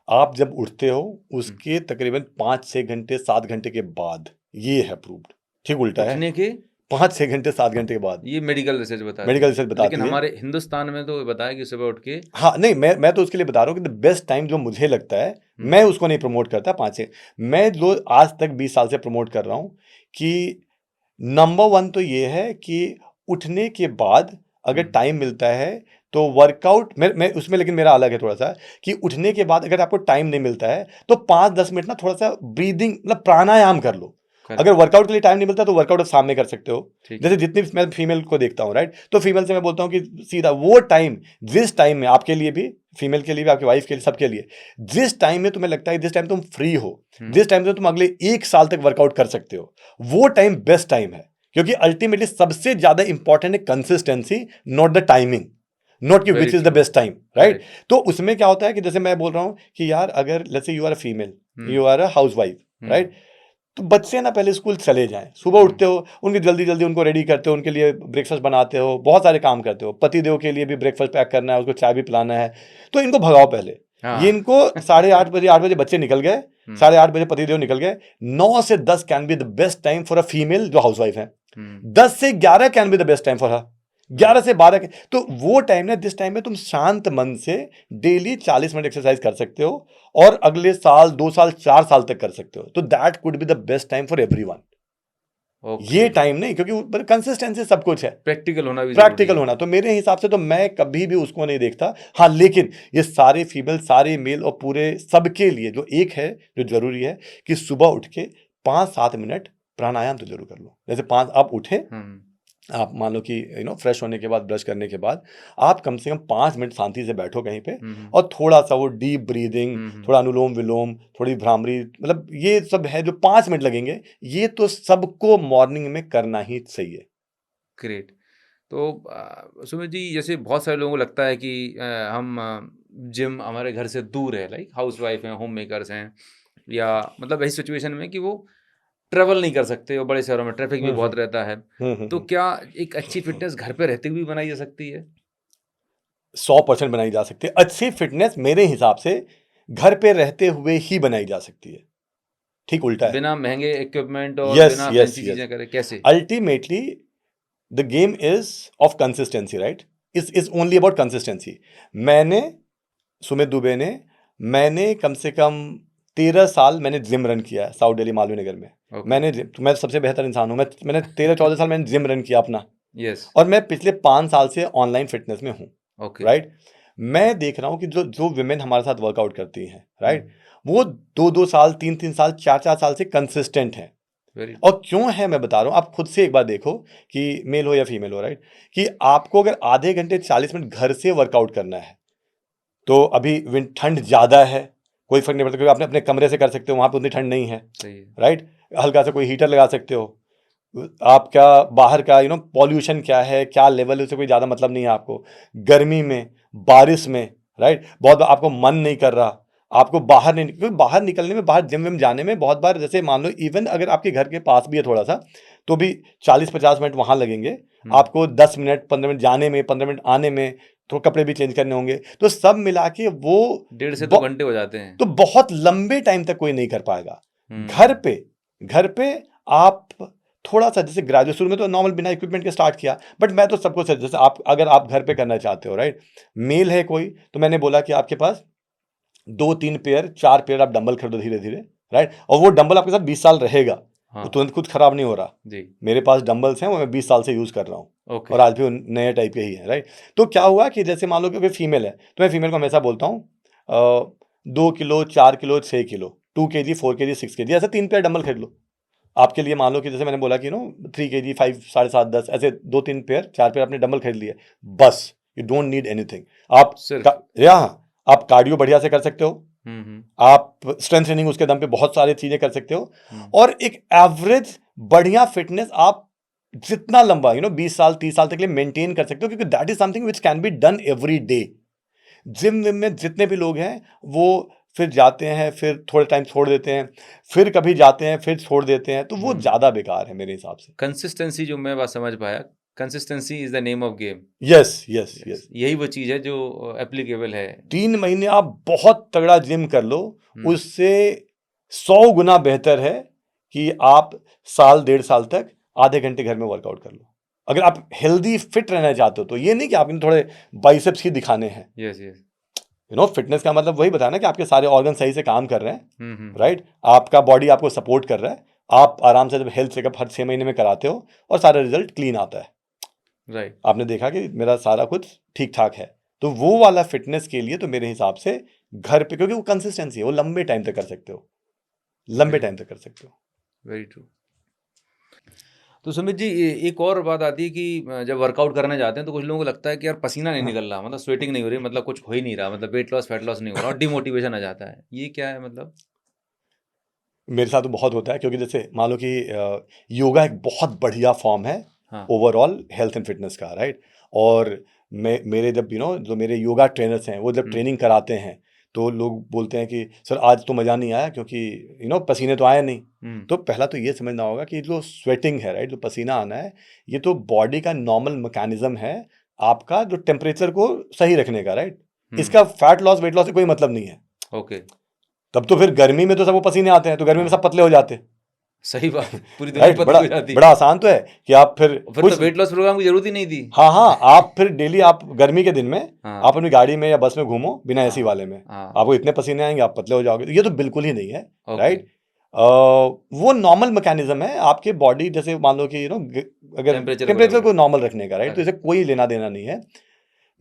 आप जब उठते हो हुँ, उसके तकरीबन 5-6 घंटे 7 घंटे के बाद, ये है प्रूव्ड। ठीक उल्टा है। उठने के 5-6 घंटे 7 घंटे के बाद ये मेडिकल रिसर्च बताती मेडिकल है। रिसर्च लेकिन बताती है। हमारे हिंदुस्तान में तो बताया कि सुबह उठ के हाँ, नहीं, मैं तो उसके लिए बता रहा हूँ कि द बेस्ट टाइम जो मुझे लगता है, हुँ, मैं उसको नहीं प्रमोट करता 5 से। मैं जो आज तक 20 साल से प्रमोट कर रहा हूँ कि नंबर 1 तो ये है कि उठने के बाद अगर हुँ, टाइम मिलता है तो वर्कआउट, मैं उसमें, लेकिन मेरा अलग है थोड़ा-सा, कि उठने के बाद अगर आपको टाइम नहीं मिलता है तो 5-10 मिनट ना थोड़ा-सा ब्रीदिंग, मतलब प्राणायाम कर लो। अगर करेक्ट, वर्कआउट के लिए टाइम नहीं मिलता तो वर्कआउट आप शाम में कर सकते हो। ठीक जैसे है। जितनी मैं फीमेल को देखता हूँ, राइट? तो फीमेल से मैं बोलता हूँ कि सीधा वो टाइम, जिस टाइम में आपके लिए भी, फीमेल के लिए भी, आपकी वाइफ के लिए, सबके लिए, जिस टाइम में तुम्हें लगता है, जिस टाइम तुम फ्री हो, हुँ, जिस टाइम से तुम अगले 1 साल तक वर्कआउट कर सकते हो, वो टाइम बेस्ट टाइम है। क्योंकि अल्टीमेटली सबसे ज्यादा इंपॉर्टेंट है consistency, not the timing, not कि very which is the true, best time, right? Correct. तो उसमें क्या होता है कि जैसे मैं बोल रहा हूं कि यार, अगर let's say you are a female, hmm, you are a housewife, hmm, right? तो बच्चे ना पहले स्कूल चले जाएं, सुबह हुँ, उठते हो, उनकी जल्दी जल्दी उनको रेडी करते हो, उनके लिए ब्रेकफास्ट बनाते हो, बहुत सारे काम करते हो, पति देव के लिए भी ब्रेकफास्ट पैक करना है, उसको चाय भी पिलाना है, तो इनको भगाओ पहले। ये हाँ। इनको 8:30 बजे, 8 बजे बच्चे निकल गए, हुँ, 8:30 बजे पति देव निकल गए, 9 से 10 can be the best time for a female जो हाउस वाइफ है। हुँ, 10 से 11 can be the best time for her, ग्यारह राइट, से बारह के, तो वो टाइम है जिस टाइम में तुम शांत मन से डेली 40 मिनट एक्सरसाइज कर सकते हो, और अगले साल 2 साल 4 साल तक कर सकते हो। तो that could be the best time for everyone. Okay. ये टाइम नहीं, क्योंकि कंसिस्टेंसी सब कुछ है, प्रैक्टिकल होना भी ज़रूरी प्रैक्टिकल है। होना। तो मेरे हिसाब से तो मैं कभी भी उसको नहीं देखता। हाँ, लेकिन ये सारे फीमेल, सारे मेल और पूरे सबके लिए जो एक है, जो जरूरी है, कि सुबह उठ के 5-7 मिनट प्राणायाम तो जरूर कर लो। जैसे 5 आप उठे, हुँ, आप मान लो कि फ्रेश होने के बाद, ब्रश करने के बाद, आप कम से कम 5 मिनट शांति से बैठो कहीं पे, हुँ, हुँ, और थोड़ा सा वो डीप ब्रीदिंग, हुँ, हुँ, थोड़ा अनुलोम विलोम, थोड़ी भ्रामरी, मतलब ये सब है जो 5 मिनट लगेंगे, ये तो सबको मॉर्निंग में करना ही चाहिए। ग्रेट। तो सुमित जी जैसे बहुत सारे लोगों को लगता है कि हम जिम हमारे घर से दूर है, लाइक हाउसवाइफ हैं, होम मेकर्स हैं या मतलब ऐसी सिचुएशन में कि वो ट्रैवल नहीं कर सकते और बड़े शहरों में ट्रैफिक भी हम्म बहुत हम्म रहता है। तो क्या एक अच्छी फिटनेस घर पे रहते हुए भी बनाई जा सकती है? 100% बनाई जा सकती है। अच्छी फिटनेस मेरे हिसाब से घर पे रहते हुए ही बनाई जा सकती है, ठीक उल्टा है। बिना महंगे इक्विपमेंट और यस बिना यस फैंसी यस चीजें करे कैसे? Ultimately the game is of consistency, right? Is only about consistency. मैंने सुमित दुबे ने मैंने कम से कम 13 साल मैंने जिम रन किया है साउथ दिल्ली मालवीय नगर में। ओके। मैं सबसे बेहतर इंसान हूँ। मैंने 13-14 साल मैंने जिम रन किया अपना, यस। और मैं पिछले 5 साल से ऑनलाइन फिटनेस में हूँ, ओके। राइट? मैं देख रहा हूँ कि जो जो विमेन हमारे साथ वर्कआउट करती हैं, राइट, वो 2-2 साल 3-3 साल 4-4 साल से कंसिस्टेंट हैं। वेरी और क्यों है मैं बता रहा हूँ, आप खुद से एक बार देखो कि मेल हो या फीमेल हो, राइट, कि आपको अगर आधे घंटे 40 मिनट घर से वर्कआउट करना है, तो अभी ठंड ज़्यादा है, कोई फर्क नहीं पड़ता, क्योंकि आपने अपने कमरे से कर सकते हो, वहाँ पे उतनी ठंड नहीं है, सही है। राइट? हल्का सा कोई हीटर लगा सकते हो। आपका बाहर का पॉल्यूशन क्या है, क्या लेवल है, उससे कोई ज़्यादा मतलब नहीं है आपको। गर्मी में, बारिश में, राइट, बहुत बार आपको मन नहीं कर रहा, आपको बाहर नहीं, क्योंकि बाहर निकलने में, बाहर जिम विम जाने में बहुत बार, जैसे मान लो इवन अगर आपके घर के पास भी है थोड़ा सा, तो भी 40-50 मिनट वहाँ लगेंगे आपको, 10 मिनट 15 मिनट जाने में, 15 मिनट आने में, तो कपड़े भी चेंज करने होंगे, तो सब मिला के वो 1.5 से 2 घंटे हो जाते हैं। तो बहुत लंबे टाइम तक कोई नहीं कर पाएगा। हम्म। घर पे आप थोड़ा सा, जैसे ग्रेजुएट शुरू में तो नॉर्मल बिना इक्विपमेंट के स्टार्ट किया, बट मैं तो सबको जैसे आप, अगर आप घर पे करना चाहते हो, राइट, मेल है कोई, तो मैंने बोला कि आपके पास 2-3 पेयर 4 पेयर आप डंबल खरीदो धीरे धीरे, राइट, और वो डंबल आपके साथ 20 साल रहेगा, हाँ वो तुरंत कुछ खराब नहीं हो रहा। जी। मेरे पास डंबल्स हैं, वो मैं 20 साल से यूज कर रहा हूँ, ओके। और आज भी वो नए टाइप के ही है, राइट। तो क्या हुआ कि जैसे मान लो कि फीमेल है, तो मैं फीमेल को हमेशा बोलता हूँ 2 kilo 4 kilo 6 kilo 2 kg 4 kg 6 kg ऐसे 3 पेयर डंबल खरीद लो। आपके लिए मान लो कि जैसे मैंने बोला कि 3 kg 5 7.5 10 ऐसे 2-3 पेयर 4 पेयर अपने डंबल खरीद लिए, बस। You don't need anything. आप सिर्फ आप कार्डियो बढ़िया से कर सकते हो, आप स्ट्रेंथ ट्रेनिंग उसके दम पे बहुत सारी चीजें कर सकते हो, और एक एवरेज बढ़िया फिटनेस आप जितना लंबा 20 साल 30 साल तक के लिए मेंटेन कर सकते हो, क्योंकि that is something which can be done every day. Gym Vim में जितने भी लोग हैं, वो फिर जाते हैं, फिर थोड़े टाइम छोड़ देते हैं, फिर कभी जाते हैं, फिर छोड़ देते हैं, तो वो ज्यादा बेकार है मेरे हिसाब से। कंसिस्टेंसी जो मैं बात समझ पाया, consistency is the name of game. Yes yes yes यही वो चीज है जो एप्लीकेबल है। 3 महीने आप बहुत तगड़ा जिम कर लो, उससे 100 गुना बेहतर है कि आप साल 1.5 साल तक आधे घंटे घर में वर्कआउट कर लो। अगर आप हेल्दी फिट रहना चाहते हो, तो ये नहीं कि आपने थोड़े बाइसेप्स ही दिखाने हैं। Yes yes. फिटनेस का मतलब वही बताया ना कि आपके सारे ऑर्गन सही से काम कर रहे हैं, राइट, right? आपका बॉडी आपको सपोर्ट कर रहा है, आप आराम से जब हेल्थ चेकअप हर 6 महीने में कराते हो, और सारा रिजल्ट क्लीन आता है, राइट। आपने देखा कि मेरा सारा कुछ ठीक ठाक है, तो वो वाला फिटनेस के लिए तो मेरे हिसाब से घर पे, क्योंकि वो कंसिस्टेंसी है, वो लंबे टाइम तक कर सकते हो, लंबे टाइम तक कर सकते हो। Very true. तो सुमित जी, एक और बात आती है कि जब वर्कआउट करने जाते हैं तो कुछ लोगों को लगता है कि यार पसीना नहीं निकल रहा, मतलब स्वेटिंग नहीं हो रही, मतलब कुछ हो ही नहीं रहा, मतलब वेट लॉस फैट लॉस नहीं हो रहा, और डिमोटिवेशन आ जाता है। ये क्या है मतलब? मेरे साथ तो बहुत होता है, क्योंकि जैसे मान लो कि योगा एक बहुत बढ़िया फॉर्म है हाँ। ओवरऑल हेल्थ एंड फिटनेस का, राइट। और मेरे जब जो मेरे योगा ट्रेनर्स हैं, वो जब ट्रेनिंग कराते हैं, तो लोग बोलते हैं कि सर आज तो मज़ा नहीं आया, क्योंकि पसीने तो आए नहीं। तो पहला तो ये समझना होगा कि जो स्वेटिंग है, राइट, जो पसीना आना है, ये तो बॉडी का नॉर्मल मैकेनिज्म है, आपका जो टेम्परेचर को सही रखने का, राइट। इसका फैट लॉस वेट लॉस से कोई मतलब नहीं है। ओके। तब तो फिर गर्मी में तो सबको पसीने आते हैं, तो गर्मी में सब पतले हो जाते हैं। सही बात, पूरी दुनिया राइट, पतली हो जाती है। बड़ा आसान तो है कि आप फिर तो वेट लॉस प्रोग्राम की जरूरत ही नहीं थी। हाँ, आप फिर डेली, आप गर्मी के दिन में हाँ। आप अपनी गाड़ी में या बस में घूमो बिना एसी हाँ। वाले में, हाँ। आपको इतने पसीने आएंगे, आप पतले हो जाओगे। ये तो बिल्कुल ही नहीं है, ओके। राइट। वो नॉर्मल मैकेनिज्म है आपके बॉडी, जैसे मान लो कि अगर टेम्परेचर को नॉर्मल रखने का, राइट, तो इसे कोई लेना देना नहीं है।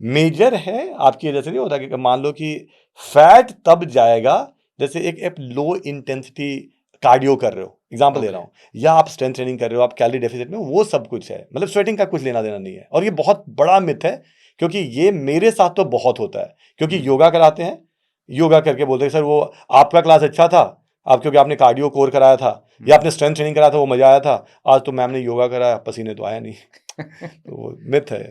मेजर है आपकी, जैसे नहीं होता कि मान लो कि फैट तब जाएगा जैसे एक लो इंटेंसिटी कार्डियो कर रहे हो, एग्जांपल दे रहा हूँ, या आप स्ट्रेंथ ट्रेनिंग कर रहे हो, आप कैलोरी डेफिसिट में, वो सब कुछ है, मतलब स्वेटिंग का कुछ लेना देना नहीं है। और ये बहुत बड़ा मिथ है, क्योंकि ये मेरे साथ तो बहुत होता है, क्योंकि योगा कराते हैं, योगा करके बोलते हैं सर वो आपका क्लास अच्छा था, आप क्योंकि आपने कार्डियो कोर कराया था, या आपने स्ट्रेंथ ट्रेनिंग कराया था, वो मजा आया था, आज तो मैम ने योगा कराया, पसीने तो आया नहीं। तो वो मिथ है।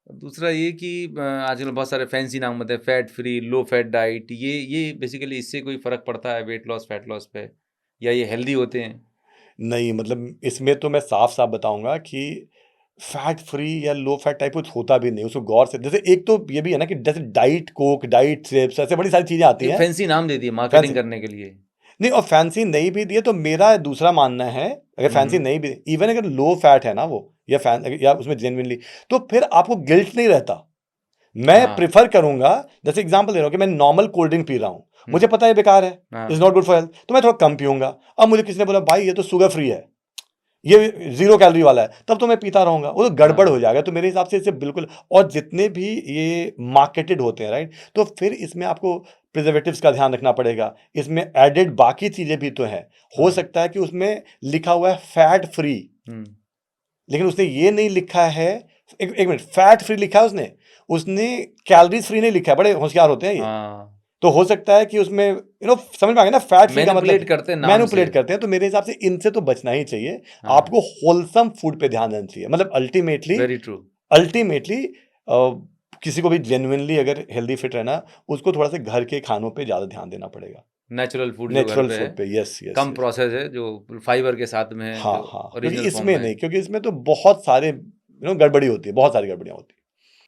दूसरा ये कि आजकल बहुत सारे फैंसी नाम होते हैं, fat free, low fat diet, ये बेसिकली इससे कोई फर्क पड़ता है वेट लॉस फैट लॉस पे, या ये हेल्दी होते हैं? नहीं, मतलब इसमें तो मैं साफ साफ बताऊंगा कि फैट फ्री या लो फैट टाइप कुछ होता भी नहीं, उसको गौर से, जैसे एक तो ये भी है ना कि जैसे डाइट कोक, डाइट चिप्स, ऐसे बड़ी सारी चीजें आती एक हैं। फैंसी नाम दे दिए मार्केटिंग फैंसी करने के लिए। नहीं, और फैंसी नहीं भी दिए तो मेरा दूसरा मानना है, अगर फैंसी नहीं भी, इवन अगर लो फैट है ना वो, या उसमें जेन्युइनली, तो फिर आपको गिल्ट नहीं रहता। मैं हाँ। प्रिफर करूंगा, जैसे एग्जांपल दे रहा हूँ कि मैं नॉर्मल कोल्ड ड्रिंक पी रहा हूँ, मुझे हम्म। पता है बेकार है, हाँ। Is not good for health, तो मैं थोड़ा कम पीऊंगा। अब मुझे किसी ने बोला भाई ये तो शुगर फ्री है, ये 0 कैलोरी वाला है, तब तो मैं पीता रहूंगा, वो तो गड़बड़ हाँ। हो जाएगा। तो मेरे हिसाब से इसे बिल्कुल, और जितने भी ये मार्केटेड होते हैं राइट, तो फिर इसमें आपको प्रिजर्वेटिव्स का ध्यान रखना पड़ेगा, इसमें एडेड बाकी चीजें भी तो हैं। हो हाँ। सकता है कि उसमें लिखा हुआ है फैट फ्री, हम्म। लेकिन उसने ये नहीं लिखा है, एक मिनट, फैट फ्री लिखा है उसने, उसने कैलोरीज फ्री नहीं लिखा है। बड़े होशियार होते हैं ये। हाँ। तो हो सकता है कि उसमें समझ में आ गया ना, फैट फ्री का मैनिपुलेट मतलब करते हैं नाम से। मैनिपुलेट करते हैं। तो मेरे हिसाब से इनसे तो बचना ही चाहिए। हाँ। आपको होलसम फूड पे ध्यान देना चाहिए, मतलब अल्टीमेटली, वेरी ट्रू। अल्टीमेटली किसी को भी जेन्युइनली अगर हेल्दी फिट रहना, उसको थोड़ा सा घर के खानों पे ज्यादा ध्यान देना पड़ेगा, नेचुरल फूड जो घर नेचुरल पे है, फूड पे। Yes yes come yes. Process है, जो फाइबर के साथ में है, हाँ जो हाँ, क्योंकि ओरिजिनल फॉर्म इसमें में है। नहीं, क्योंकि इसमें तो बहुत सारे गड़बड़ी होती है, बहुत सारी गड़बड़ियाँ होती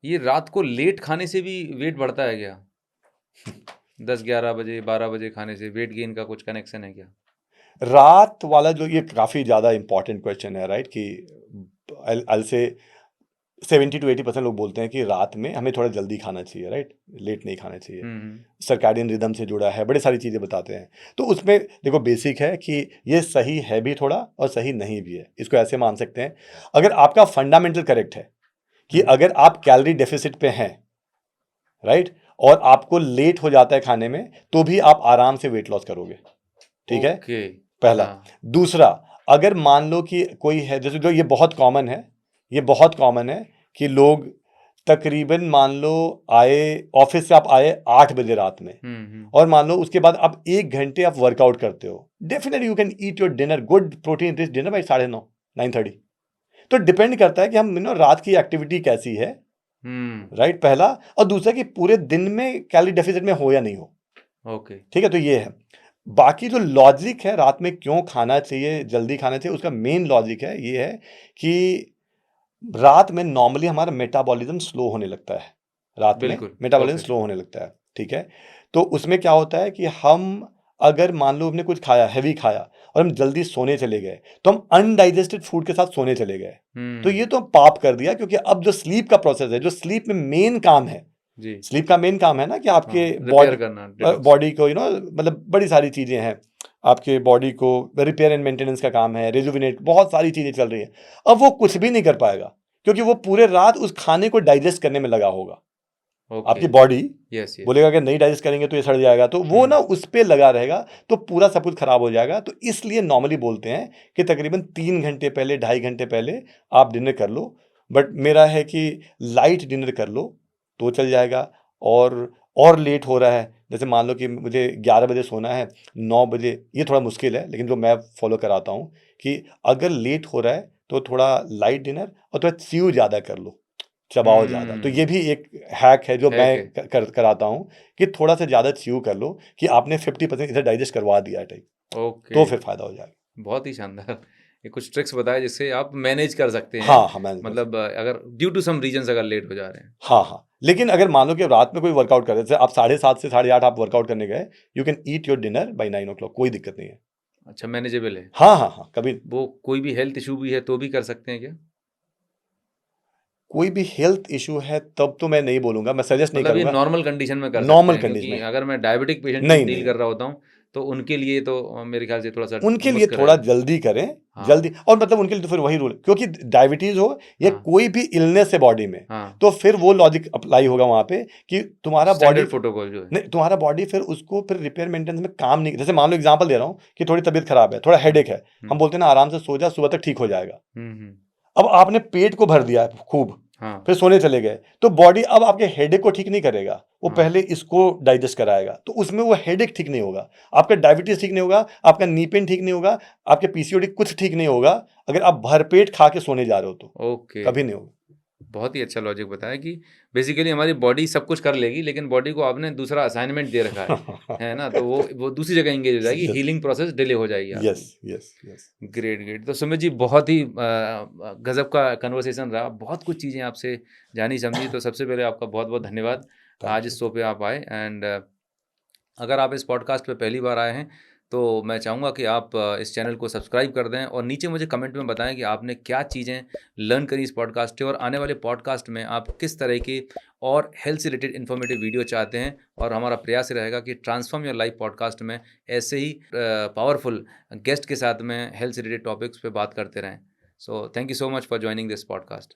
ये रात को लेट खाने से भी वेट बढ़ता है क्या? 10-11 बजे 12 बजे खाने से वेट गेन का कुछ कनेक्शन है क्या? है। रात वाला जो, ये काफी ज्यादा इंपॉर्टेंट क्वेश्चन है राइट, कि I'll say 70 to 80% लोग बोलते हैं कि रात में हमें थोड़ा जल्दी खाना चाहिए राइट, लेट नहीं खाना चाहिए। हम्म। सर्कैडियन रिदम से जुड़ा है, बड़ी सारी चीज़ें बताते हैं। तो उसमें देखो बेसिक है कि ये सही है भी थोड़ा और सही नहीं भी है। इसको ऐसे मान सकते हैं, अगर आपका फंडामेंटल करेक्ट है कि अगर आप कैलोरी डेफिसिट पे हैं राइट, और आपको लेट हो जाता है खाने में, तो भी आप आराम से वेट लॉस करोगे, ठीक है, ओके। पहला। हाँ। दूसरा, अगर मान लो कि कोई है, जैसे जो ये बहुत कॉमन है, ये बहुत कॉमन है कि लोग तकरीबन मान लो आए, ऑफिस से आप आए 8 बजे रात में, और मान लो उसके बाद आप 1 घंटे आप वर्कआउट करते हो, definitely you can eat your dinner, good protein rich dinner by 9:30 9:30। तो डिपेंड करता है कि हम रात की एक्टिविटी कैसी है राइट, पहला। और दूसरा कि पूरे दिन में कैलोरी डेफिसिट में हो या नहीं हो, ओके। ठीक है। तो ये है। बाकी जो लॉजिक है रात में क्यों खाना चाहिए, जल्दी खाना चाहिए, उसका मेन लॉजिक है ये है कि रात में नॉर्मली हमारा मेटाबॉलिज्म स्लो होने लगता है, रात में बिल्कुल मेटाबॉलिज्म परफेक्ट। स्लो होने लगता है, ठीक है। तो उसमें क्या होता है कि हम, अगर मान लो हमने कुछ खाया, हैवी खाया, और हम जल्दी सोने चले गए, तो हम अनडाइजेस्टेड फूड के साथ सोने चले गए, तो ये तो पाप कर दिया। क्योंकि अब जो स्लीप का प्रोसेस है, जो स्लीप में मेन काम है, जी। स्लीप का मेन काम है ना कि आपके रिपेयर करना, डिटॉक्स। बॉडी को मतलब बड़ी सारी चीजें हैं, आपके बॉडी को रिपेयर एंड मेंटेनेंस का काम है, रेजुविनेट, बहुत सारी चीजें चल रही है। अब वो कुछ भी नहीं कर पाएगा, क्योंकि वो पूरे रात उस खाने को डाइजेस्ट करने में लगा होगा। ओके। आपकी बॉडी यस यस। बोलेगा कि नहीं डाइजेस्ट करेंगे तो ये सड़ जाएगा, तो वो ना उस पे लगा रहेगा, तो पूरा सब कुछ खराब हो जाएगा। तो इसलिए नॉर्मली बोलते हैं कि तकरीबन 3 घंटे पहले, 2.5 घंटे पहले आप डिनर कर लो। बट मेरा है कि लाइट डिनर कर लो तो चल जाएगा। और लेट हो रहा है, जैसे मान लो कि मुझे 11 बजे सोना है, 9 बजे, ये थोड़ा मुश्किल है, लेकिन जो मैं फॉलो कराता हूँ कि अगर लेट हो रहा है तो थोड़ा लाइट डिनर और थोड़ा च्यू ज़्यादा कर लो, चबाओ ज़्यादा। तो ये भी एक हैक है जो मैं कराता हूँ कि थोड़ा सा ज़्यादा च्यू कर लो कि आपने 50% इधर डाइजेस्ट करवा दिया टाइप, ओके। तो फिर फायदा हो जाएगा। बहुत ही शानदार। ये कुछ ट्रिक्स बताए जिससे आप मैनेज कर सकते हैं। हाँ हाँ, मैं मतलब अगर ड्यू टू सम रीजंस अगर लेट हो जा रहे हैं। हाँ हाँ, लेकिन अगर मान लो कि रात में कोई वर्कआउट कर रहे, जैसे आप 7:30 से 8:30 आप वर्कआउट करने गए, you can eat your dinner by 9 o'clock, कोई दिक्कत नहीं है। अच्छा, मैनेजेबल है। हाँ हाँ हाँ, कभी वो कोई भी हेल्थ इशू भी है तो भी कर सकते हैं क्या? कोई भी हेल्थ इशू है तब तो मैं नहीं बोलूंगा, मैं सजेस्ट नहीं मतलब ये करूंगा। नॉर्मल कंडीशन में कर सकते नॉर्मल हैं, कंडीशन क्योंकि में अगर मैं डायबिटिक पेशेंट नहीं डील नहीं, कर रहा होता हूँ तो उनके लिए तो मेरे ख्याल से थोड़ा सा उनके लिए मुश्किल थोड़ा रहेगा। जल्दी करें, हाँ। जल्दी। और मतलब उनके लिए तो फिर वही रूल, क्योंकि डायबिटीज हो या हाँ। कोई भी इलनेस है बॉडी में, हाँ। तो फिर वो लॉजिक अप्लाई होगा वहां पे कि तुम्हारा बॉडी, स्टैंडर्ड प्रोटोकॉल जो है। नहीं, तुम्हारा बॉडी फिर उसको फिर रिपेयर मेंटेनेंस में काम नहीं। जैसे मान लो एग्जांपल दे रहा हूँ कि थोड़ी तबीयत खराब है, थोड़ा हेडेक है, हम बोलते हैं ना आराम से सो जा, सुबह तक ठीक हो जाएगा। हम्म। अब आपने पेट को भर दिया है खूब, हाँ। फिर सोने चले गए, तो बॉडी अब आपके हेडेक को ठीक नहीं करेगा, वो हाँ। पहले इसको डाइजेस्ट कराएगा, तो उसमें वो हेडेक ठीक नहीं होगा, आपका डायबिटीज ठीक नहीं होगा, आपका नी पेन ठीक नहीं होगा, आपके पीसीओडी कुछ ठीक नहीं होगा, अगर आप भरपेट खा के सोने जा रहे हो तो ओके। कभी नहीं होगा। बहुत ही अच्छा लॉजिक बताया कि बेसिकली हमारी बॉडी सब कुछ कर लेगी, लेकिन बॉडी को आपने दूसरा असाइनमेंट दे रखा है ना? तो वो दूसरी जगह एंगेज हो जाएगी, यस, हीलिंग प्रोसेस डिले हो जाएगी यस, आपकी। Yes, yes. Great, great. तो सुमित जी बहुत ही गज़ब का कन्वर्सेशन रहा, बहुत कुछ चीज़ें आपसे जानी समझी, तो सबसे पहले आपका बहुत-बहुत धन्यवाद थैंक आज यू। इस शो पे आप आए। एंड अगर आप इस पॉडकास्ट पे पहली बार आए हैं, तो मैं चाहूँगा कि आप इस चैनल को सब्सक्राइब कर दें और नीचे मुझे कमेंट में बताएँ कि आपने क्या चीज़ें लर्न करी इस पॉडकास्ट से, और आने वाले पॉडकास्ट में आप किस तरह की और हेल्थ से रिलेटेड इन्फॉर्मेटिव वीडियो चाहते हैं। और हमारा प्रयास रहेगा कि ट्रांसफॉर्म योर लाइफ पॉडकास्ट में ऐसे ही पावरफुल गेस्ट के साथ में हेल्थ से रिलेटेड टॉपिक्स पे बात करते रहें। So thank you so much for joining this podcast.